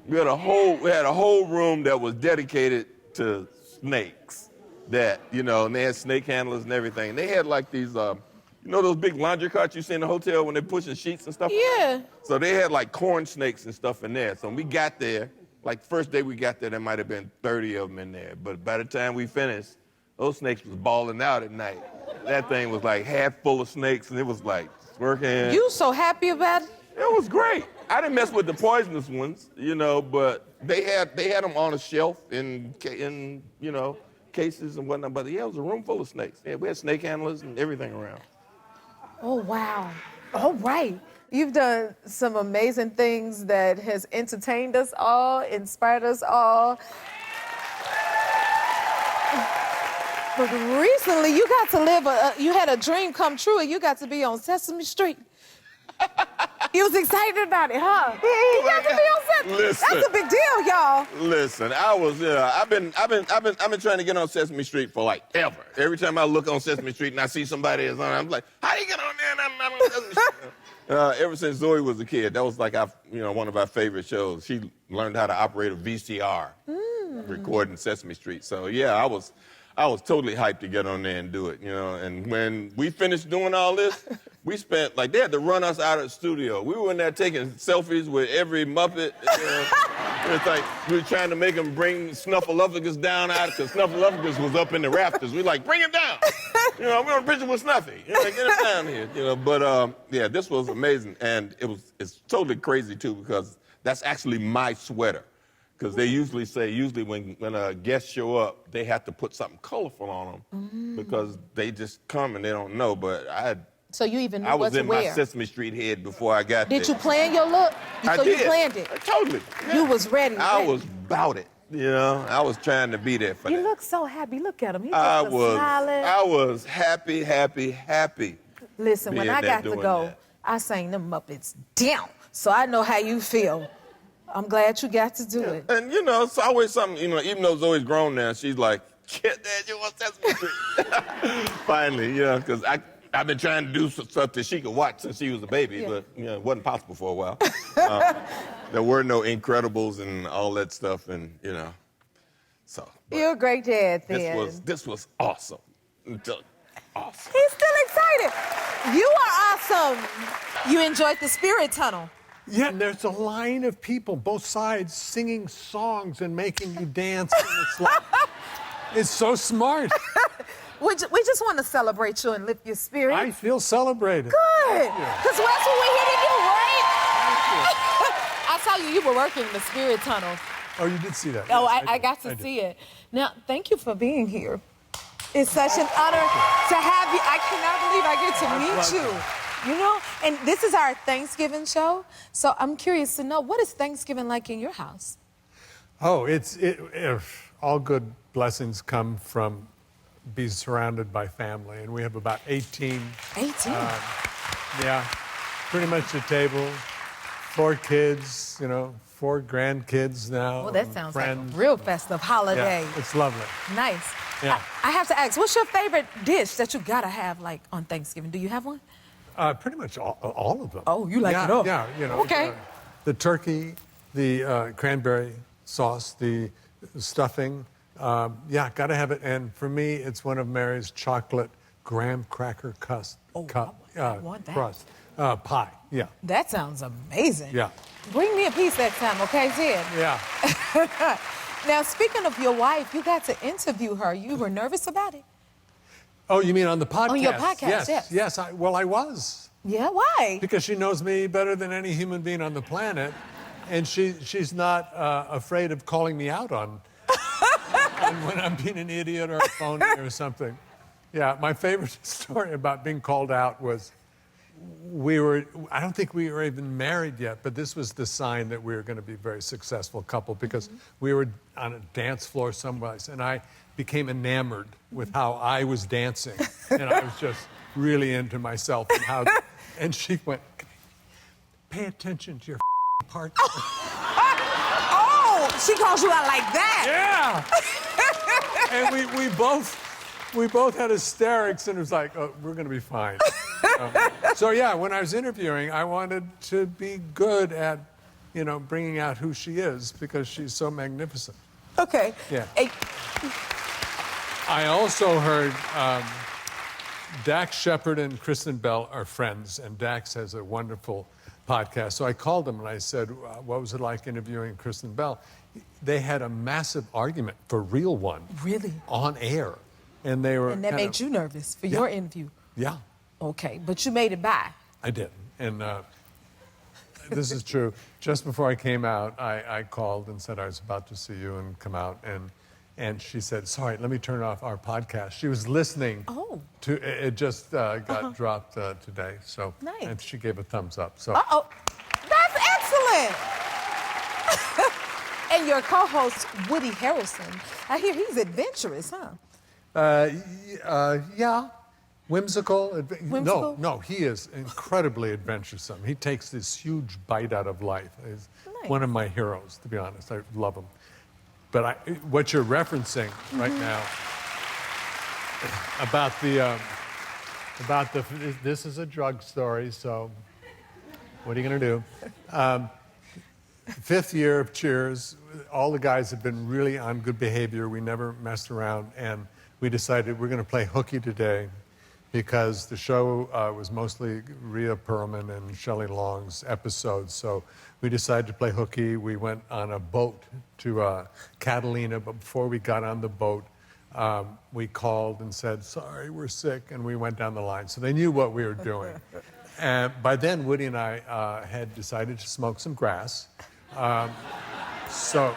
Speaker 1: We had a whole room that was dedicated to snakes. That, you know, and they had snake handlers and everything. They had like these, you know those big laundry carts you see in the hotel when they're pushing sheets and stuff?
Speaker 15: Yeah.
Speaker 1: So they had like corn snakes and stuff in there. So when we got there, like first day we got there might have been 30 of them in there. But by the time we finished, those snakes was balling out at night. That thing was like half full of snakes and it was like working.
Speaker 15: You so happy about it?
Speaker 1: It was great. I didn't mess with the poisonous ones, you know, but they had them on a shelf in you know, cases and whatnot. But yeah, it was a room full of snakes. Yeah, we had snake handlers and everything around.
Speaker 15: Oh, wow. All right. You've done some amazing things that has entertained us all, inspired us all. But recently, you got to live you had a dream come true, and you got to be on Sesame Street. You was excited about it, huh? You got to be on Sesame Street.
Speaker 1: Listen.
Speaker 15: That's a big deal, y'all.
Speaker 1: Listen, I've been trying to get on Sesame Street for like ever. Every time I look on Sesame Street and I see somebody is on, I'm like, how do you get on there and I'm not on Sesame Street? Ever since Zoe was a kid, that was like one of our favorite shows. She learned how to operate a VCR, recording Sesame Street. So yeah, I was totally hyped to get on there and do it, you know. And when we finished doing all this, we spent, like, they had to run us out of the studio. We were in there taking selfies with every Muppet. You know. It's like we were trying to make them bring Snuffleupagus down out because Snuffleupagus was up in the rafters. We like, bring him down. You know, we're on a picture with Snuffy. You know, get him down here. You know, but yeah, this was amazing, and it's totally crazy too because that's actually my sweater. Because they usually say, when guests show up, they have to put something colorful on them because they just come and they don't know. But
Speaker 15: So you even knew
Speaker 1: I
Speaker 15: what
Speaker 1: was
Speaker 15: to
Speaker 1: in
Speaker 15: wear.
Speaker 1: my Sesame Street head before I got there.
Speaker 15: Did you plan your look?
Speaker 1: I
Speaker 15: So
Speaker 1: did.
Speaker 15: you planned it?
Speaker 1: Totally. Yeah.
Speaker 15: You was ready.
Speaker 1: I was about it. You know, I was trying to be there for
Speaker 15: You
Speaker 1: that.
Speaker 15: look so happy. Look at him. He just
Speaker 1: I
Speaker 15: was smiling.
Speaker 1: was happy.
Speaker 15: Listen, when
Speaker 1: being
Speaker 15: I
Speaker 1: there
Speaker 15: got to
Speaker 1: doing
Speaker 15: go,
Speaker 1: that.
Speaker 15: I sang them Muppets down. So I know how you feel. I'm glad you got to do it.
Speaker 1: And, you know, it's always something, you know, even though Zoe's grown now, she's like, get that, you want Sesame Street. Finally, you know, because I've been trying to do stuff that she could watch since she was a baby, but, you know, it wasn't possible for a while. There were no Incredibles and all that stuff, and, you know, so.
Speaker 15: You're a great dad, then.
Speaker 1: This was awesome. Awesome.
Speaker 15: He's still excited. You are awesome. You enjoyed the Spirit Tunnel.
Speaker 17: Yeah, and there's a line of people, both sides, singing songs and making you dance. And it's like, it's so smart.
Speaker 15: We just want to celebrate you and lift your spirit.
Speaker 17: I feel celebrated.
Speaker 15: Good. Because that's what we're here to do, right? I saw you were working in the Spirit Tunnel.
Speaker 17: Oh, you did see that?
Speaker 15: Oh,
Speaker 17: Yes,
Speaker 15: I got to see it. Now, thank you for being here. It's such an honor to have you. I cannot believe I get to meet you. You know, and this is our Thanksgiving show, so I'm curious to know, what is Thanksgiving like in your house?
Speaker 17: Oh, all good blessings come from being surrounded by family, and we have about 18.
Speaker 15: 18?
Speaker 17: Yeah, pretty much a table, 4 kids, you know, 4 grandkids now.
Speaker 15: Well, that sounds
Speaker 17: friends.
Speaker 15: like a real festive holiday.
Speaker 17: Yeah, it's lovely.
Speaker 15: Nice.
Speaker 17: Yeah.
Speaker 15: I have to ask, what's your favorite dish that you gotta have, like, on Thanksgiving? Do you have one?
Speaker 17: Pretty much all of them.
Speaker 15: Oh, you like
Speaker 17: yeah,
Speaker 15: it all?
Speaker 17: Yeah, you know.
Speaker 15: Okay.
Speaker 17: The turkey, the cranberry sauce, the stuffing. Yeah, gotta have it. And for me, it's one of Mary's chocolate graham cracker crust.
Speaker 15: I want that.
Speaker 17: Crust. Pie, yeah.
Speaker 15: That sounds amazing.
Speaker 17: Yeah.
Speaker 15: Bring me a piece that time, okay, Ted?
Speaker 17: Yeah.
Speaker 15: Now, speaking of your wife, you got to interview her. You were nervous about it?
Speaker 17: Oh, you mean on the podcast?
Speaker 15: On your podcast, yes.
Speaker 17: Yes, I was.
Speaker 15: Yeah, why?
Speaker 17: Because she knows me better than any human being on the planet, and she's not afraid of calling me out on when I'm being an idiot or a phony or something. Yeah, my favorite story about being called out was I don't think we were even married yet, but this was the sign that we were going to be a very successful couple because we were on a dance floor somewhere, and I became enamored with how I was dancing, and I was just really into myself and how. And she went, pay attention to your partner.
Speaker 2: Oh, she calls you out like that.
Speaker 17: Yeah. And we both had hysterics, and it was like, oh, we're going to be fine. So yeah, when I was interviewing, I wanted to be good at, bringing out who she is because she's so magnificent.
Speaker 2: Okay.
Speaker 17: Yeah.
Speaker 2: Hey.
Speaker 17: I also heard Dax Shepard and Kristen Bell are friends, and Dax has a wonderful podcast. So I called them and I said, what was it like interviewing Kristen Bell? They had a massive argument, for real one.
Speaker 2: Really?
Speaker 17: On air. And they were.
Speaker 2: And that made you nervous for your interview.
Speaker 17: Yeah.
Speaker 2: Okay, but you made it by.
Speaker 17: I did. And this is true. Just before I came out, I called and said I was about to see you and come out. And she said, sorry, let me turn off our podcast. She was listening to it. Just got dropped today. So,
Speaker 2: nice.
Speaker 17: And she gave a thumbs up. So.
Speaker 2: Uh-oh. That's excellent. And your co-host, Woody Harrelson, I hear he's adventurous, huh?
Speaker 17: Yeah. Whimsical.
Speaker 2: Whimsical?
Speaker 17: No, he is incredibly adventuresome. He takes this huge bite out of life. He's one of my heroes, to be honest. I love him. But what you're referencing right now about this is a drug story, so what are you going to do? Fifth year of Cheers, all the guys have been really on good behavior. We never messed around, and we decided we're going to play hooky today because the show was mostly Rhea Perlman and Shelley Long's episodes. So we decided to play hooky. We went on a boat to Catalina, but before we got on the boat, we called and said, sorry, we're sick, and we went down the line. So they knew what we were doing. And by then, Woody and I had decided to smoke some grass. So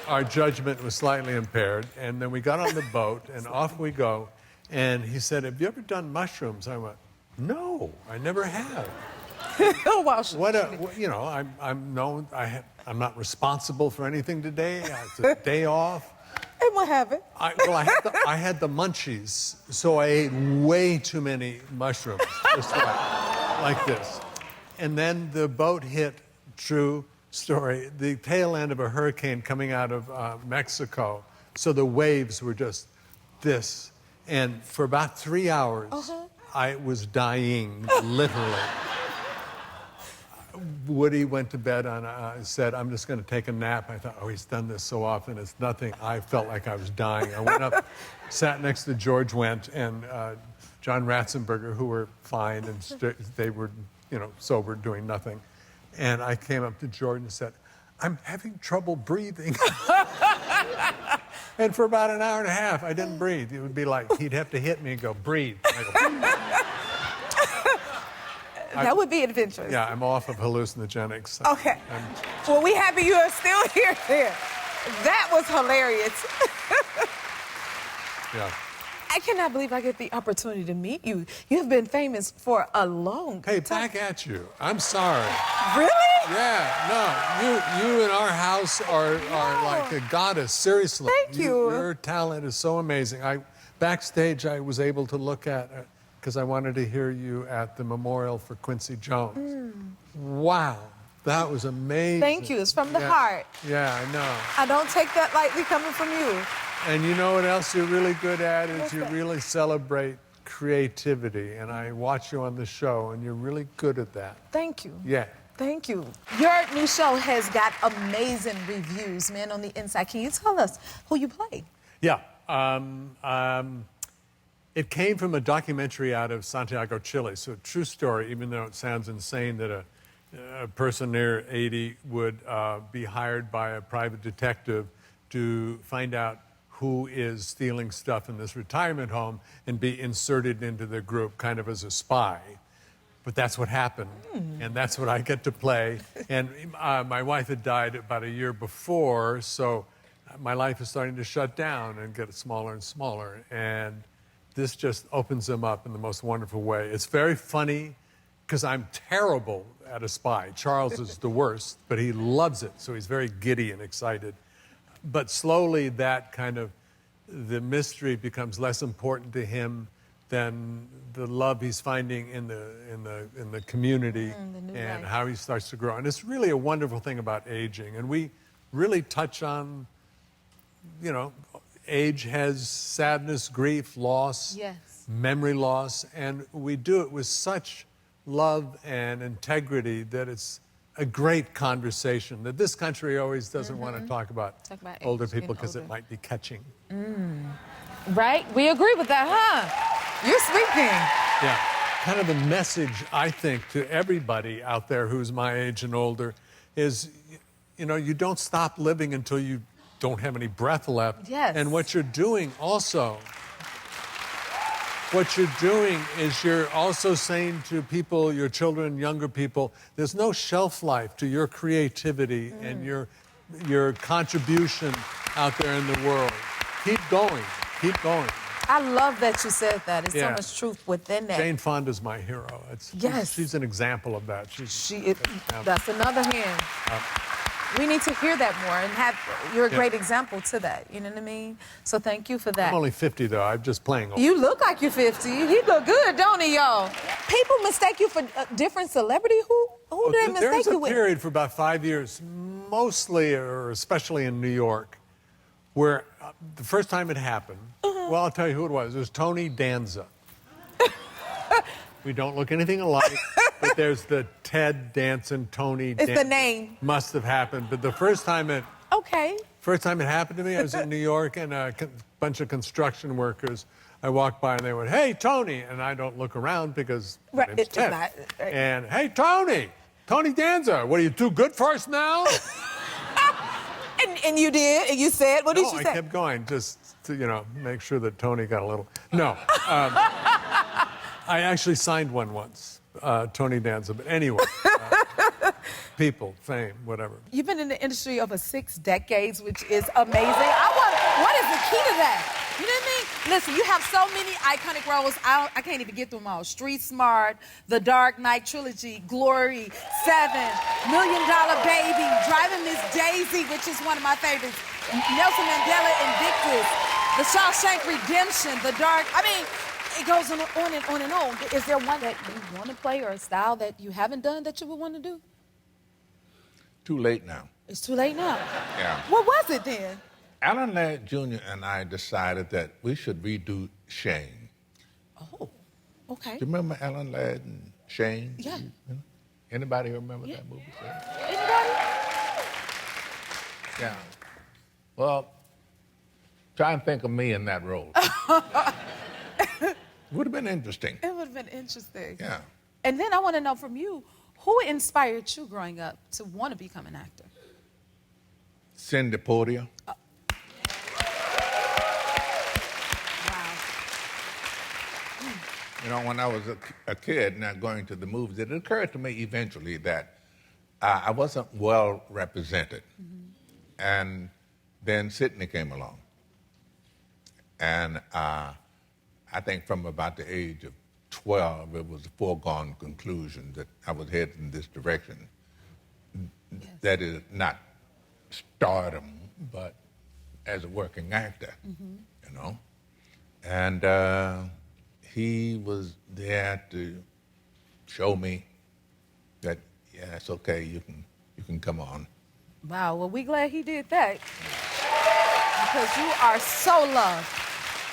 Speaker 17: our judgment was slightly impaired. And then we got on the boat, and off we go. And he said, have you ever done mushrooms? I went, no, I never have. I'm known, I'm not responsible for anything today. It's a day off.
Speaker 2: And what happened?
Speaker 17: I had the munchies, so I ate way too many mushrooms, just like this. And then the boat hit, true story, the tail end of a hurricane coming out of Mexico. So the waves were just this. And for about 3 hours, I was dying, literally. Woody went to bed and said, I'm just going to take a nap. I thought, oh, he's done this so often. It's nothing. I felt like I was dying. I went up, sat next to George Wendt and John Ratzenberger, who were fine, and they were, sober, doing nothing. And I came up to George and said, I'm having trouble breathing. And for about an hour and a half, I didn't breathe. It would be like he'd have to hit me and go, breathe. And I go,
Speaker 2: that would be adventurous.
Speaker 17: Yeah, I'm off of hallucinogenics.
Speaker 2: Okay. Well, we happy you are still here. That was hilarious.
Speaker 17: Yeah.
Speaker 2: I cannot believe I get the opportunity to meet you. You have been famous for a long time.
Speaker 17: Hey, back at you. I'm sorry.
Speaker 2: Really?
Speaker 17: Yeah, no. You in our house are like a goddess. Seriously.
Speaker 2: Thank you.
Speaker 17: Your talent is so amazing. Backstage, I was able to look at, because I wanted to hear you at the memorial for Quincy Jones. Wow. That was amazing.
Speaker 2: Thank you. It's from the heart.
Speaker 17: Yeah, I know.
Speaker 2: I don't take that lightly coming from you.
Speaker 17: And you know what else you're really good at is you really celebrate creativity. And I watch you on the show, and you're really good at that.
Speaker 2: Thank you.
Speaker 17: Yeah.
Speaker 2: Thank you. Your new show has got amazing reviews, Man on the Inside. Can you tell us who you play?
Speaker 17: Yeah. It came from a documentary out of Santiago, Chile. So true story, even though it sounds insane that a person near 80 would be hired by a private detective to find out who is stealing stuff in this retirement home and be inserted into the group kind of as a spy. But that's what happened, and that's what I get to play. And my wife had died about a year before, so my life is starting to shut down and get smaller and smaller. And this just opens them up in the most wonderful way. It's very funny, because I'm terrible at a spy. Charles is the worst, but he loves it, so he's very giddy and excited. But slowly that kind of, the mystery becomes less important to him. than the love he's finding in the community and how he starts to grow. And it's really a wonderful thing about aging. And we really touch on, age has sadness, grief, loss, memory loss, and we do it with such love and integrity that it's a great conversation that this country always doesn't want to talk about older people because it might be catching.
Speaker 15: Right? We agree with that, huh? You're speaking.
Speaker 17: Yeah. Kind of the message, I think, to everybody out there who's my age and older is, you don't stop living until you don't have any breath left.
Speaker 15: Yes.
Speaker 17: And what you're doing also, is you're also saying to people, your children, younger people, there's no shelf life to your creativity and your contribution out there in the world. Keep going. Keep going.
Speaker 15: I love that you said that. There's so much truth within that.
Speaker 17: Jane Fonda's my hero. She's an example of that.
Speaker 15: That's another hand. We need to hear that more and you're a great example to that. You know what I mean? So thank you for that.
Speaker 17: I'm only 50 though. I'm just playing old.
Speaker 15: You look like you're 50. He look good, don't he, y'all? People mistake you for a different celebrity. Who did they mistake you with?
Speaker 17: There was a period for about 5 years, mostly or especially in New York, where the first time it happened, well, I'll tell you who it was. It was Tony Danza. We don't look anything alike, but there's the Ted Danson, Tony Danza.
Speaker 15: It's the name.
Speaker 17: Must have happened. But the first time it happened to me, I was in New York, and a bunch of construction workers, I walked by, and they went, "Hey, Tony." And I don't look around because my name's Ted. And, "Hey, Tony Danza, what, are you too good for us now?"
Speaker 15: And you did, and you said, what did you say?
Speaker 17: I kept going just to, make sure that Tony got a little. No. I actually signed one once, Tony Danza. But anyway, people, fame, whatever.
Speaker 15: You've been in the industry over 6 decades, which is amazing. What is the key to that? You know what I mean? Listen, you have so many iconic roles. I can't even get through them all. Street Smart, The Dark Knight Trilogy, Glory, 7, $1 Million Baby, Driving Miss Daisy, which is one of my favorites, Nelson Mandela Invictus, The Shawshank Redemption, The Dark. I mean, it goes on and on and on. Is there one that you want to play or a style that you haven't done that you would want to do?
Speaker 18: Too late now.
Speaker 15: It's too late now?
Speaker 18: Yeah.
Speaker 15: What was it then?
Speaker 18: Alan Ladd Jr. and I decided that we should redo Shane.
Speaker 15: Oh, okay.
Speaker 18: Do you remember Alan Ladd and Shane?
Speaker 15: Yeah.
Speaker 18: Anybody remember that movie?
Speaker 15: Anybody?
Speaker 18: Yeah. Well, try and think of me in that role. Would have been interesting.
Speaker 15: It would have been interesting.
Speaker 18: Yeah.
Speaker 15: And then I want to know from you, who inspired you growing up to want to become an actor?
Speaker 18: Cindy Portia. When I was a kid, now going to the movies, it occurred to me eventually that I wasn't well represented. And then Sidney came along. And I think from about the age of 12, it was a foregone conclusion that I was headed in this direction. Yes. That is not stardom, but as a working actor, And he was there to show me that, yeah, it's okay, you can come on.
Speaker 15: Wow, well, we're glad he did that. Because you are so loved.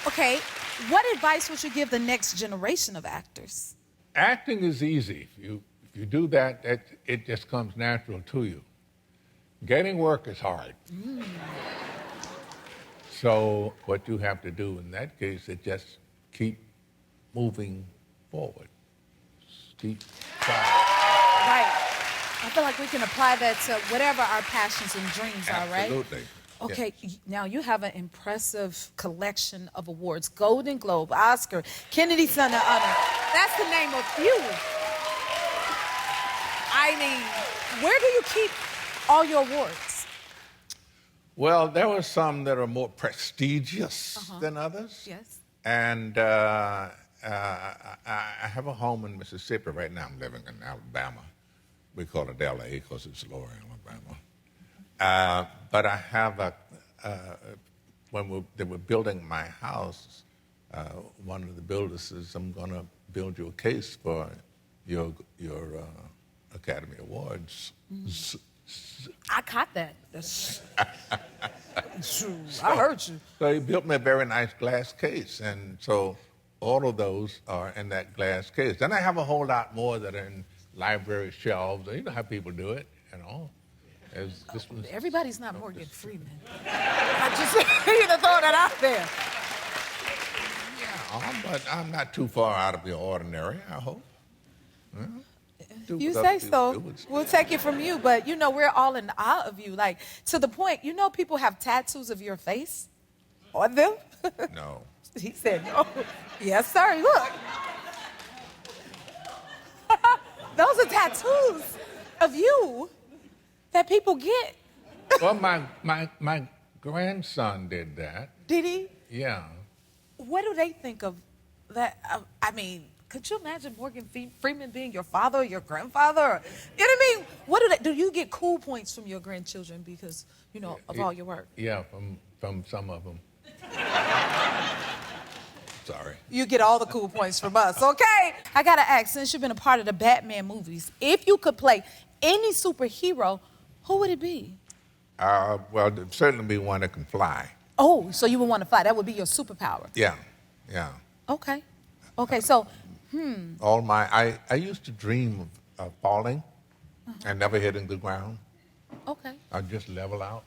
Speaker 15: Okay, what advice would you give the next generation of actors?
Speaker 18: Acting is easy. If you do that, it just comes natural to you. Getting work is hard. So what you have to do in that case is just keep moving forward. Keep trying.
Speaker 15: Right. I feel like we can apply that to whatever our passions and dreams are, right?
Speaker 18: Absolutely.
Speaker 15: Okay, now you have an impressive collection of awards. Golden Globe, Oscar, Kennedy Center Honor. That's the name of few. I mean, where do you keep all your awards?
Speaker 18: Well, there were some that are more prestigious than others.
Speaker 15: Yes.
Speaker 18: And I have a home in Mississippi. Right now I'm living in Alabama. We call it L.A. because it's lower Alabama. But I have when they were building my house, one of the builders says, I'm going to build you a case for your Academy Awards.
Speaker 15: I caught that. I heard you.
Speaker 18: So he built me a very nice glass case, and so all of those are in that glass case. Then I have a whole lot more that are in library shelves. You know how people do it, you know.
Speaker 15: Everybody's not Morgan Freeman. I just need to throw that out there.
Speaker 18: Yeah, but I'm not too far out of the ordinary, I hope. Yeah.
Speaker 15: You say so. We'll take it from you, but you know, we're all in awe of you. Like, to the point, you know, people have tattoos of your face on them?
Speaker 18: No.
Speaker 15: He said no. Yes, sir. Look. Those are tattoos of you that people get.
Speaker 18: Well, my grandson did that.
Speaker 15: Did he?
Speaker 18: Yeah.
Speaker 15: What do they think of that? I mean, could you imagine Morgan Freeman being your father or your grandfather? Or, you know what I mean? What do you get cool points from your grandchildren because, you know, of all your work?
Speaker 18: Yeah, from some of them. Sorry.
Speaker 15: You get all the cool points from us, okay? I gotta ask, since you've been a part of the Batman movies, if you could play any superhero, who would it be?
Speaker 18: Well, there'd certainly be one that can fly.
Speaker 15: Oh, so you would want to fly. That would be your superpower.
Speaker 18: Yeah.
Speaker 15: Okay. Okay, so,
Speaker 18: I used to dream of falling and never hitting the ground.
Speaker 15: Okay.
Speaker 18: I'd just level out.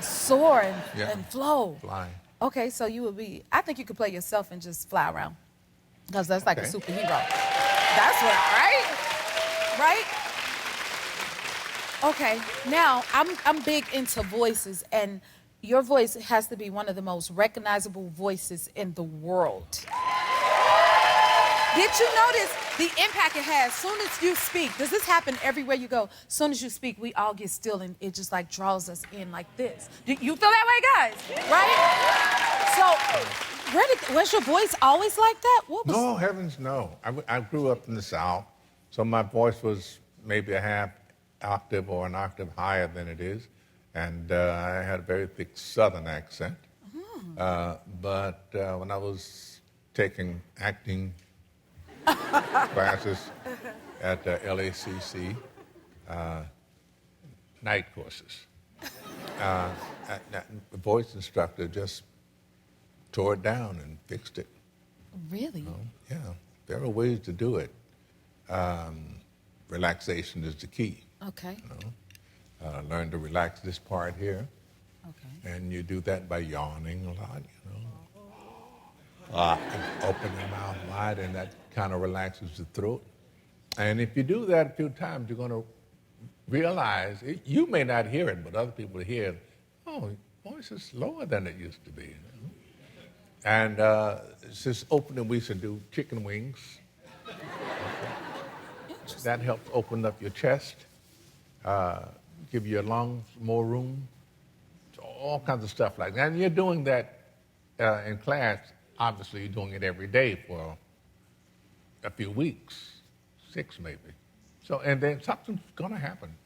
Speaker 15: Soar and flow.
Speaker 18: Fly.
Speaker 15: Okay, so you would be, I think you could play yourself and just fly around. Because that's like a superhero. That's what, right? Okay, now I'm big into voices, and your voice has to be one of the most recognizable voices in the world. Did you notice the impact it has? As soon as you speak, does this happen everywhere you go? As soon as you speak, we all get still, and it just like draws us in like this. Do you feel that way, guys? Right? So, was your voice always like that?
Speaker 18: No, heavens no. I grew up in the South, so my voice was maybe a half octave or an octave higher than it is, and I had a very thick Southern accent. But when I was taking acting classes at LACC, night courses. The voice instructor just tore it down and fixed it.
Speaker 15: Really?
Speaker 18: Yeah, there are ways to do it. Relaxation is the key.
Speaker 15: Okay.
Speaker 18: Learn to relax this part here.
Speaker 15: Okay.
Speaker 18: And you do that by yawning a lot, and open your mouth wide, and that kind of relaxes the throat. And if you do that a few times, you're going to realize, you may not hear it, but other people hear, oh, voice is lower than it used to be. And it's this opening we should do chicken wings. That helps open up your chest, give your lungs more room, all kinds of stuff like that. And you're doing that in class. Obviously, you're doing it every day for a few weeks, 6 maybe. So, and then something's going to happen.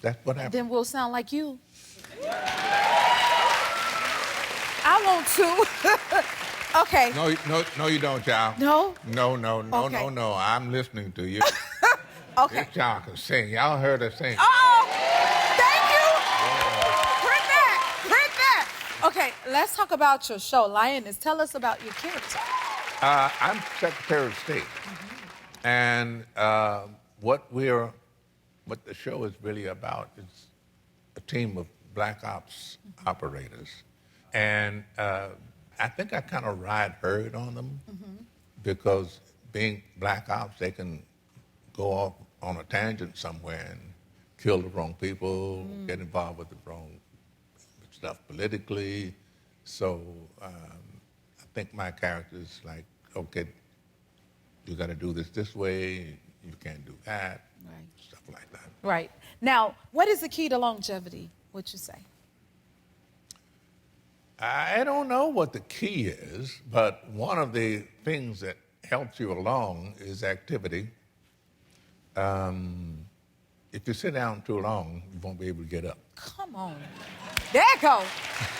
Speaker 18: That's what happens.
Speaker 15: Then we'll sound like you. I want to. Okay.
Speaker 18: No, you don't, child.
Speaker 15: No?
Speaker 18: No. I'm listening to you.
Speaker 15: Okay.
Speaker 18: This child can sing. Y'all heard her sing.
Speaker 15: Oh, thank you. Print that. Okay, let's talk about your show, Lioness. Tell us about your character.
Speaker 18: I'm Secretary of State. And what the show is really about is a team of black ops operators. And I think I kind of ride herd on them because being black ops, they can go off on a tangent somewhere and kill the wrong people, get involved with the wrong stuff politically. So I think my character is like, okay, you got to do this way, you can't do that, stuff like that.
Speaker 15: Right. Now, what is the key to longevity, would you say?
Speaker 18: I don't know what the key is, but one of the things that helps you along is activity. If you sit down too long, you won't be able to get up.
Speaker 15: Come on. There you go.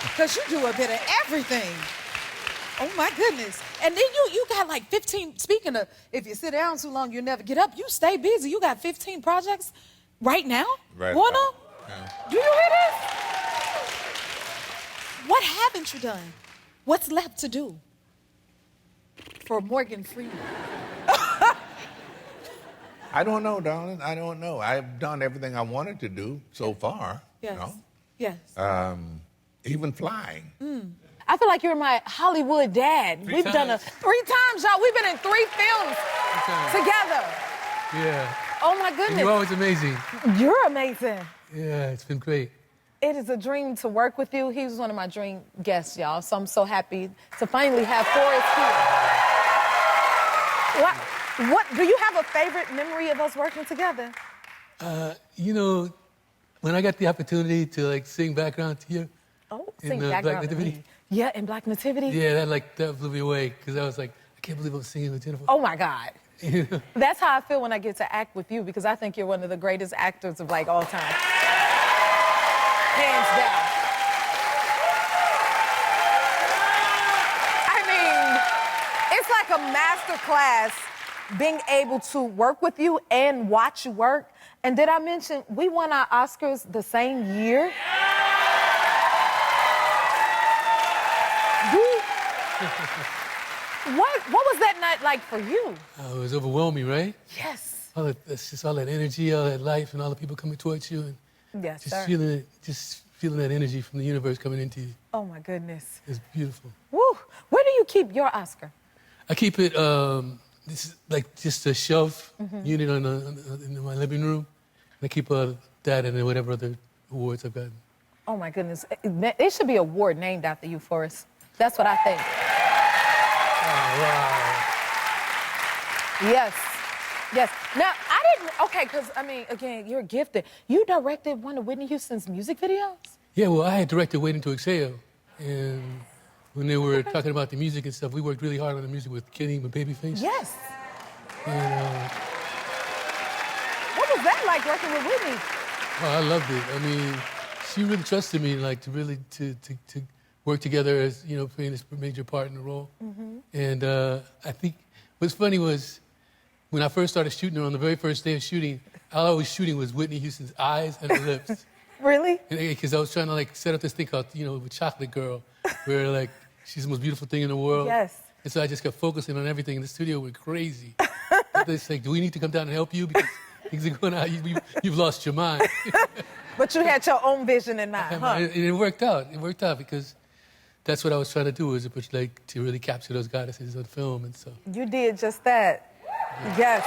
Speaker 15: Because you do a bit of everything. Oh my goodness. And then you got like 15, speaking of, if you sit down too long, you'll never get up. You stay busy. You got 15 projects right now
Speaker 18: Right.
Speaker 15: going on?
Speaker 18: Yeah.
Speaker 15: Do you hear this? What haven't you done? What's left to do for Morgan Freeman?
Speaker 18: I don't know, darling. I don't know. I've done everything I wanted to do so far.
Speaker 15: Yes.
Speaker 18: You know?
Speaker 15: Yes.
Speaker 18: Even flying.
Speaker 2: I feel like you're my Hollywood dad.
Speaker 17: Three
Speaker 2: We've done
Speaker 17: times.
Speaker 2: 3 times, y'all. We've been in 3 films together.
Speaker 17: Yeah.
Speaker 2: Oh my
Speaker 17: And
Speaker 2: goodness.
Speaker 17: you're always amazing.
Speaker 2: You're amazing.
Speaker 17: Yeah, it's been great.
Speaker 2: It is a dream to work with you. He was one of my dream guests, y'all. So I'm so happy to finally have Forrest here. What do you have a favorite memory of us working together?
Speaker 17: You know, when I got the opportunity to like sing background to you.
Speaker 2: Oh,
Speaker 17: in,
Speaker 2: sing
Speaker 17: Black
Speaker 2: background.
Speaker 17: Nativity.
Speaker 2: Yeah, in Black Nativity.
Speaker 17: Yeah, that blew me away because I was like, I can't believe I'm singing with Jennifer.
Speaker 2: Oh my God.
Speaker 17: You know?
Speaker 2: That's how I feel when I get to act with you because I think you're one of the greatest actors of like all time. Hands down. I mean, it's like a master class being able to work with you and watch you work. And did I mention we won our Oscars the same year? What was that night like for you?
Speaker 17: It was overwhelming, right?
Speaker 2: Yes.
Speaker 17: It's just all that energy, all that life, and all the people coming towards you, and
Speaker 2: Yes,
Speaker 17: just
Speaker 2: sir.
Speaker 17: feeling that energy from the universe coming into you.
Speaker 2: Oh my goodness.
Speaker 17: It's beautiful.
Speaker 2: Woo. Where do you keep your Oscar?
Speaker 17: I keep it this is like just a shelf unit in my living room. And I keep that and then whatever other awards I've gotten.
Speaker 2: Oh my goodness. It should be an award named after you, Forrest. That's what I think.
Speaker 17: Oh, wow.
Speaker 2: Yes. Yes. Now, I didn't, okay, because, I mean, again, you're gifted. You directed one of Whitney Houston's music videos?
Speaker 17: Yeah, well, I had directed Waiting to Exhale. And when they were talking about the music and stuff, we worked really hard on the music with Kenny and Babyface.
Speaker 2: Yes.
Speaker 17: And,
Speaker 2: What was that like working with Whitney?
Speaker 17: oh, I loved it. I mean, she really trusted me, like, to really to work together as, you know, playing this major part in the role. And I think what's funny was when I first started shooting her on the very first day of shooting, all I was shooting was Whitney Houston's eyes and her lips.
Speaker 2: Really?
Speaker 17: Because I was trying to like set up this thing called, you know, Chocolate Girl, where like she's the most beautiful thing in the world.
Speaker 2: Yes.
Speaker 17: And so I just kept focusing on everything. In the studio went crazy. They like, do we need to come down and help you because things are going out. You've lost your mind.
Speaker 2: But you had your own vision in mind, huh?
Speaker 17: And it worked out. It worked out because that's what I was trying to do, was to really capture those goddesses on film, and so.
Speaker 2: You did just that. Yes.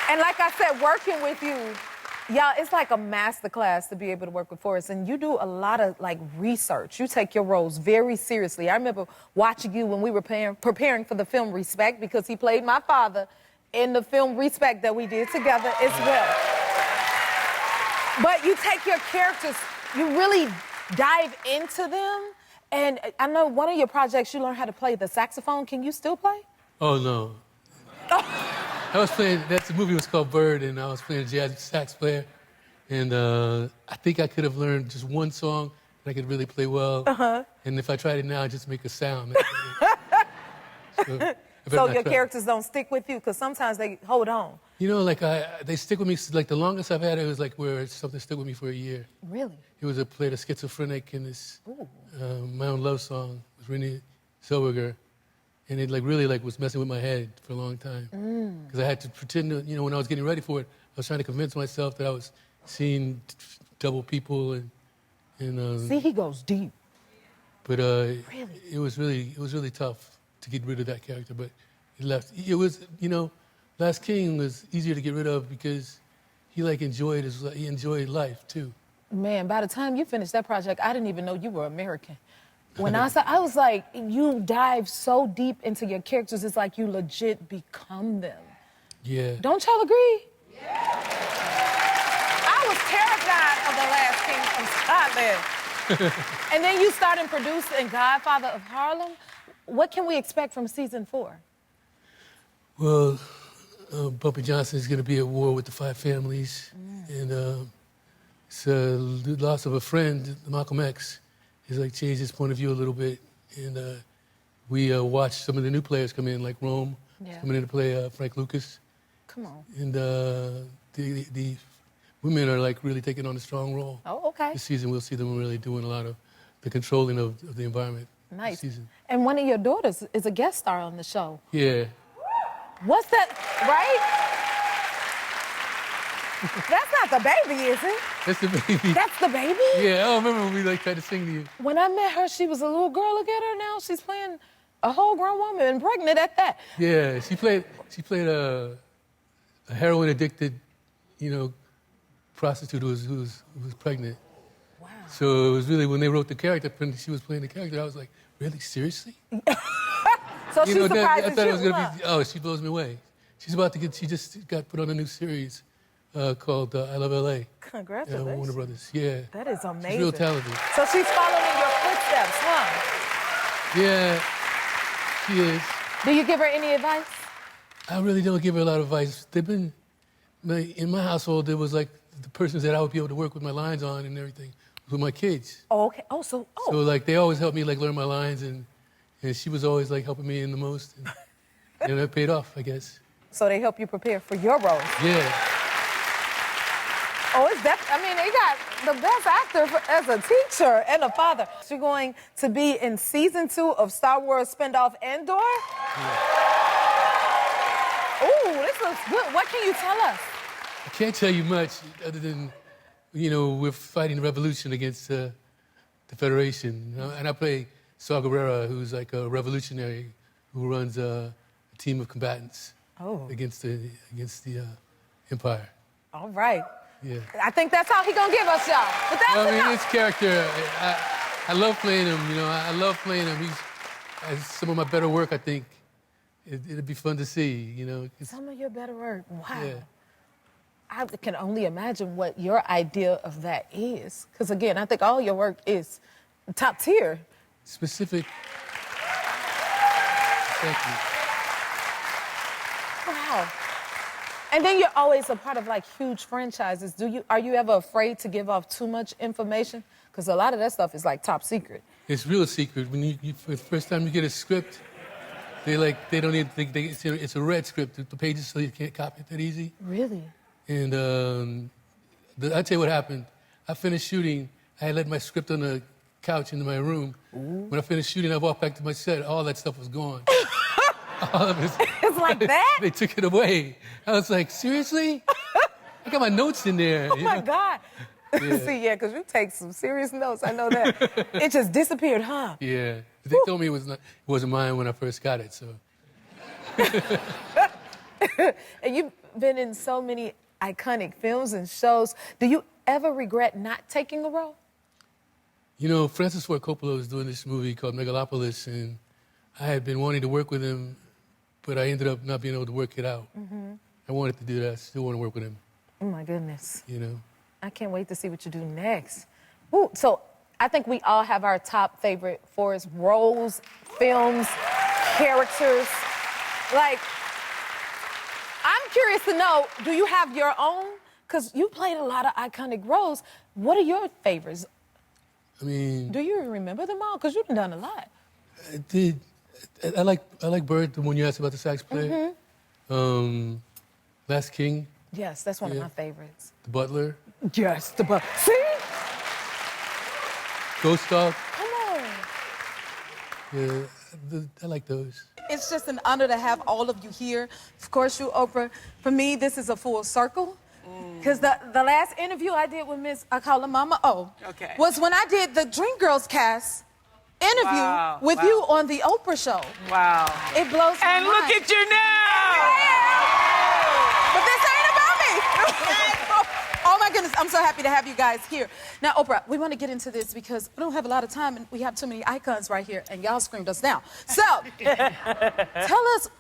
Speaker 2: And like I said, working with you, y'all, it's like a master class to be able to work with Forrest. And you do a lot of like research. You take your roles very seriously. I remember watching you when we were preparing for the film Respect, because he played my father in the film Respect that we did together as well. But you take your characters, you really dive into them. And I know one of your projects, you learned how to play the saxophone. Can you still play?
Speaker 17: Oh, no. I was playing, that movie was called Bird, and I was playing a jazz sax player. And I think I could have learned just one song that I could really play well. And if I tried it now, I'd just make a sound.
Speaker 2: So your characters don't stick with you? Because sometimes they hold on.
Speaker 17: You know, like they stick with me, like the longest I've had it was like where something stuck with me for a year.
Speaker 2: Really?
Speaker 17: It was played a schizophrenic in this My Own Love song with Renee Zellweger. And it like really like was messing with my head for a long time. Because I had to pretend to, you know, when I was getting ready for it, I was trying to convince myself that I was seeing double people and
Speaker 2: See, he goes deep.
Speaker 17: But
Speaker 2: Really?
Speaker 17: it was really tough to get rid of that character. But it left. It was, you know, Last King was easier to get rid of because he like enjoyed life too.
Speaker 2: Man, by the time you finished that project, I didn't even know you were American. When I saw, I was like, you dive so deep into your characters, it's like you legit become them.
Speaker 17: Yeah.
Speaker 2: Don't y'all agree? Yeah. I was terrified of The Last King from Scotland. And then you started producing Godfather of Harlem. What can we expect from season 4?
Speaker 17: Well, Bumpy Johnson is going to be at war with the 5 families. And it's the loss of a friend, Malcolm X.
Speaker 19: has like changed his point of view a little bit. And we watched some of the new players come in, like Rome, coming in to play Frank Lucas.
Speaker 2: Come on.
Speaker 19: And the women are like really taking on a strong role.
Speaker 2: Oh, okay.
Speaker 19: This season we'll see them really doing a lot of the controlling of the environment.
Speaker 2: Nice.
Speaker 19: This season.
Speaker 2: And one of your daughters is a guest star on the show.
Speaker 19: Yeah.
Speaker 2: What's that, right? That's not the baby, is it?
Speaker 19: That's the baby.
Speaker 2: That's the baby?
Speaker 19: Yeah, I remember when we like tried to sing to you.
Speaker 2: When I met her, she was a little girl. Look at her now. She's playing a whole grown woman and pregnant at that.
Speaker 19: Yeah, she played a heroin addicted, prostitute who was pregnant.
Speaker 2: Wow.
Speaker 19: So it was really, when they wrote the character, when she was playing the character, I was like, really, seriously?
Speaker 2: So she surprises
Speaker 19: I thought
Speaker 2: you.
Speaker 19: it was gonna be. Oh, she blows me away. She just got put on a new series called I Love L.A.
Speaker 2: Congratulations.
Speaker 19: Warner Brothers. Yeah.
Speaker 2: That is amazing.
Speaker 19: She's real talented.
Speaker 2: So she's following in your footsteps, huh?
Speaker 19: Yeah, she is.
Speaker 2: Do you give her any advice?
Speaker 19: I really don't give her a lot of advice. In my household, there was like the persons that I would be able to work with my lines on and everything with my kids.
Speaker 2: Oh, okay. So
Speaker 19: like they always helped me like learn my lines, and she was always like helping me in the most, and that paid off, I guess.
Speaker 2: So they help you prepare for your roles.
Speaker 19: Yeah.
Speaker 2: Oh, it's they got the best actor as a teacher and a father. You're going to be in season 2 of Star Wars spinoff Endor? Ooh, this looks good. What can you tell us?
Speaker 19: I can't tell you much other than, we're fighting the revolution against the Federation. And I play Saw Gerrera, who's like a revolutionary who runs a team of combatants against the Empire.
Speaker 2: All right.
Speaker 19: Yeah.
Speaker 2: I think that's all he gonna give us, y'all. But that's enough.
Speaker 19: His character, I love playing him. I love playing him. He's some of my better work. I think it'd be fun to see.
Speaker 2: Some of your better work. Wow.
Speaker 19: Yeah.
Speaker 2: I can only imagine what your idea of that is. Because again, I think all your work is top tier.
Speaker 19: Specific. Thank you.
Speaker 2: Wow. And then you're always a part of like huge franchises. Are you ever afraid to give off too much information? Because a lot of that stuff is like top secret.
Speaker 19: It's real secret. When you for the first time you get a script, they don't even think it's a red script. The pages so you can't copy it that easy.
Speaker 2: Really?
Speaker 19: And I'll tell you what happened. I finished shooting. I had left my script on the couch in my room. Ooh. When I finished shooting, I walked back to my set. All that stuff was gone. All of it.
Speaker 2: It's like that?
Speaker 19: They took it away. I was like, seriously? I got my notes in there.
Speaker 2: Oh, my God.
Speaker 19: Yeah.
Speaker 2: See, because you take some serious notes. I know that. It just disappeared, huh?
Speaker 19: Yeah. They told me it wasn't mine when I first got it, so.
Speaker 2: And you've been in so many iconic films and shows. Do you ever regret not taking a role?
Speaker 19: Francis Ford Coppola was doing this movie called Megalopolis, and I had been wanting to work with him, but I ended up not being able to work it out. Mm-hmm. I wanted to do that. I still want to work with him.
Speaker 2: Oh, my goodness.
Speaker 19: I
Speaker 2: can't wait to see what you do next. Ooh, so I think we all have our top favorite Forrest roles, films, characters. Like, I'm curious to know, do you have your own? Because you played a lot of iconic roles. What are your favorites?
Speaker 19: Do
Speaker 2: you remember them all? Because you've done a lot.
Speaker 19: I did. I like Bird, the one you asked about the sax player. Mm-hmm. Last King.
Speaker 2: Yes, that's one of my favorites.
Speaker 19: The Butler.
Speaker 2: Yes, the Butler. See?
Speaker 19: Ghost Dog.
Speaker 2: Come on.
Speaker 19: Yeah, I like those.
Speaker 15: It's just an honor to have all of you here. Of course, you, Oprah. For me, this is a full circle. Because the last interview I did with I call her Mama O, was when I did the Dreamgirls cast interview with you on the Oprah show.
Speaker 16: Wow.
Speaker 15: It blows my mind.
Speaker 16: And look at you now!
Speaker 15: But this ain't about me. Oh my goodness, I'm so happy to have you guys here. Now, Oprah, we want to get into this because we don't have a lot of time and we have too many icons right here and y'all screamed us down. So, tell us,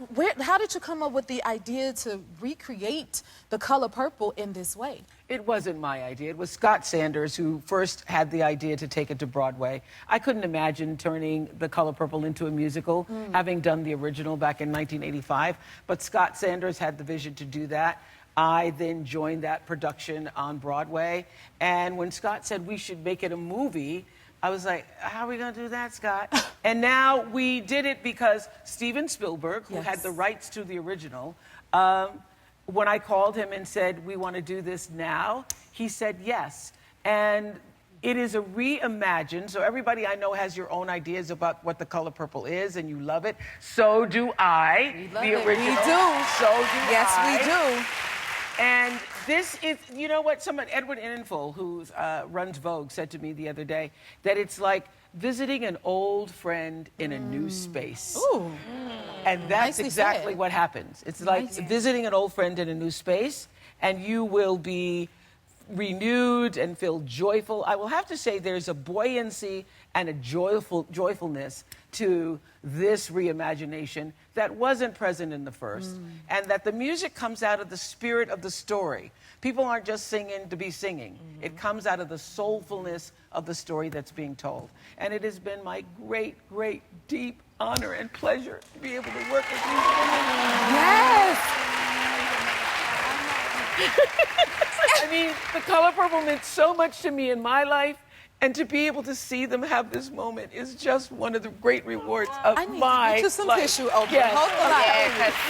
Speaker 15: how did you come up with the idea to recreate the color purple in this way?
Speaker 16: It wasn't my idea. It was Scott Sanders who first had the idea to take it to Broadway. I couldn't imagine turning The Color Purple into a musical, having done the original back in 1985. But Scott Sanders had the vision to do that. I then joined that production on Broadway. And when Scott said we should make it a movie,
Speaker 20: I was like, how are we going to do that, Scott? And now we did it because Steven Spielberg, who had the rights to the original, when I called him and said, we want to do this now, he said yes. And it is a reimagined, so everybody I know has your own ideas about what The Color Purple is, and you love it. So do I.
Speaker 2: We love
Speaker 20: the
Speaker 2: it.
Speaker 20: original.
Speaker 2: We do.
Speaker 20: So do
Speaker 2: Yes,
Speaker 20: I.
Speaker 2: we do.
Speaker 20: And this is, you know what, Edward Enninful, who runs Vogue, said to me the other day, that it's like visiting an old friend in a new space.
Speaker 2: Ooh.
Speaker 20: And that's
Speaker 2: Nicely
Speaker 20: exactly
Speaker 2: said.
Speaker 20: what happens. It's like visiting an old friend in a new space, and you will be renewed and feel joyful. I will have to say there's a buoyancy and a joyfulness to this reimagination that wasn't present in the first, and that the music comes out of the spirit of the story. People aren't just singing to be singing. It comes out of the soulfulness of the story that's being told. And it has been my great, great, deep honor and pleasure to be able to work with you.
Speaker 2: Yes!
Speaker 20: I mean, The Color Purple meant so much to me in my life, and to be able to see them have this moment is just one of the great rewards of my
Speaker 2: Get you some
Speaker 20: life.
Speaker 2: tissue, Oprah.
Speaker 20: Yes.
Speaker 2: Hold on.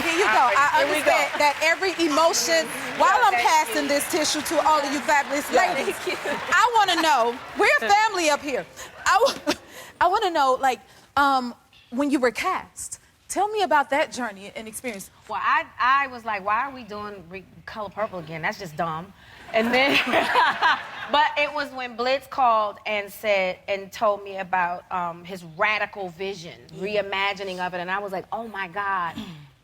Speaker 2: Here you go. I
Speaker 20: Here we go.
Speaker 2: understand that every emotion, while I'm passing this tissue to all of you fabulous ladies, I want to know, we're family up here. I want to know, like, when you were cast, tell me about that journey and experience.
Speaker 21: Well, I was like, why are we doing Color Purple again? That's just dumb. And then, but it was when Blitz called and said, and told me about his radical vision, reimagining of it. And I was like, oh my God,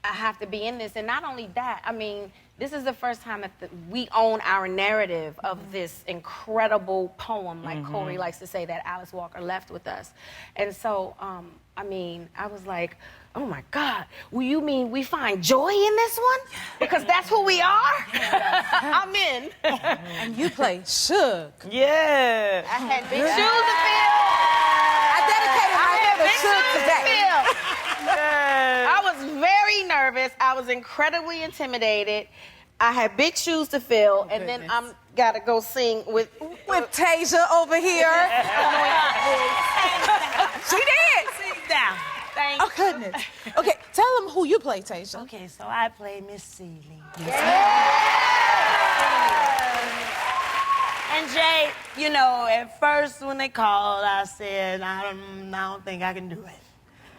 Speaker 21: I have to be in this. And not only that, I mean, this is the first time that we own our narrative of this incredible poem, like Corey likes to say, that Alice Walker left with us. And so, I mean, I was like, oh my God, well, you mean we find joy in this one? Because that's who we are? I'm in.
Speaker 2: And you play Suge.
Speaker 20: Yeah.
Speaker 21: I had big shoes to fill.
Speaker 2: I dedicated my
Speaker 21: I
Speaker 2: to Suge today.
Speaker 21: was very nervous. I was incredibly intimidated. I had big shoes to fill, and then I'm gotta go sing with
Speaker 2: Tasia over here. She did.
Speaker 21: Sit down. Thank
Speaker 2: Oh, goodness. Okay, tell them who you play, Tasia.
Speaker 21: Okay, so I play Miss Seeley. And Jay, you know, at first when they called, I said, I don't think I can do it.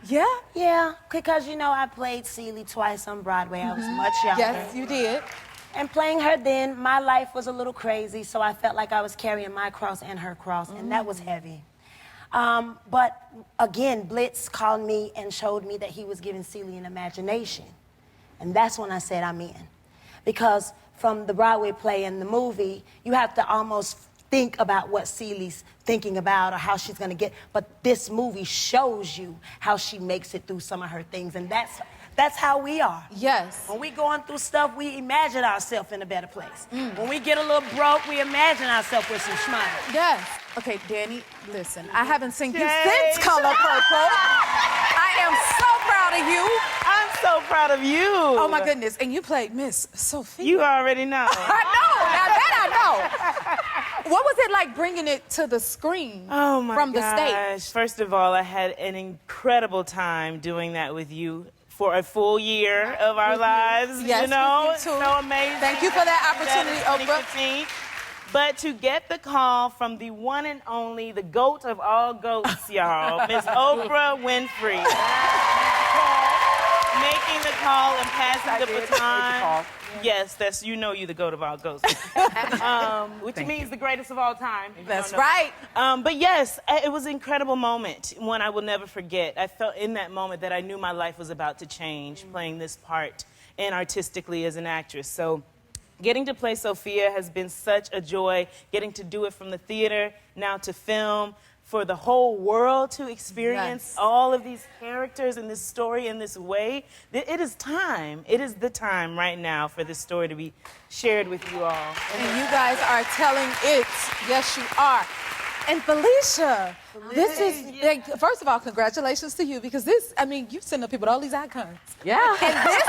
Speaker 2: Yeah?
Speaker 21: Yeah, because, you know, I played Seeley twice on Broadway. I was much younger.
Speaker 2: Yes, you did.
Speaker 21: And playing her then, my life was a little crazy, so I felt like I was carrying my cross and her cross, and that was heavy. But again, Blitz called me and showed me that he was giving Seeley an imagination. And that's when I said I'm in. Because from the Broadway play and the movie, you have to almost think about what Seeley's thinking about or how she's gonna get. But this movie shows you how she makes it through some of her things. And that's how we are.
Speaker 2: Yes.
Speaker 21: When we going through stuff, we imagine ourselves in a better place. When we get a little broke, we imagine ourselves with some smiles.
Speaker 2: Yes. Okay, Danny, listen, I haven't seen you since Color Purple. I am so proud of you.
Speaker 20: I'm so proud of you.
Speaker 2: Oh my goodness, and you played Miss Sophia.
Speaker 20: You already know.
Speaker 2: I know, now that I know. What was it like bringing it to the screen from the stage?
Speaker 22: First of all, I had an incredible time doing that with you for a full year of our lives.
Speaker 2: Yes,
Speaker 22: you know,
Speaker 2: with you too.
Speaker 22: so amazing.
Speaker 2: Thank you for that opportunity, Oprah.
Speaker 22: 2015. But to get the call from the one and only, the GOAT of all goats, y'all, Miss Oprah Winfrey, making the call and passing the baton. Yes, that's, you know, you the GOAT of all goats. Which means the greatest of all time.
Speaker 2: That's right.
Speaker 22: But yes, it was an incredible moment, one I will never forget. I felt in that moment that I knew my life was about to change, playing this part and artistically as an actress. So getting to play Sophia has been such a joy, getting to do it from the theater, now to film, for the whole world to experience all of these characters and this story in this way. It is time. It is the time right now for this story to be shared with you all.
Speaker 2: And you guys are telling it. Yes, you are. And Felicia, this is, like, first of all, congratulations to you, because this, I mean, you send up people with all these icons.
Speaker 15: Yeah.
Speaker 2: And this,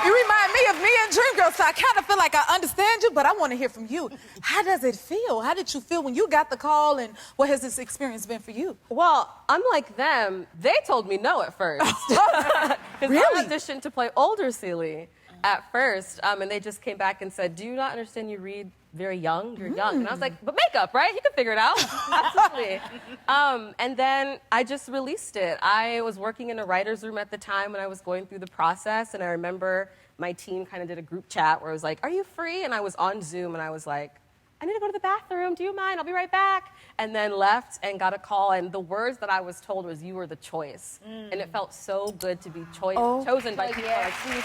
Speaker 2: you remind me of me and Dreamgirls.
Speaker 15: Dreamgirls, so I kind of feel like I understand you, but I want to hear from you. How does it feel? How did you feel when you got the call, and what has this experience been for you?
Speaker 3: Well, unlike them, they told me no at first. Because
Speaker 15: Really?
Speaker 3: I auditioned to play older Celie at first, and they just came back and said, "Do you not understand you read very young? You're young." And I was like, "But makeup, right? You can figure it out." Absolutely. And then I just released it. I was working in a writer's room at the time when I was going through the process, and I remember my team kind of did a group chat where it was like, "Are you free?" And I was on Zoom, and I was like, "I need to go to the bathroom. Do you mind? I'll be right back." And then left and got a call, and the words that I was told was, "You were the choice." And it felt so good to be chosen by people like Steve,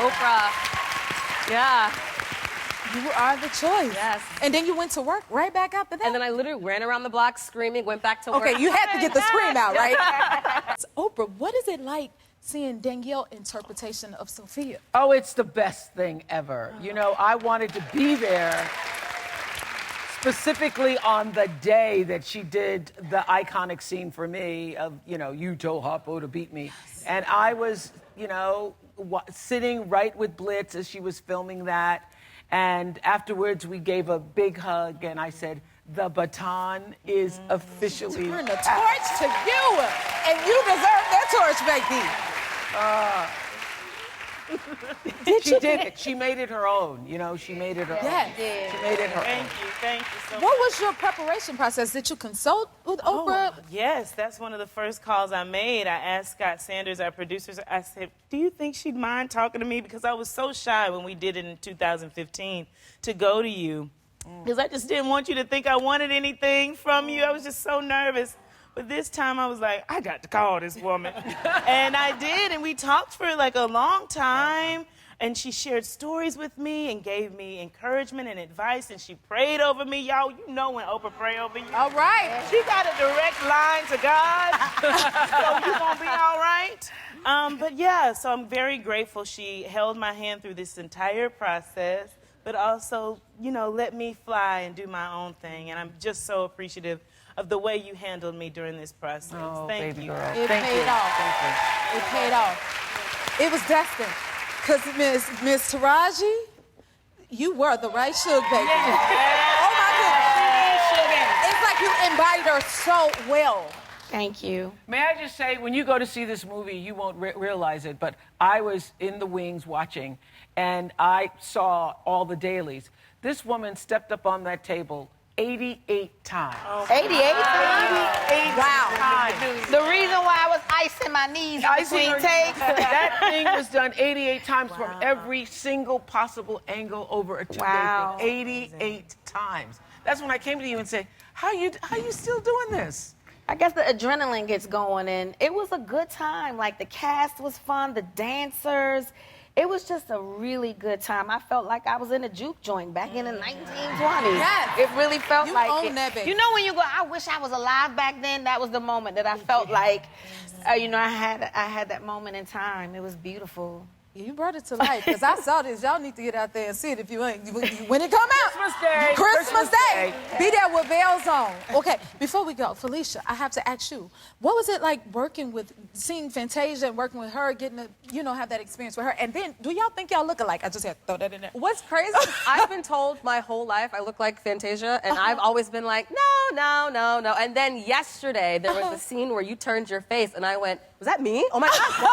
Speaker 3: Oprah. Yeah.
Speaker 15: You are the choice.
Speaker 3: Yes.
Speaker 15: And then you went to work right back after that?
Speaker 3: And then I literally ran around the block screaming, went back to work.
Speaker 15: Okay, you had to get the scream out, right? So, Oprah, what is it like seeing Danielle's interpretation of Sophia?
Speaker 20: Oh, it's the best thing ever. You know, I wanted to be there specifically on the day that she did the iconic scene for me of, you know, "You told Harpo to beat me." And I was, you know, sitting right with Blitz as she was filming that. And afterwards, we gave a big hug, and I said, "The baton is officially..."
Speaker 15: Turn the torch to you, and you deserve that torch, baby.
Speaker 20: She did it. She made it her own. You know, she made it her own.
Speaker 15: Yes.
Speaker 20: She made it her own.
Speaker 22: Thank you so much.
Speaker 15: What was your preparation process? Did you consult with Oprah?
Speaker 22: Yes, that's one of the first calls I made. I asked Scott Sanders, our producers, I said, "Do you think she'd mind talking to me?" Because I was so shy when we did it in 2015 to go to you. Because I just didn't want you to think I wanted anything from you. I was just so nervous. But this time I was like, I got to call this woman. And I did, and we talked for like a long time. And she shared stories with me and gave me encouragement and advice, and she prayed over me. Y'all, you know when Oprah pray over you.
Speaker 15: All right.
Speaker 22: She got a direct line to God, so you're going to be all right. But yeah, so I'm very grateful she held my hand through this entire process, but also, you know, let me fly and do my own thing. And I'm just so appreciative of the way you handled me during this process. Thank you.
Speaker 15: It paid off. It paid off. It was destined. Because Miss Taraji, you were the right Suge, baby. Oh, my goodness. It's like you embodied her so well.
Speaker 21: Thank you.
Speaker 20: May I just say, when you go to see this movie, you won't realize it, but I was in the wings watching, and I saw all the dailies. This woman stepped up on that table 88 times.
Speaker 21: 88 times?
Speaker 20: 88 times.
Speaker 21: The reason why I was icing my knees between takes.
Speaker 20: That thing was done 88 times from every single possible angle over a 2-day thing. 88 times. That's when I came to you and said, how you still doing this?
Speaker 21: I guess the adrenaline gets going, and it was a good time. Like, the cast was fun, the dancers. It was just a really good time. I felt like I was in a juke joint back in the 1920s.
Speaker 15: Yes.
Speaker 21: It really felt like
Speaker 15: own
Speaker 21: it.
Speaker 15: that, baby.
Speaker 21: You know when you go, I wish I was alive back then? That was the moment that I felt like, you know, I had that moment in time. It was beautiful.
Speaker 15: You brought it to life, because I saw this. Y'all need to get out there and see it if you ain't. When it come out.
Speaker 20: Christmas Day.
Speaker 15: Christmas Day. Be there with bells on. Okay, before we go, Felicia, I have to ask you, what was it like seeing Fantasia and working with her, getting to, you know, have that experience with her? And then, do y'all think y'all look alike? I just had to throw that in there.
Speaker 3: What's crazy is I've been told my whole life I look like Fantasia, and I've always been like, no. And then yesterday, there was a scene where you turned your face, and I went, was that me? Oh my God.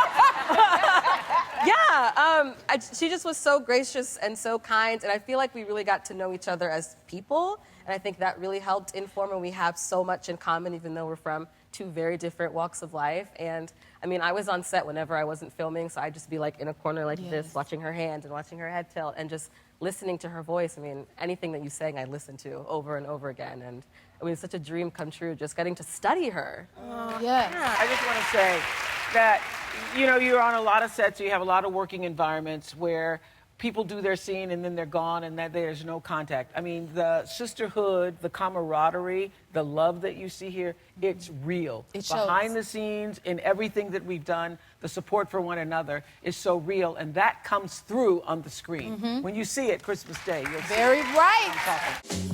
Speaker 3: Yeah, she just was so gracious and so kind, and I feel like we really got to know each other as people, and I think that really helped inform, and we have so much in common, even though we're from two very different walks of life. And I mean, I was on set whenever I wasn't filming, so I'd just be like in a corner like this, watching her hand and watching her head tilt, and just listening to her voice. I mean, anything that you sang, I listened to over and over again, and I mean, it's such a dream come true, just getting to study her.
Speaker 15: Yeah.
Speaker 20: I just want to say that, you know, you're on a lot of sets, so you have a lot of working environments where people do their scene and then they're gone and that there's no contact. I mean, the sisterhood, the camaraderie, the love that you see here, it's real.
Speaker 15: It shows.
Speaker 20: Behind the scenes, in everything that we've done, the support for one another is so real, and that comes through on the screen. When you see it Christmas Day, you'll see
Speaker 15: Very
Speaker 20: it.
Speaker 15: right.
Speaker 20: I'm talking.